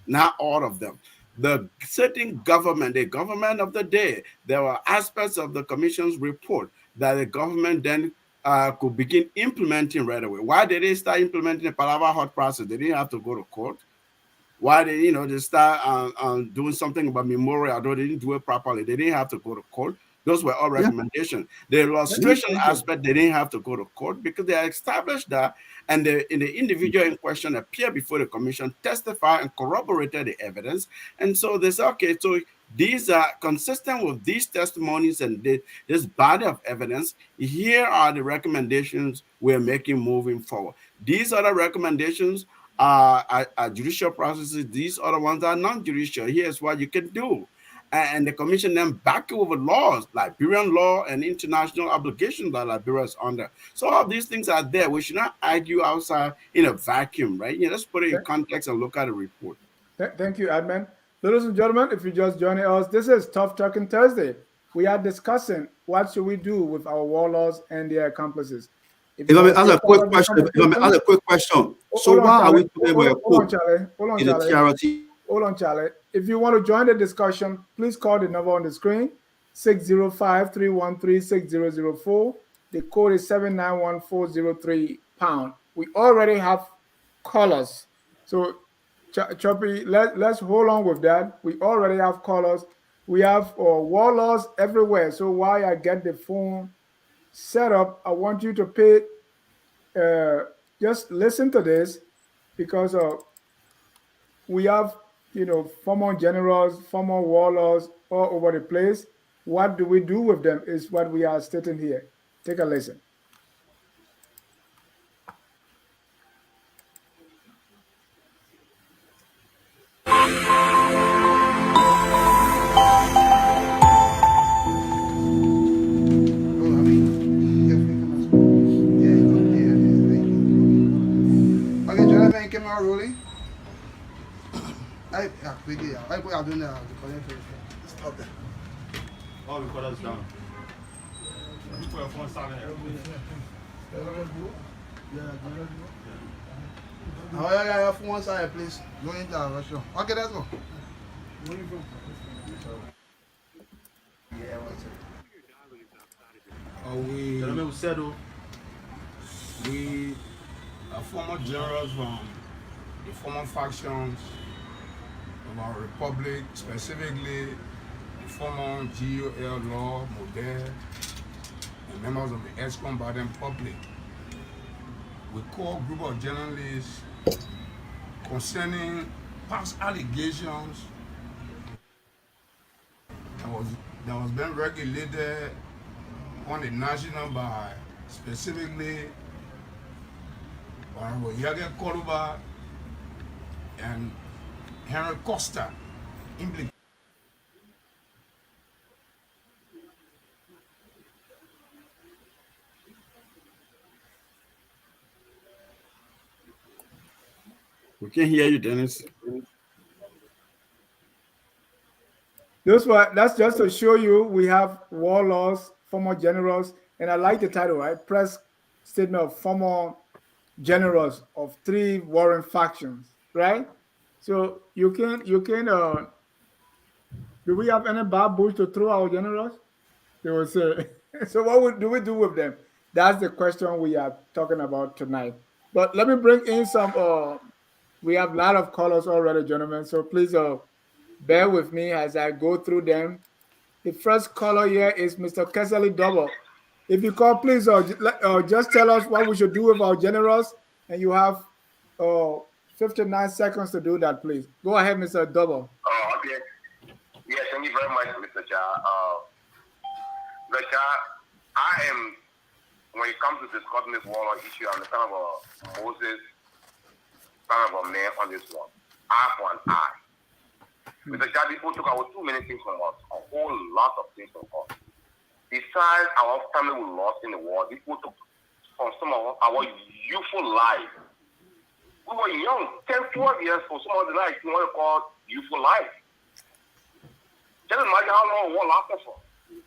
Not all of them. The sitting government, the government of the day, there were aspects of the commission's report that the government then could begin implementing right away. Why did they start implementing the Palava Hot process? They didn't have to go to court. Why they, they start doing something about memorial, although they didn't do it properly. They didn't have to go to court. Those were all Yeah. recommendations. The illustration Thank you. aspect, they didn't have to go to court because they established that, and the individual in question appeared before the commission, testified and corroborated the evidence. And so they said, okay, so these are consistent with these testimonies and this body of evidence. Here are recommendations we're making moving forward. These are the recommendations are judicial processes. These other ones are non-judicial. Here's what you can do. And the commission then back it with laws, Liberian law and international obligations that Liberia is under. So all these things are there. We should not argue outside in a vacuum, right? Let's put it in context and look at the report. Thank you, Admin. Ladies and gentlemen, if you're just joining us, this is Tough Talking Thursday. We are discussing what should we do with our warlords and their accomplices. If I may ask a quick question, so why are we today with a quote in the TRT? Hold on, Charlie. If you want to join the discussion, please call the number on the screen, 605-313-6004. The code is 791-403#. We already have callers. So, Choppy, let's hold on with that. We already have callers. We have warlords everywhere. So while I get the phone set up, I want you to pay, just listen to this, because we have, former generals, former warlords all over the place. What do we do with them is what we are stating here. Take a listen. Rolling. I put it stop that. Oh, we put us down. You put your phone silent. Yeah, for one side, please. Go into the Russia. Okay, let's go. Where are you from? Yeah, what's it? We are former generals from the former factions of our republic, specifically the former GOL law, model, and members of the ex-combatant public. We call a group of journalists concerning past allegations that was being regulated on the national by specifically Honorable Yage Koruba and Henry Costa implicated. We can't hear you, Dennis. That's just to show you we have warlords, former generals, and I like the title, right? Press statement of former generals of 3 warring factions, right? So you can do we have any bad bush to throw our generals? They will say. So what do we do with them? That's the question we are talking about tonight. But let me bring in some. We have a lot of callers already, gentlemen. So please bear with me as I go through them. The first caller here is Mr. Kesely Double. If you call, please just tell us what we should do with our generals, and you have 59 seconds to do that, please. Go ahead, Mr. Double. Okay. Yes, thank you very much, Mr. Cha. Mr. Cha, I am, when it comes to discussing this warlord issue, I'm the kind of a Moses, kind of a man on this one. Eye for an eye. Mr. Cha, people took out too many things from us, a whole lot of things from us. Besides our family we lost in the war, people took from some of our youthful life We were young, 10, 12 years for some of the life you want to call youthful life. Just imagine how long war lasted for.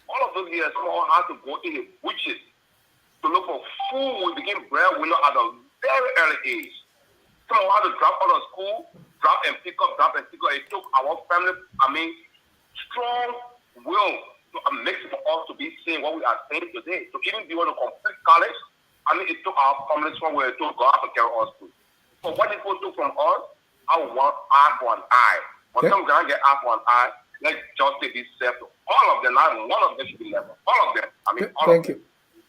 All of those years, some of us had to go in the bushes to look for food. We became breadwinner at a very early age. Some of us had to drop out of school, drop and pick up. It took our family, strong will to mix for us to be saying what we are saying today. To even be able to complete college, it took our families somewhere to go out to carry us through. So what people took from us, I want eye for an eye. When some guys get eye for an eye, let justice be served to all of them. Not one of them should be left. All of them. All of them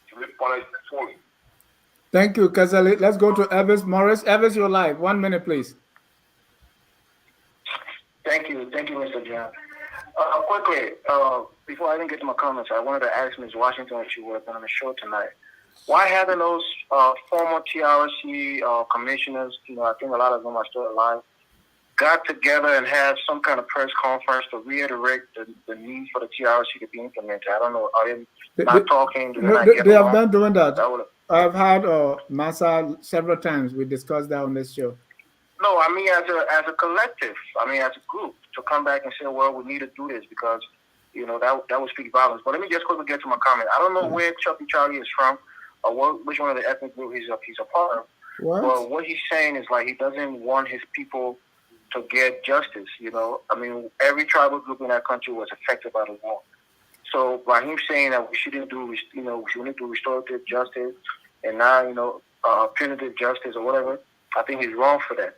should be punished fully. Thank you, Kazali. Let's go to Evans Morris. Evans, you're live. 1 minute, please. Thank you, Mr. John. Quickly, before I even get to my comments, I wanted to ask Ms. Washington if she would have been on the show tonight. Why haven't those former TRC commissioners, I think a lot of them are still alive, got together and have some kind of press conference to reiterate the need for the TRC to be implemented? I don't know. Are they not talking? They have been doing that. I've had Massa several times. We discussed that on this show. No, as a collective, as a group, to come back and say, well, we need to do this because, that would speak violence. But let me just quickly get to my comment. I don't know where Chucky Charlie is from or which one of the ethnic group he's a part of. But what he's saying is he doesn't want his people to get justice, every tribal group in that country was affected by the war. So by him saying that we shouldn't do, we need to do restorative justice and now, punitive justice or whatever, I think he's wrong for that.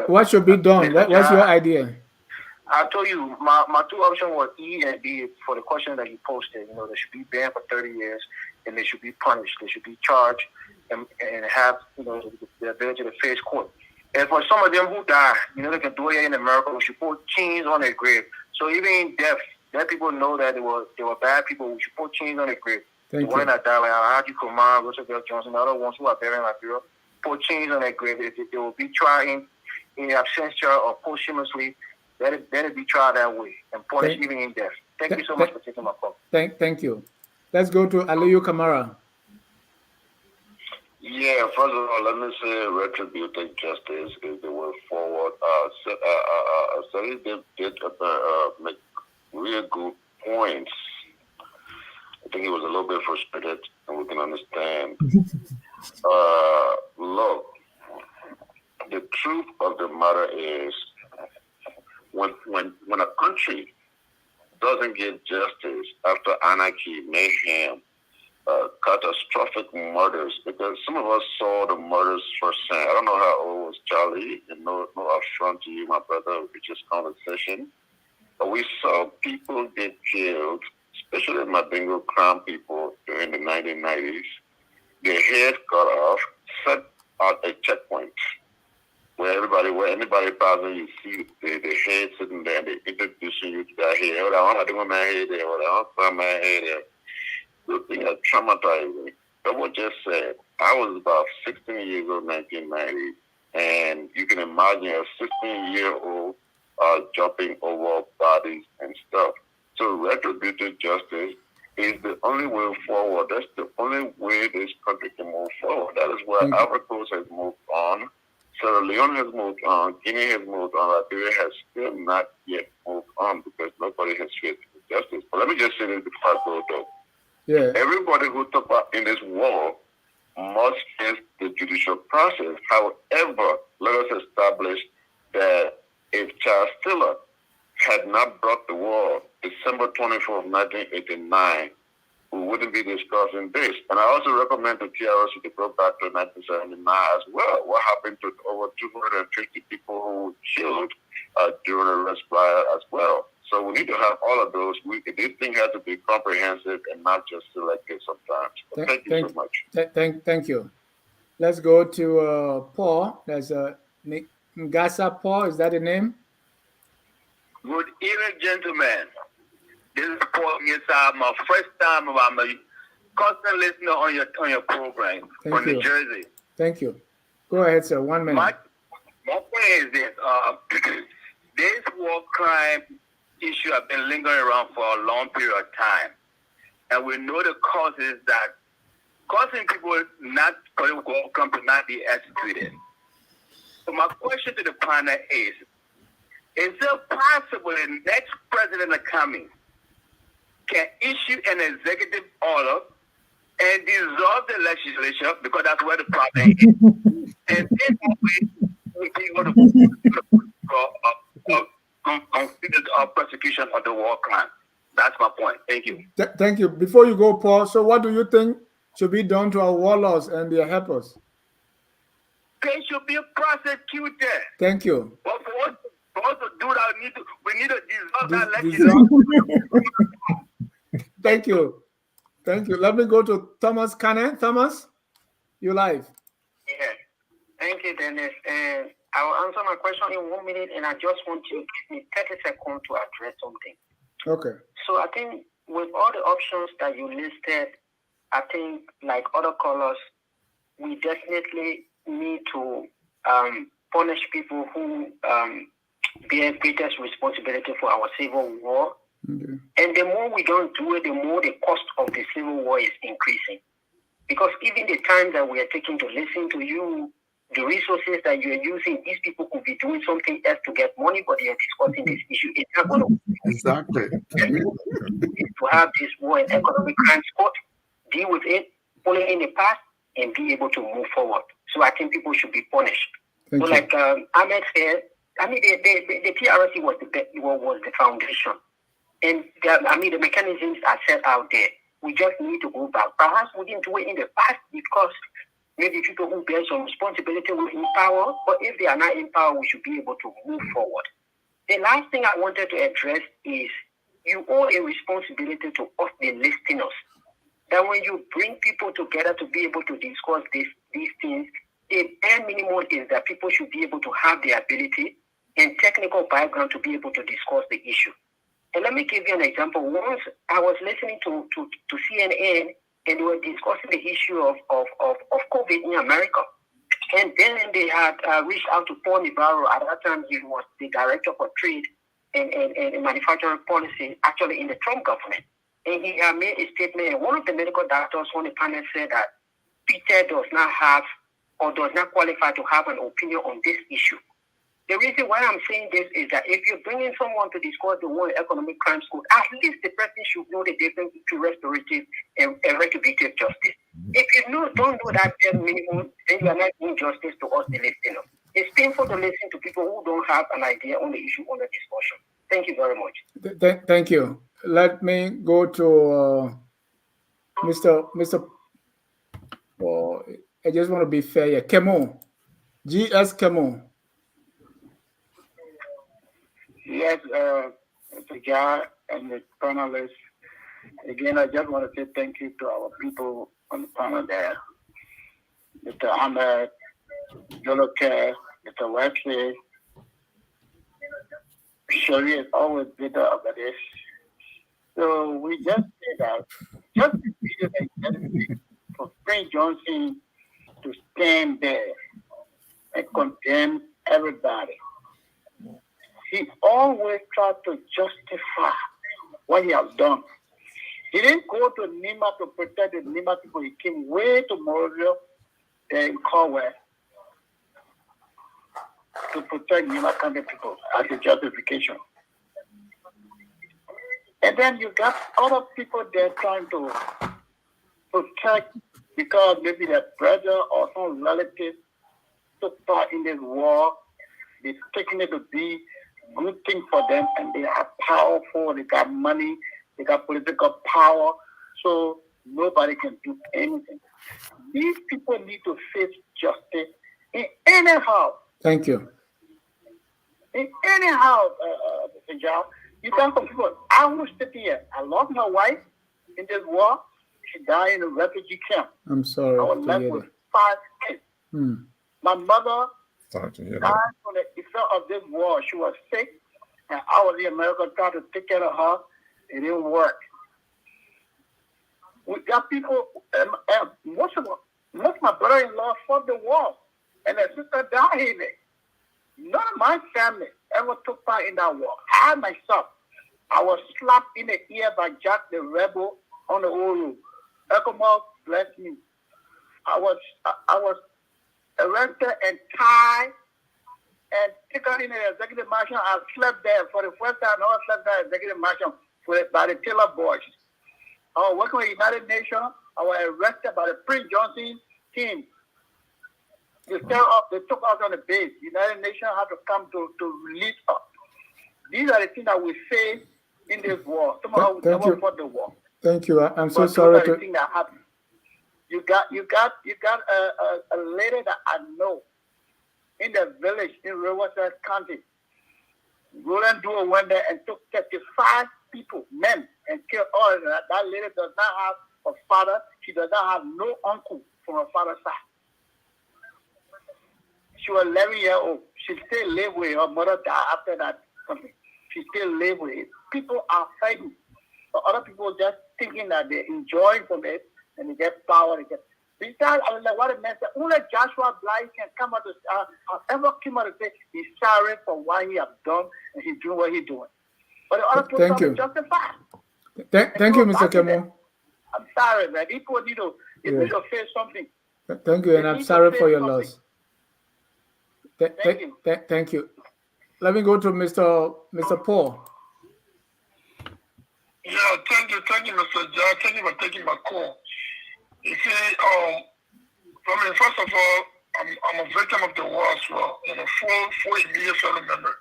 What should be done? What's your idea? I told you my two options were E and D for the question that you posted. They should be banned for 30 years and they should be punished. They should be charged and have the ability to face court. And for some of them who die, they can do it in America. We should put chains on their grave. So even in death, let people know that they were bad people. We should put chains on their grave. The one that died, like Haji Kumar, Roosevelt Johnson, the other ones who are buried in Liberia, put chains on their grave. If they will be tried in absentia or posthumously, let it be tried that way and punished even in death. Thank you so much for taking my call. Thank you. Let's go to Aliyu Kamara. Yeah, first of all, let me say retributive justice is the way forward. Sally did make real good points. I think he was a little bit frustrated, and we can understand. Look, the truth of the matter is, when a country doesn't get justice after anarchy, mayhem, catastrophic murders, because some of us saw the murders firsthand. I don't know how old was Charlie, and no affront to you, my brother, with this conversation. But we saw people get killed, especially Mabingo Crown people during the 1990s. Their heads cut off, set out a checkpoint where anybody passing, you see the head sitting there, and they introducing you to that head. Oh, I want to do my head there. Oh, I want to put my head there. The thing that traumatized me, someone just said, I was about 16 years old in 1990, and you can imagine a 16-year-old jumping over bodies and stuff. So retributive justice is the only way forward. That's the only way this country can move forward. That is where Ivory Coast has moved on. Sierra Leone has moved on. Guinea has moved on. Liberia has still not yet moved on because nobody has faced justice. But let me just say this before I go, though. Yeah. Everybody who took part in this war must face the judicial process. However, let us establish that if Charles Taylor had not brought the war December 24th, 1989, we wouldn't be discussing this. And I also recommend the TRC to go back to 1979 as well. What happened to over 250 people who were killed during the Red Riot as well. So we need to have all of those. This thing has to be comprehensive and not just selective sometimes. Thank you so much. Thank you. Let's go to Paul. There's Ngasa Paul. Is that the name? Good evening, gentlemen. This is Paul Ngasa. My first time. I'm a constant listener on your program from New Jersey. Thank you. Go ahead, sir. 1 minute. My point is this: this war crime issue has been lingering around for a long period of time, and we know the causes that causing people not to not be executed. So my question to the panel is it possible the next president coming can issue an executive order and dissolve the legislature, because that's where the problem is, and then we can go to prosecution of the war crime? That's my point. Thank you. Thank you. Before you go, Paul, so what do you think should be done to our warlords and their helpers? They should be prosecuted. Thank you. But for us to do that, we need to dissolve that legislation. Thank you. Thank you. Let me go to Thomas Cannon. Thomas, you live. Yeah. Thank you, Dennis. And I will answer my question in 1 minute, and I just want you to give me 30 seconds to address something. Okay. So I think with all the options that you listed, I think like other callers, we definitely need to punish people who bear greatest responsibility for our civil war. Okay. And the more we don't do it, the more the cost of the civil war is increasing. Because even the time that we are taking to listen to you, the resources that you are using, these people could be doing something else to get money, but they are discussing this issue. It's not going to exactly. To have this war and economic crimes court, deal with it, pull it in the past, and be able to move forward. So I think people should be punished. Thank so you. like Ahmed said, I mean, the TRC was the foundation. And the mechanisms are set out there. We just need to go back. Perhaps we didn't do it in the past because maybe people who bear some responsibility were in power, but if they are not in power, we should be able to move forward. The last thing I wanted to address is you owe a responsibility to us, the listeners. That when you bring people together to be able to discuss these things, the bare minimum is that people should be able to have the ability and technical background to be able to discuss the issue. And let me give you an example. Once I was listening to CNN, and they were discussing the issue of COVID in America. And then they had reached out to Paul Navarro. At that time, he was the director for trade and manufacturing policy, actually in the Trump government. And he had made a statement, and one of the medical doctors on the panel said that Peter does not have or does not qualify to have an opinion on this issue. The reason why I'm saying this is that if you're bringing someone to discuss the World Economic Crimes Code, at least the person should know the difference between restorative and retributive justice. If you don't do that bare minimum, then you are not doing justice to us, the listeners. It's painful to listen to people who don't have an idea on the issue, on the discussion. Thank you very much. Thank you. Let me go to Mr. Oh, I just want to be fair here. Kemo. GS Kemo. Yes, Mr. Jar and the panelists. Again, I just want to say thank you to our people on the panel there. Mr. Ahmed, Joloke, Mr. Wesley. Shari is always bitter about this. So we just say that, just for Frank Johnson to stand there and condemn everybody. He always tried to justify what he has done. He didn't go to Nima to protect the Nima people. He came way to Morovia in Conway to protect Nima County people as a justification. And then you got other people there trying to protect because maybe their brother or some relative took part in this war. They're taking it to be good thing for them, and they are powerful, they got money, they got political power, so nobody can do anything. These people need to face justice in any house. Thank you. In any house, Mr. John. You got some people. I was sitting here. I lost my wife in this war. She died in a refugee camp. I'm sorry. I was left with 5 kids. My mother died from the effect of this war. She was sick, and I was in America trying to take care of her. It didn't work. We got people, most of my brother-in-law fought the war, and their sister died in it. None of my family ever took part in that war. I myself, I was slapped in the ear by Jack the Rebel on the old road. Ecomoth blessed me. I was arrested and tied and taken in the executive mansion. I slept there for the first time. I slept there in the executive mansion by the Taylor boys. I was working with United Nations. I was arrested by the Prince Johnson team. They took us on the base. United Nations had to come to release us. These are the things that we face in this war. Somehow we never fought the war. Thank you. I'm so But sorry those are the things that happen. You got a lady that I know in the village in Riverside County. Roland Duo went there and took 35 people, men, and killed all of them. That lady does not have a father. She does not have no uncle from her father's side. She was 11 years old. She still lived with her mother died after that something. She still lived with it. People are fighting. But other people just thinking that they're enjoying from it and they get power. Besides, I was like, what a mess. Only Joshua Blythe can come out to ever came out to say he's sorry for what he has done and he's doing what he's doing. But the other people are justified. Thank you, Mr. Kemo. I'm sorry, man. People need to face something. Thank you, and I'm sorry for your loss. Thank you. Let me go to Mr. Paul. Yeah, thank you, Mr. Jack. Thank you for taking my call. You see, first of all, I'm a victim of the war as well, and a full immediate family member,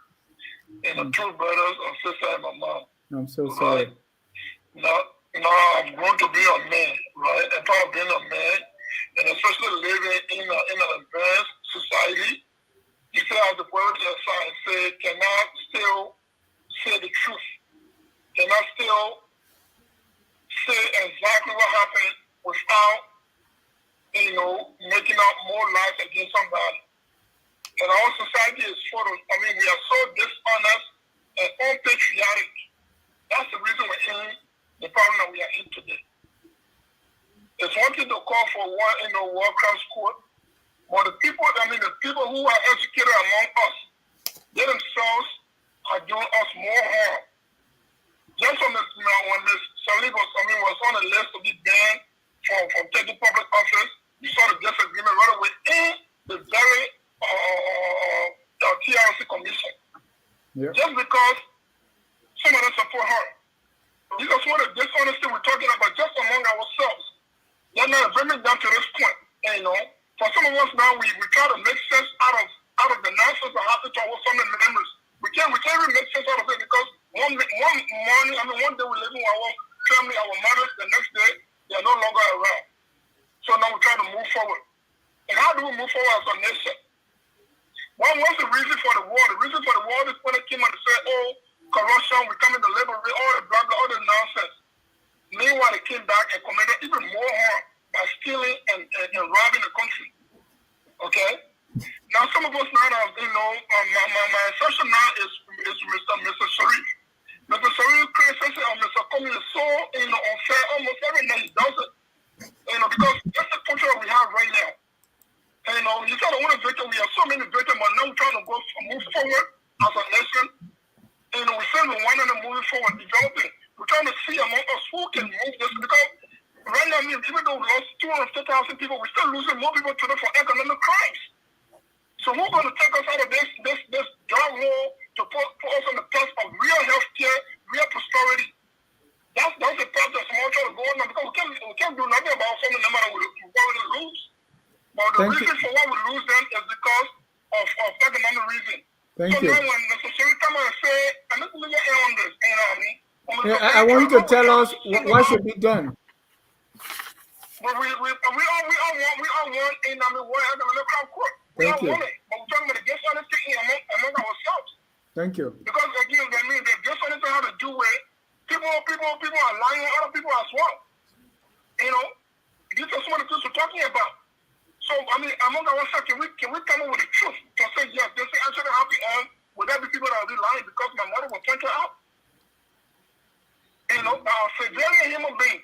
and 2 brothers, a sister, and my mom. I'm so sorry. Now I've grown to be a man, right? And part of being a man, and especially living in an advanced society, you still have to point to your side and say, cannot still say the truth? Cannot still say exactly what happened without, making up more lies against somebody? And our society is full of, we are so dishonest and unpatriotic. That's the reason we're in the problem that we are in today. It's one thing to call for war crimes court, but the people who are educated among us, they themselves are doing us more harm. Just when Miss Salih was on the list to be banned from taking public office, you saw the disagreement right away in the very TRC commission. Yep. Just because some of them support her. These are some of the dishonesty we're talking about just among ourselves. They're not bringing down to this point. And, for some of us now, we try to make sense out of the nonsense that happened to our family members. We can't really make sense out of it because one day we're living with our family, our mothers, the next day they are no longer around. So now we're trying to move forward. And how do we move forward as a nation? What's the reason for the war? The reason for the war is when they came out and said, corruption, we're coming to liberate, all the blah, blah, all the nonsense. Meanwhile, they came back and committed even more harm by stealing and robbing the country. Okay? Now, some of us now, my assertion now is Mr. Sharif. Mr. Sharif criticizes Mr. Comey is so unfair almost every day he does it. Because that's the culture we have right now. And you said one victim, we have so many victims, but now we're trying to move forward as a nation. And we say we want to move forward, developing. We're trying to see among us who can move this because right now, even though we lost 250,000 people, we're still losing more people today for economic crimes. So who's going to take us out of this dark hole to put us on the path of real health care, real prosperity? That's the path that's more trying to go on because we can't do nothing about something no matter what we lose. But the reason for why we lose them is because of economic reason. Thank you. Now when Mr. Sherry come and say, I'm not going to get on this, I want you to tell us what should be done. But we all want economic court. We all want it, but we're talking about the dishonesty among ourselves. Thank you. Because again, the dishonesty has to do with people are lying on other people as well. These are some of the things we're talking about. So among ourselves, can we come up with the truth to say yes, this is actually happening? Would there be people that will be lying because my mother will point her out? Severely a human being.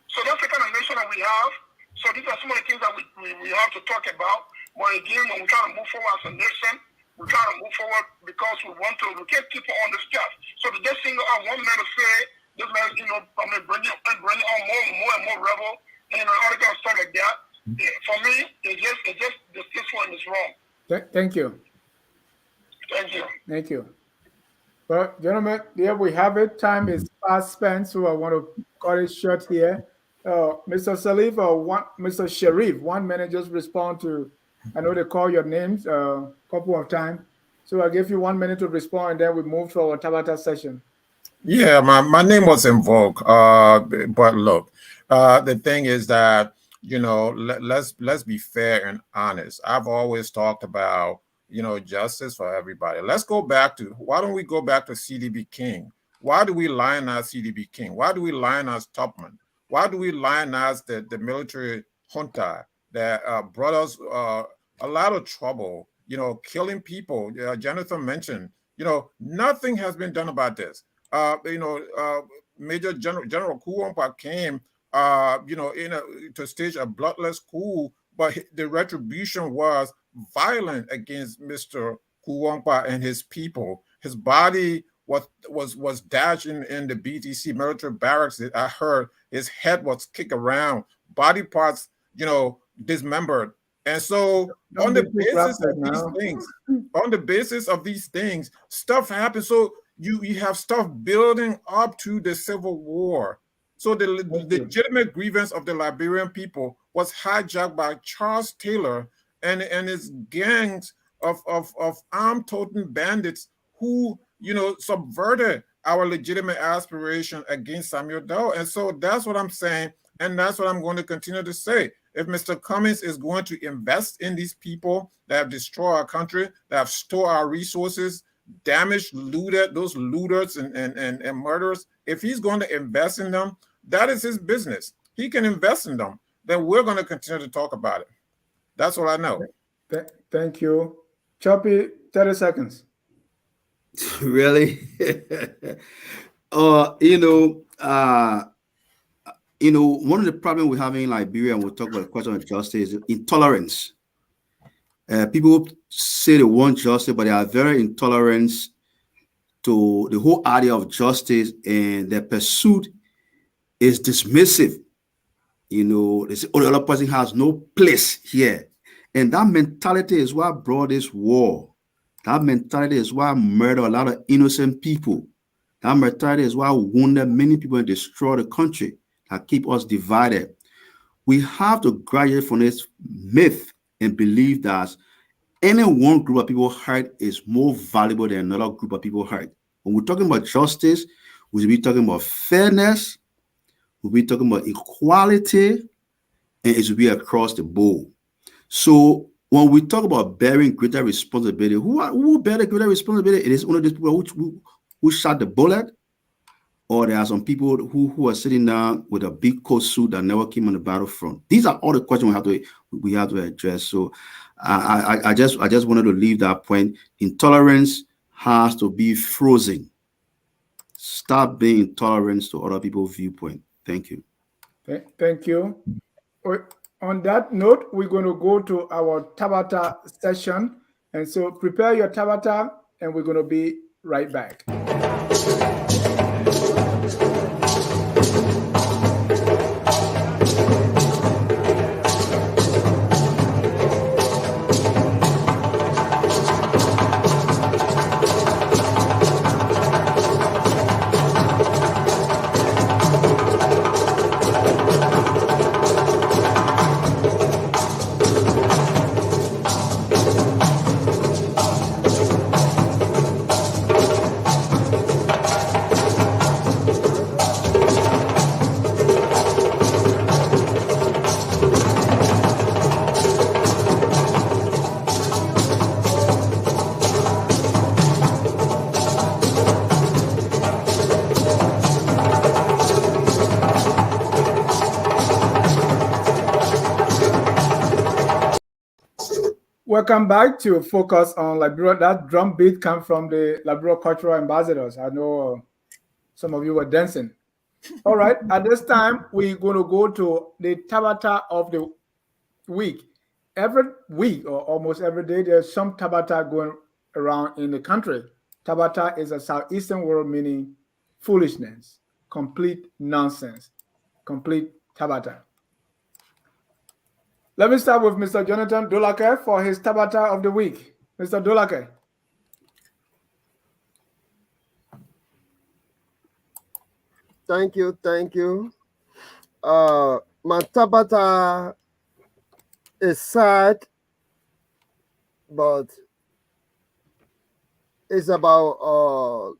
So that's the kind of nation that we have. So these are some of the things that we have to talk about. But again, when we try to move forward as a nation, we try to move forward because we can't keep on this path. So to just single out one man to say, this man, bringing on more and more rebel, and all that kind of stuff like that. For me, it's just this one is wrong. Thank you. Thank you. Thank you. Well, gentlemen, there we have it. Time is fast spent, so I want to cut it short here. Mr. Salif or Mr. Sharif, 1 minute, just respond to, I know they call your names a couple of times. So I give you 1 minute to respond, and then we move to our Tabata session. Yeah, my name was in vogue. But look, the thing is that, let's be fair and honest. I've always talked about, justice for everybody. Why don't we go back to CDB King? Why do we lionize CDB King? Why do we lionize Topman? Why do we lionize the military junta that brought us a lot of trouble, killing people? Jonathan mentioned, nothing has been done about this. Major General Kuwampa came, to stage a bloodless coup, but the retribution was violent against Mr. Kuwampa and his people. His body was dashed in the BTC military barracks. I heard his head was kicked around, body parts, dismembered. And so on the basis of these things, stuff happens. So you have stuff building up to the Civil War. So the legitimate grievance of the Liberian people was hijacked by Charles Taylor and his gangs of armed toting bandits who, subverted our legitimate aspiration against Samuel Doe. And so that's what I'm saying, and that's what I'm going to continue to say. If Mr. Cummings is going to invest in these people that have destroyed our country, that have stored our resources, damaged, looted, those looters and murderers, if he's going to invest in them, that is his business. He can invest in them. Then we're going to continue to talk about it. That's what I know. Thank you. Choppy, 30 seconds. Really? One of the problems we have in Liberia, and we'll talk about the question of justice, is intolerance. People say they want justice, but they are very intolerant to the whole idea of justice, and their pursuit is dismissive. They say, oh, the other person has no place here. And that mentality is what brought this war. That mentality is what murdered a lot of innocent people. That mentality is what wounded many people and destroyed the country, that keep us divided. We have to graduate from this myth and believe that any one group of people hurt is more valuable than another group of people hurt. When we're talking about justice, we should be talking about fairness, we'll be talking about equality, and it should be across the board. So when we talk about bearing greater responsibility, who bear the greater responsibility? It is only these people who shot the bullet, or there are some people who are sitting down with a big coat suit that never came on the battlefront. These are all the questions we have to address. So I just wanted to leave that point. Intolerance has to be frozen. Stop being intolerant to other people's viewpoint. Thank you. Thank you. On that note, we're going to go to our Tabata session. And so prepare your Tabata, and we're going to be right back. Welcome back to Focus on Liberia. That drum beat comes from the Liberia Cultural Ambassadors. I know some of you were dancing. All right, at this time, we're going to go to the Tabata of the week. Every week or almost every day, there's some Tabata going around in the country. Tabata is a Southeastern word meaning foolishness, complete nonsense, complete Tabata. Let me start with Mr. Jonathan Dolake for his Tabata of the week. Mr. Dolake. Thank you. My Tabata is sad, but it's about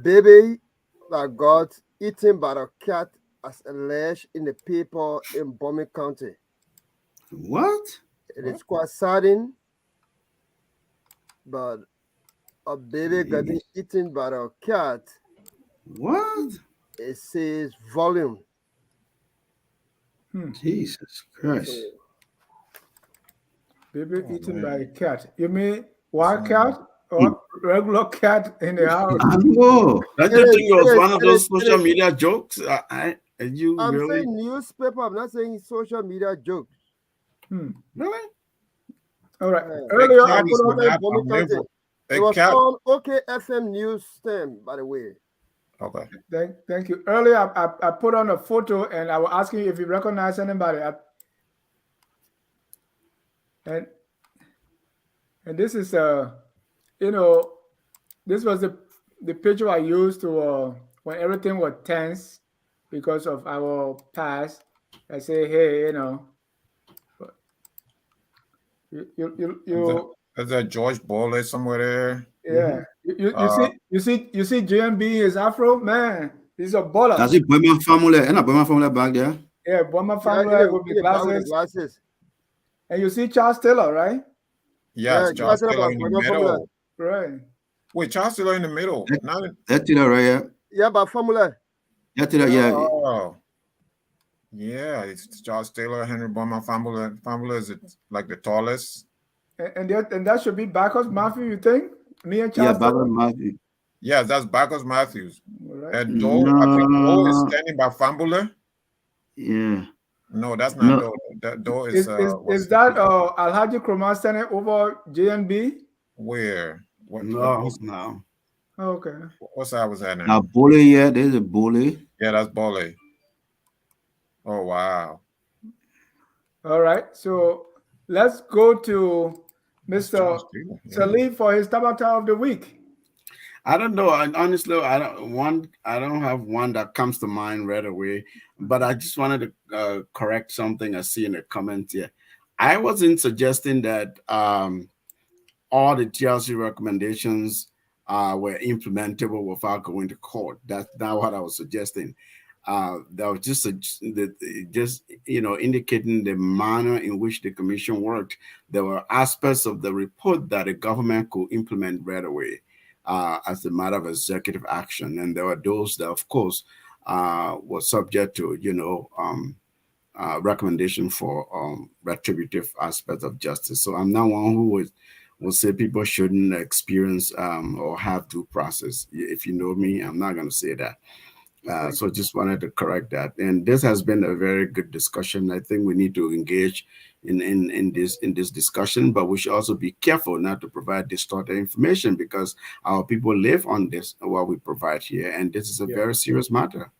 baby that got eaten by a cat as alleged in the paper in Bomi County. What? It is quite saddening, but a baby getting eaten by a cat. What? It says volume. Jesus Christ. So, baby eaten by a cat. You mean wild cat or regular cat in the house? I know. I just think it was one of those social media jokes. I'm saying newspaper. I'm not saying social media jokes. Really? All right. Earlier, I put on it was on OKFM news stem, by the way. Okay. Thank you. Earlier, I put on a photo and I was asking you if you recognize anybody. And this is this was the picture I used to when everything was tense because of our past. I say, hey, Is that George Bowley somewhere there? Yeah. You see JMB is Afro, man. He's a baller. Does it Burma family? And a Burma family back there? Yeah, Burma family with the glasses. And you see Charles Taylor, right? Yes, Charles Taylor in the middle. Right. Wait, Charles Taylor in the middle. That's Taylor, right? Yeah. Yeah, but formula. Yeah, Taylor, yeah. Oh. Yeah, it's Charles Taylor, Henry Burma family. Family is like the tallest. And that should be Bacchus Matthew, you think? Me and Charles Bacchus Matthew. Yes, that's Bacchus Matthews. Right. And Doe, I think Doe is standing by Fambula. Yeah. No, that's not Doe. That Doe is that Alhaji Kroma standing over JNB? Where? No. Oh, okay. What side was that now? Now Bole, yeah, there's a Bole. Yeah, that's Bole. Oh wow. All right. So let's go to Mr. Salih for his Tabata of the week. I don't know. Honestly, I don't have one that comes to mind right away. But I just wanted to correct something I see in the comment here. I wasn't suggesting that all the TLC recommendations were implementable without going to court. That's not what I was suggesting. That was just indicating the manner in which the commission worked. There were aspects of the report that the government could implement right away as a matter of executive action, and there were those that, of course, were subject to recommendation for retributive aspects of justice. So I'm not one who will say people shouldn't experience or have due process. If you know me, I'm not going to say that. So just wanted to correct that. And this has been a very good discussion. I think we need to engage in this discussion, but we should also be careful not to provide distorted information because our people live on this, what we provide here. And this is a very serious matter.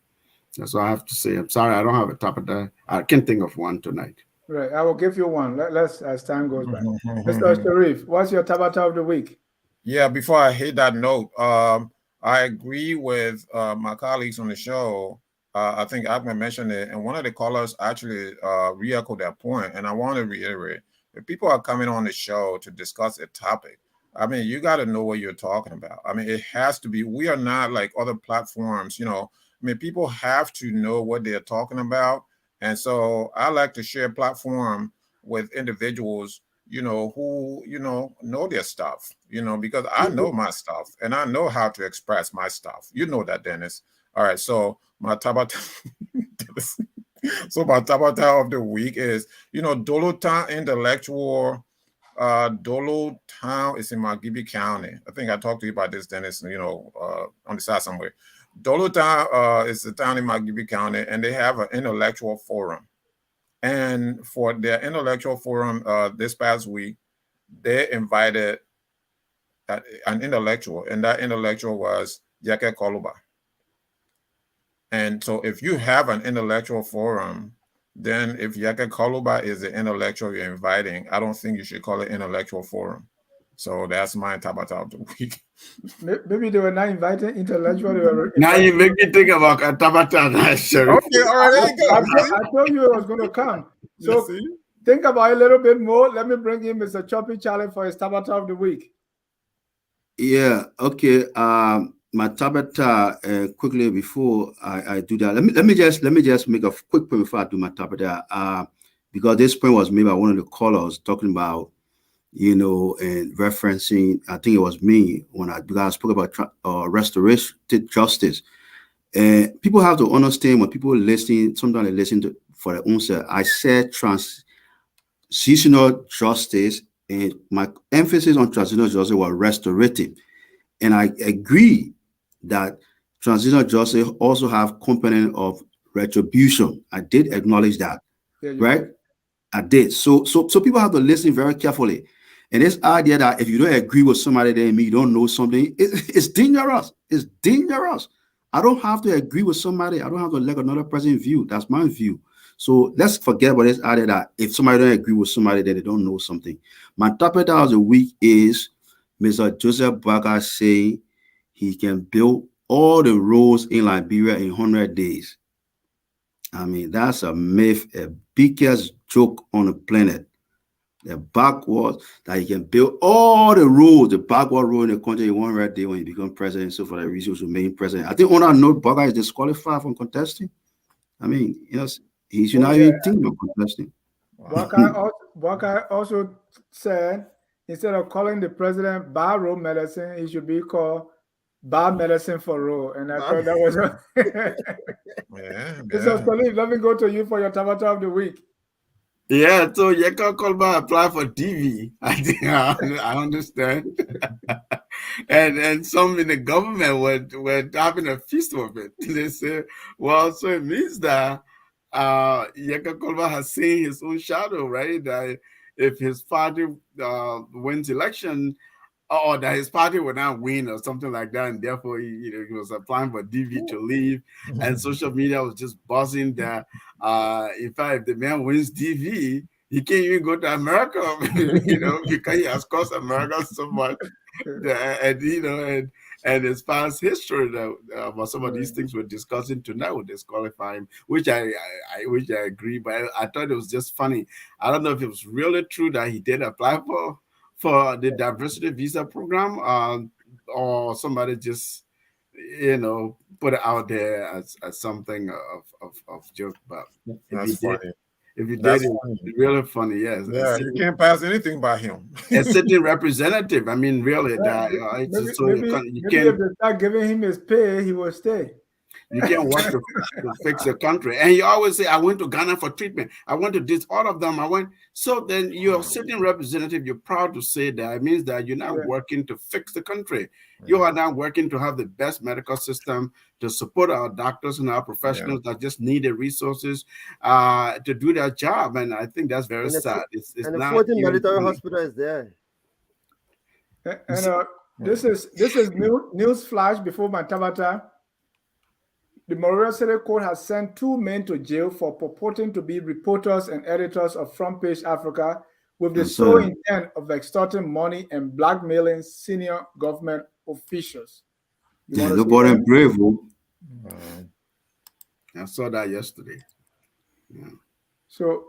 That's all I have to say. I'm sorry, I don't have a Tabata. I can't think of one tonight. Right, I will give you one. Let's as time goes by. Mr. Sharif, what's your Tabata of the week? Yeah, before I hit that note, I agree with my colleagues on the show. I think Ahmed mentioned it, and one of the callers actually re-echoed that point, and I want to reiterate. If people are coming on the show to discuss a topic, I mean, you got to know what you're talking about. I mean, it has to be, we are not like other platforms, I mean, people have to know what they're talking about. And so I like to share platform with individuals, who, know their stuff, because I know my stuff and I know how to express my stuff. You know that, Dennis. All right. So my Tabata, of the week is, Dolotan Intellectual, Dolo Town is in Magibi County. I think I talked to you about this, Dennis, on the side somewhere. Dolo Town is a town in Magibi County, and they have an intellectual forum. And for their intellectual forum this past week, they invited an intellectual, and that intellectual was Yeke Koluba. And so if you have an intellectual forum, then if Yeke Koluba is the intellectual you're inviting, I don't think you should call it intellectual forum. So that's my Tabata of the week. Maybe they were not inviting intellectuals. Now you make me think about a Tabata. Okay, all right, there you go. I told you it was going to come. So think about it a little bit more. Let me bring in Mr. Choppy Charlie for his Tabata of the week. Yeah. Okay. My Tabata, quickly before I do that, let me just make a quick point before I do my Tabata. Because this point was made by one of the callers talking about, and referencing, I think it was me because I spoke about restorative justice. And people have to understand when people listen, sometimes they listen for their own self. I said transitional justice, and my emphasis on transitional justice was restorative. And I agree that transitional justice also have component of retribution. I did acknowledge that, right? I did. So people have to listen very carefully. And this idea that if you don't agree with somebody, then you don't know something, it's dangerous. It's dangerous. I don't have to agree with somebody. I don't have to let another person view. That's my view. So let's forget about this idea that if somebody don't agree with somebody, then they don't know something. My topic of the week is Mr. Joseph Barker saying he can build all the roads in Liberia in 100 days. I mean, that's a myth, a biggest joke on the planet. The backwards, that he can build all the roads, the backward road in the country in 100 days when he become president. So for the reasons to make president, I think on that note, Barker is disqualified from contesting. I mean, he should not even think about contesting. Barker also said instead of calling the president bad road medicine, he should be called bad medicine for road. And I thought that was So Salif, let me go to you for your Tabata of the week. Yeah, so Yeka Kolba apply for DV. I think I understand. and some in the government were having a feast of it. They say, well, so it means that Yeka Kolba has seen his own shadow, right? That if his party wins election, or that his party would not win or something like that, and therefore he was applying for DV to leave, and social media was just buzzing that in fact if the man wins DV, he can't even go to America, because he has cost America so much, and his past history that some of these things we're discussing tonight would disqualify him, which I agree, but I thought it was just funny. I don't know if it was really true that he did apply for the diversity visa program, or somebody just put it out there as something of joke. But if you did, it's really funny. Yes. Yeah, you can't pass anything by him. A sitting representative. I mean, really, maybe if they start giving him his pay, he will stay. You can't work to fix the country. And you always say, I went to Ghana for treatment. I went to this, all of them. So then you're sitting representative. You're proud to say that. It means that you're not working to fix the country. You are not working to have the best medical system, to support our doctors and our professionals that just need the resources to do their job. And I think that's very sad. It's and not the 14 military hospital is there. And this is news flash before my Tabata. The Monrovia City Court has sent 2 men to jail for purporting to be reporters and editors of Front Page Africa with the sole intent of extorting money and blackmailing senior government officials. Nobody brave. I saw that yesterday. Yeah. So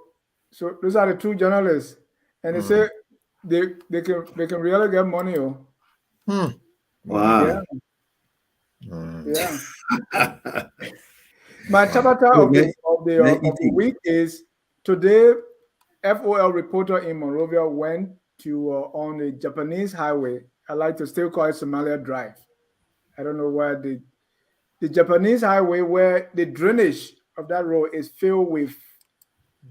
those are the 2 journalists, and they say they can really get money. Wow. Yeah. My Tabata of the week is today. FOL reporter in Monrovia went to on the Japanese highway. I like to still call it Somalia Drive. I don't know where the Japanese highway, where the drainage of that road is filled with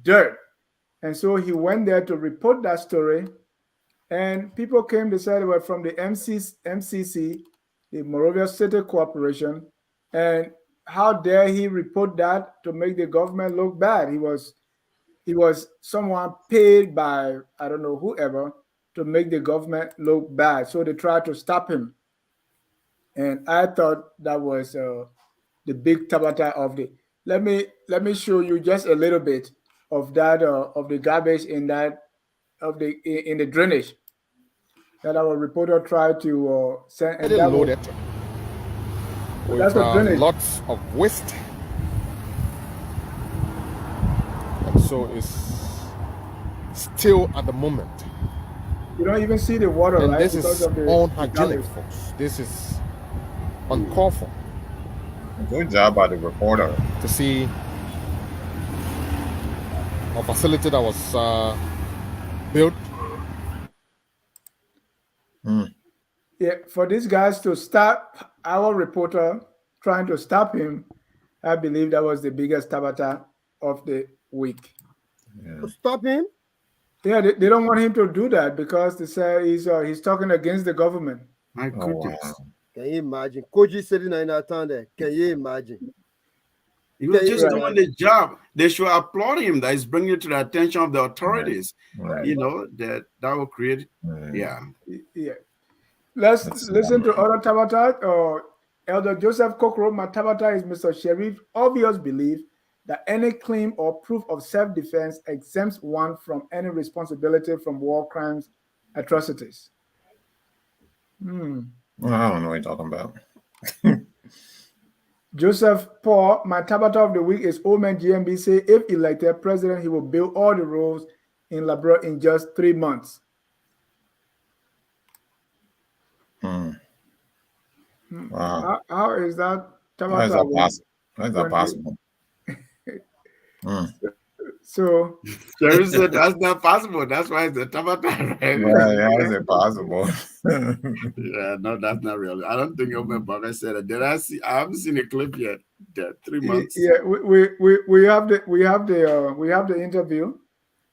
dirt, and so he went there to report that story. And people came to say they were from the MCC, the Monrovia City Corporation, and how dare he report that to make the government look bad? He was someone paid by, I don't know, whoever, to make the government look bad. So they tried to stop him. And I thought that was the big Tabata of the. Let me show you just a little bit of that of the garbage in that in the drainage. that our reporter tried to send. And Very that loaded was, with drainage. lots of waste. And so it's still at the moment. You don't even see the water, and right? this because is of the unhygienic, garbage. folks. This is uncalled for. Good job by the reporter. To see a facility that was built. Yeah, for these guys to stop our reporter trying to stop him, I believe that was the biggest Tabata of the week. To stop him? Yeah, they don't want him to do that because they say he's talking against the government. My goodness. Wow. Can you imagine? Koji sitting in that town there. Can you imagine? He was just doing the job. They should applaud him that he's bringing it to the attention of the authorities. Right. You know, that will create, yeah. Let's listen to other Tabata. Elder Joseph Kokro, my Tabata is Mr. Sheriff. Obvious belief that any claim or proof of self-defense exempts one from any responsibility from war crimes, atrocities. Well, I don't know what you're talking about. Joseph Paul, my Tabata of the week is Omen GMB say if elected president, he will build all the roads in Labrador in just 3 months. Wow. How is that? How is that possible? So Jerry said that's not possible. That's why it's a Tabata, right? Yeah, how is it possible? Yeah, no, that's not real. I don't think Open Baba said it. I haven't seen a clip yet. 3 months. Yeah, we have the interview.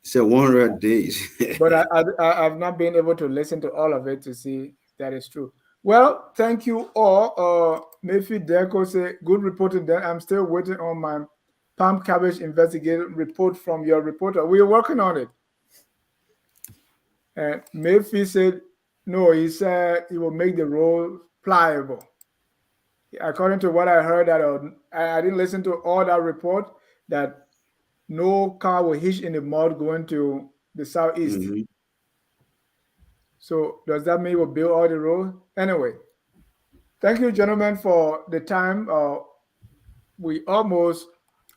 It's 100 days. But I've not been able to listen to all of it to see if that is true. Well, thank you all. Mayfi Deco say good reporting. Then I'm still waiting on my palm cabbage investigative report from your reporter. We are working on it. And Mayfi said no. He said he will make the road pliable. According to what I heard, that I didn't listen to all that report, that no car will hitch in the mud going to the southeast. So does that mean we'll build all the road? Anyway, thank you, gentlemen, for the time. We almost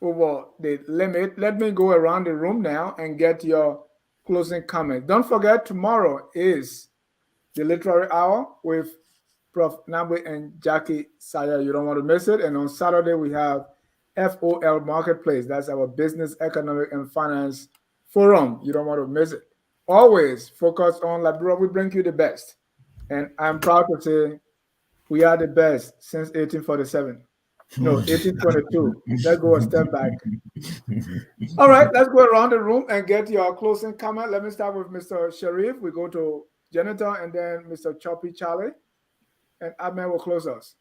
over the limit. Let me go around the room now and get your closing comment. Don't forget, tomorrow is the literary hour with Prof. Nabwe and Jackie Saya. You don't want to miss it. And on Saturday, we have FOL Marketplace. That's our Business, Economic, and Finance Forum. You don't want to miss it. Always focus on Labrador. We bring you the best. And I'm proud to say we are the best since 1847. No, 1822. Let's go a step back. All right, let's go around the room and get your closing comment. Let me start with Mr. Sharif. We go to Janitor and then Mr. Choppy Charlie. And Ahmed will close us.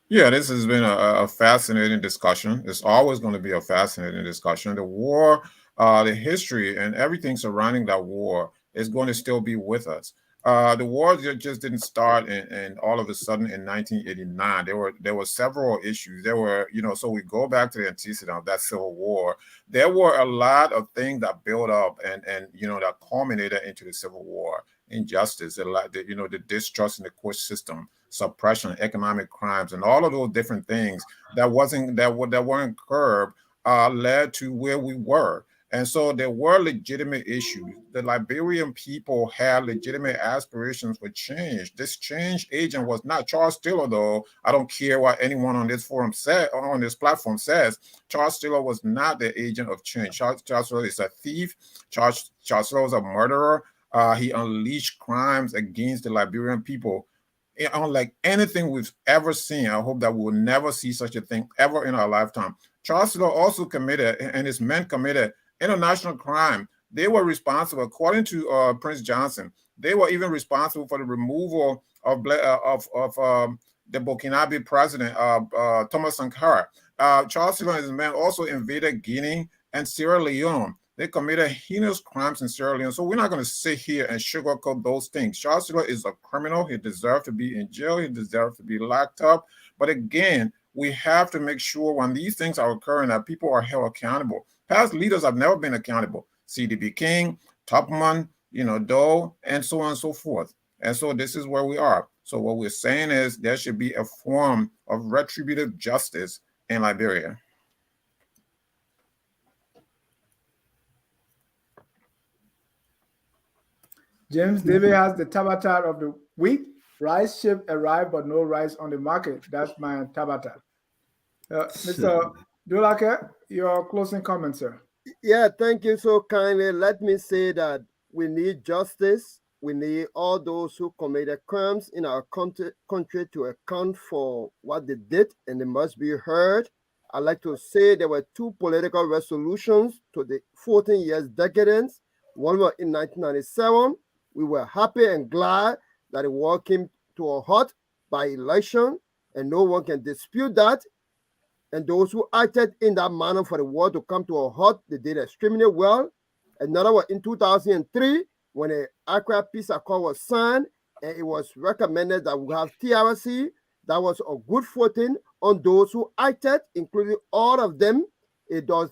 Yeah, this has been a fascinating discussion. It's always going to be a fascinating discussion. The war, the history, and everything surrounding that war is going to still be with us. The war just didn't start and all of a sudden in 1989. There were several issues. There were, so we go back to the antecedent of that Civil War. There were a lot of things that built up and that culminated into the Civil War. Injustice, the distrust in the court system, suppression, economic crimes, and all of those different things that weren't curbed led to where we were. And so there were legitimate issues. The Liberian people had legitimate aspirations for change. This change agent was not Charles Taylor, though. I don't care what anyone on this forum said, on this platform says. Charles Taylor was not the agent of change. Charles Taylor is a thief. Charles Taylor was a murderer. He unleashed crimes against the Liberian people. Unlike anything we've ever seen, I hope that we will never see such a thing ever in our lifetime. Charles Taylor also committed, and his men committed, international crime. They were responsible, according to Prince Johnson, they were even responsible for the removal of the Burkinabe president, Thomas Sankara. Charles Taylor and his men also invaded Guinea and Sierra Leone. They committed heinous crimes in Sierra Leone. So we're not going to sit here and sugarcoat those things. Charles Taylor is a criminal. He deserves to be in jail. He deserves to be locked up. But again, we have to make sure when these things are occurring that people are held accountable. Past leaders have never been accountable. C.D.B. King, Tupman, Doe, and so on and so forth. And so this is where we are. So what we're saying is there should be a form of retributive justice in Liberia. James David has the Tabata of the week. Rice ship arrived, but no rice on the market. That's my Tabata. Mr. Dulake, your closing comments, sir. Yeah, thank you so kindly. Let me say that we need justice. We need all those who committed crimes in our country to account for what they did, and they must be heard. I'd like to say there were two political resolutions to the 14 years decadence. One was in 1997. We were happy and glad that the war came to a halt by election, and no one can dispute that. And those who acted in that manner for the war to come to a halt, they did extremely well. Another one in 2003, when the Accra Peace Accord was signed, and it was recommended that we have TRC. That was a good footing on those who acted, including all of them. It does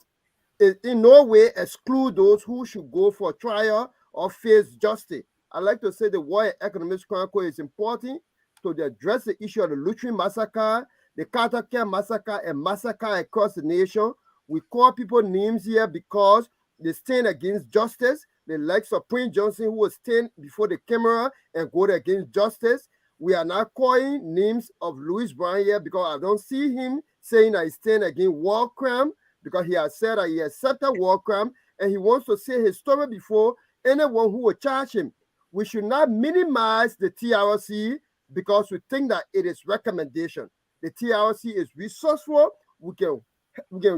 in no way exclude those who should go for trial or face justice. I'd like to say the War and Economics Chronicle is important to address the issue of the Lutri massacre, the Carter Care massacre, and massacre across the nation. We call people names here because they stand against justice. The likes of Prince Johnson, who will stand before the camera and go against justice. We are not calling names of Louis Brown here because I don't see him saying that he stand against war crime, because he has said that he accepted war crime and he wants to say his story before anyone who will charge him. We should not minimize the TRC because we think that it is recommendation. The TRC is resourceful. We can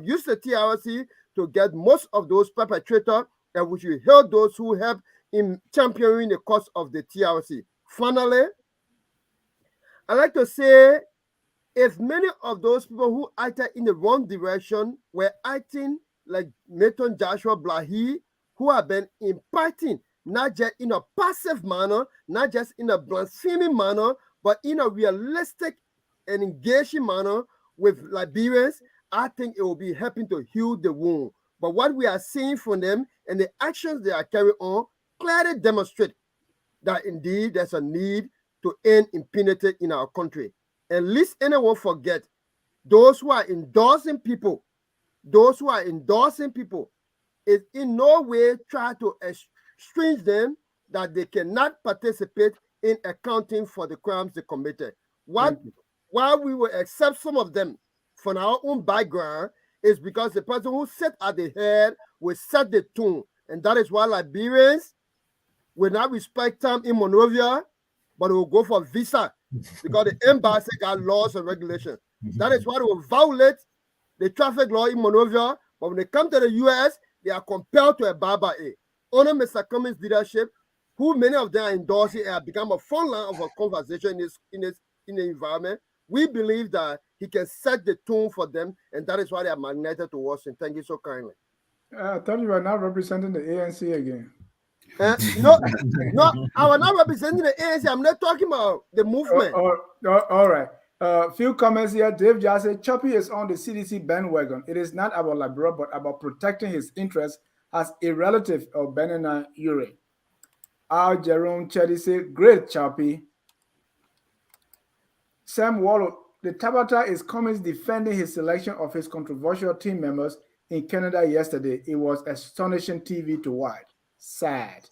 use the TRC to get most of those perpetrators, and we should help those who help in championing the cause of the TRC. Finally, I'd like to say, if many of those people who acted in the wrong direction were acting like Nathan Joshua Blahi, who have been impacting not just in a passive manner, not just in a blaspheming manner, but in a realistic and engaging manner with Liberians, I think it will be helping to heal the wound. But what we are seeing from them and the actions they are carrying on clearly demonstrate that indeed there's a need to end impunity in our country. And lest anyone forget, those who are endorsing people is in no way try to estrange them that they cannot participate in accounting for the crimes they committed. While we will accept some of them from our own background is because the person who sat at the head will set the tone. And that is why Liberians will not respect time in Monrovia, but will go for visa because the embassy got laws and regulations. That is why they will violate the traffic law in Monrovia, but when they come to the U.S., they are compelled to abide by it. Under Mr. Cummings' leadership, who many of them are endorsing, have become a front line of a conversation in the environment. We believe that he can set the tone for them, and that is why they are magneted to Washington. Thank you so kindly. I thought you were not representing the ANC again. No, I was not representing the ANC. I'm not talking about the movement. All right. Few comments here. Dave just said, Choppy is on the CDC bandwagon. It is not about Liberia, but about protecting his interests as a relative of Benina Ure. Al Jerome Chetty said, great, Choppy. Sam Wallow, the Tabata is Cummings defending his selection of his controversial team members in Canada yesterday. It was astonishing TV to watch. Sad.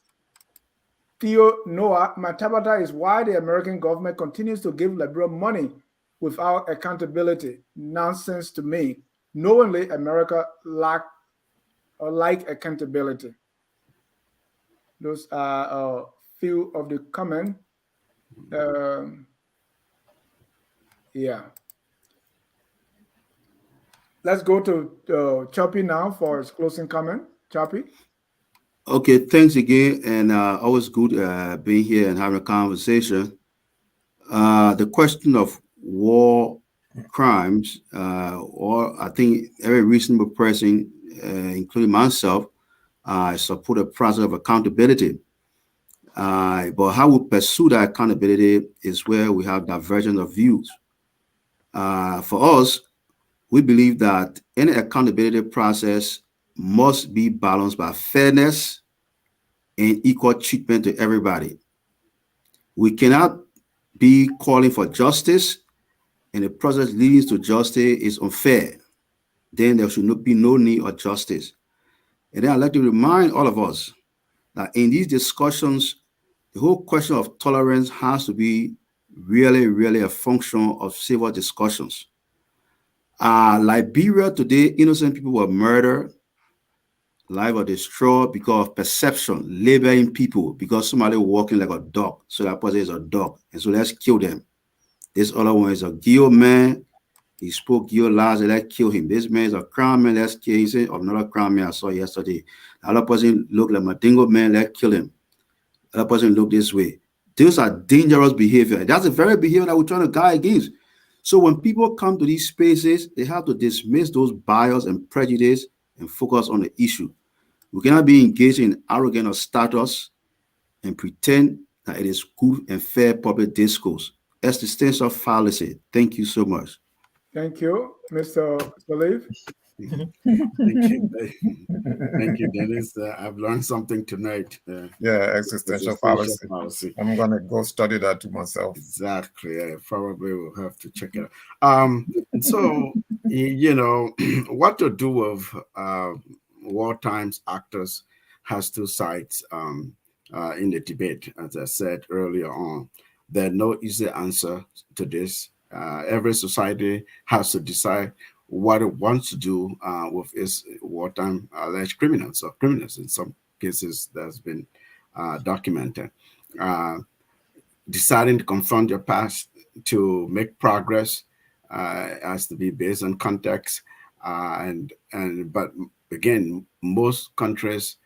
Theo Noah, my Tabata is why the American government continues to give Liberia money without accountability. Nonsense to me. Knowingly, America like accountability. Those are a few of the comments. Yeah. Let's go to Choppy now for his closing comment. Choppy. Okay, thanks again, and always good being here and having a conversation. The question of war crimes, or I think every reasonable person, including myself, support a process of accountability. But how we pursue that accountability is where we have divergence of views. For us, we believe that any accountability process must be balanced by fairness, and equal treatment to everybody. We cannot be calling for justice and the process leading to justice is unfair. Then there should be no need of justice. And then I'd like to remind all of us that in these discussions, the whole question of tolerance has to be really, really a function of civil discussions. Liberia today, innocent people were murdered, lives were destroyed because of perception, labeling people because somebody walking like a dog. So that person is a dog. And so let's kill them. This other one is a Gio man. He spoke Gio lies, and let's kill him. This man is a crime man, let's kill him. He said, another crime man I saw yesterday. The other person looked like Madingo man, let's kill him. The other person looked this way. Those are dangerous behavior. That's the very behavior that we're trying to guard against. So when people come to these spaces, they have to dismiss those bias and prejudice and focus on the issue. We cannot be engaged in arrogant or status and pretend that it is good and fair public discourse. Existential fallacy. Thank you so much. Thank you, Mr. Salif. Thank you, Dennis. I've learned something tonight. Yeah, existential fallacy. I'm gonna go study that to myself. Exactly. I probably will have to check it out. So you know what to do with wartime actors has two sides in the debate. As I said earlier on, there's no easy answer to this. Every society has to decide what it wants to do with its wartime alleged criminals or criminals. In some cases, that's been documented. Deciding to confront your past to make progress has to be based on context. But again, most countries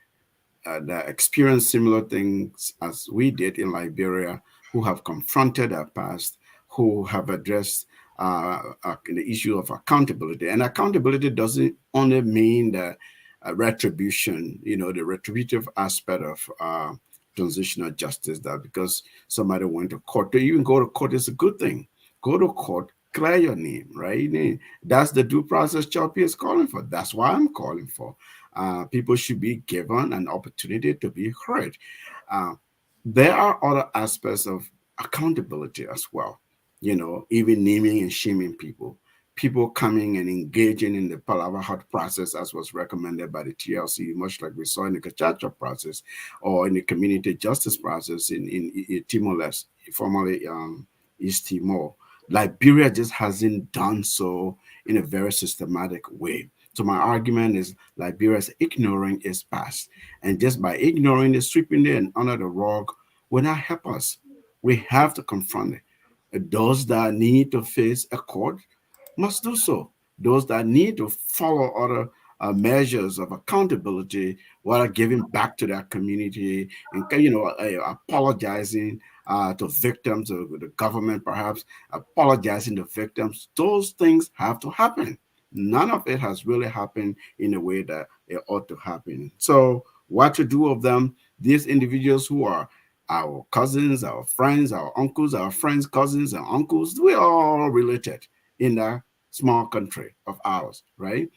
that experience similar things as we did in Liberia, who have confronted our past, who have addressed the issue of accountability. And accountability doesn't only mean the retribution, you know, the retributive aspect of transitional justice, that because somebody went to court, to even go to court is a good thing. Go to court, clear your name, right? That's the due process Choppy is calling for. That's why I'm calling for. People should be given an opportunity to be heard. There are other aspects of accountability as well. You know, even naming and shaming people coming and engaging in the Palava Hut process as was recommended by the TLC, much like we saw in the Kachacha process or in the community justice process in Timor-Leste, formerly East Timor. Liberia just hasn't done so in a very systematic way. So my argument is Liberia is ignoring its past. And just by ignoring it, sweeping it and under the rug will not help us. We have to confront it. Those that need to face a court must do so. Those that need to follow other measures of accountability while giving back to their community and, you know, apologizing to victims of the government, perhaps apologizing to victims. Those things have to happen. None of it has really happened in a way that it ought to happen. So what to do of them? These individuals who are our cousins, our friends, our uncles, our friends, cousins, and uncles, we're all related in that small country of ours, right?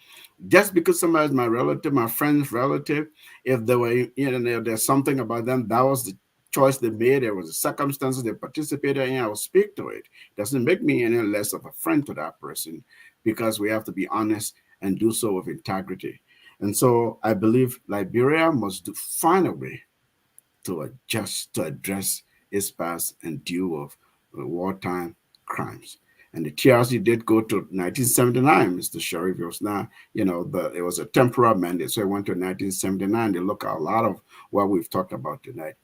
Just because somebody's my relative, my friend's relative, if there were, you know, there's something about them, that was the choice they made, there was the circumstances they participated in, I will speak to it. Doesn't make me any less of a friend to that person, because we have to be honest and do so with integrity. And so I believe Liberia must find a way to address its past and deal with wartime crimes. And the TRC did go to 1979, Mr. Sharif. It was not, you know, it was a temporary mandate. So it went to 1979. They look at a lot of what we've talked about tonight.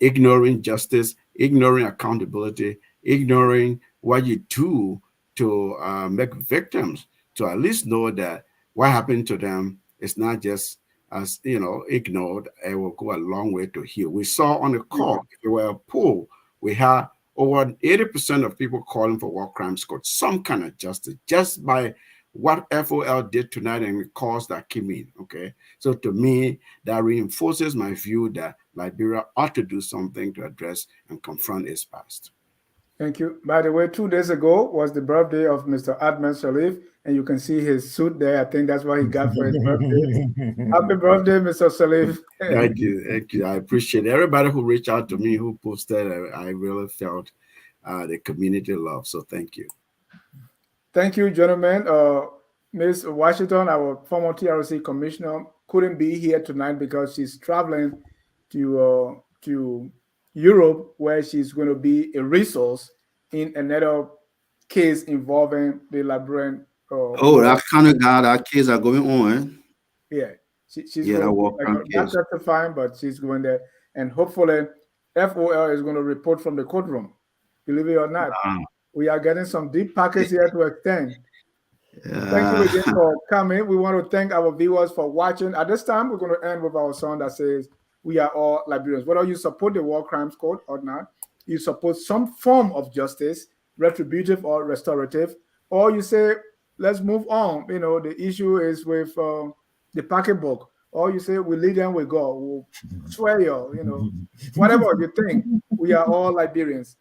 Ignoring justice, ignoring accountability, ignoring what you do to make victims to at least know that what happened to them is not just, as you know, ignored. It will go a long way to heal. We saw on the call, if it were a poll, we had over 80% of people calling for war crimes court, some kind of justice, just by what FOL did tonight and the calls that came in. Okay, so to me, that reinforces my view that Liberia ought to do something to address and confront its past. Thank you. By the way, 2 days ago was the birthday of Mr. Adman Sharif, and you can see his suit there. I think that's what he got for his birthday. Happy birthday, Mr. Salif. Thank you. I appreciate it. Everybody who reached out to me, who posted, I really felt the community love. So thank you. Thank you, gentlemen. Ms. Washington, our former TRC commissioner, couldn't be here tonight because she's traveling to Europe, where she's going to be a resource in another case involving the Liberian. That kind of guy, that case are going on. Yeah, she's that not testifying, but she's going there, and hopefully, FOL is going to report from the courtroom. Believe it or not, we are getting some deep packets here to extend. Thank you again for coming. We want to thank our viewers for watching. At this time, we're going to end with our song that says, "We are all Liberians." Whether you support the War Crimes Code or not, you support some form of justice, retributive or restorative, or you say, let's move on. You know, the issue is with the pocketbook, or you say, we lead them with God, we'll swear you, whatever you think, we are all Liberians.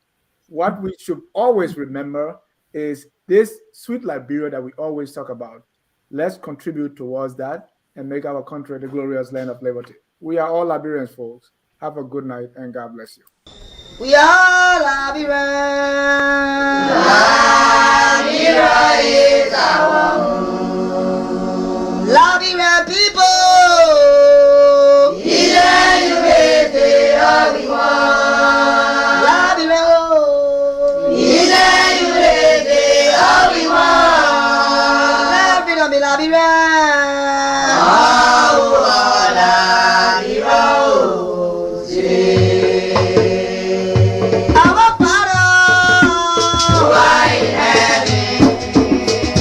What we should always remember is this sweet Liberia that we always talk about. Let's contribute towards that and make our country the glorious land of liberty. We are all Liberians, folks. Have a good night and God bless you. We are Liberians. Liberia is our home. Liberian people. Liberia.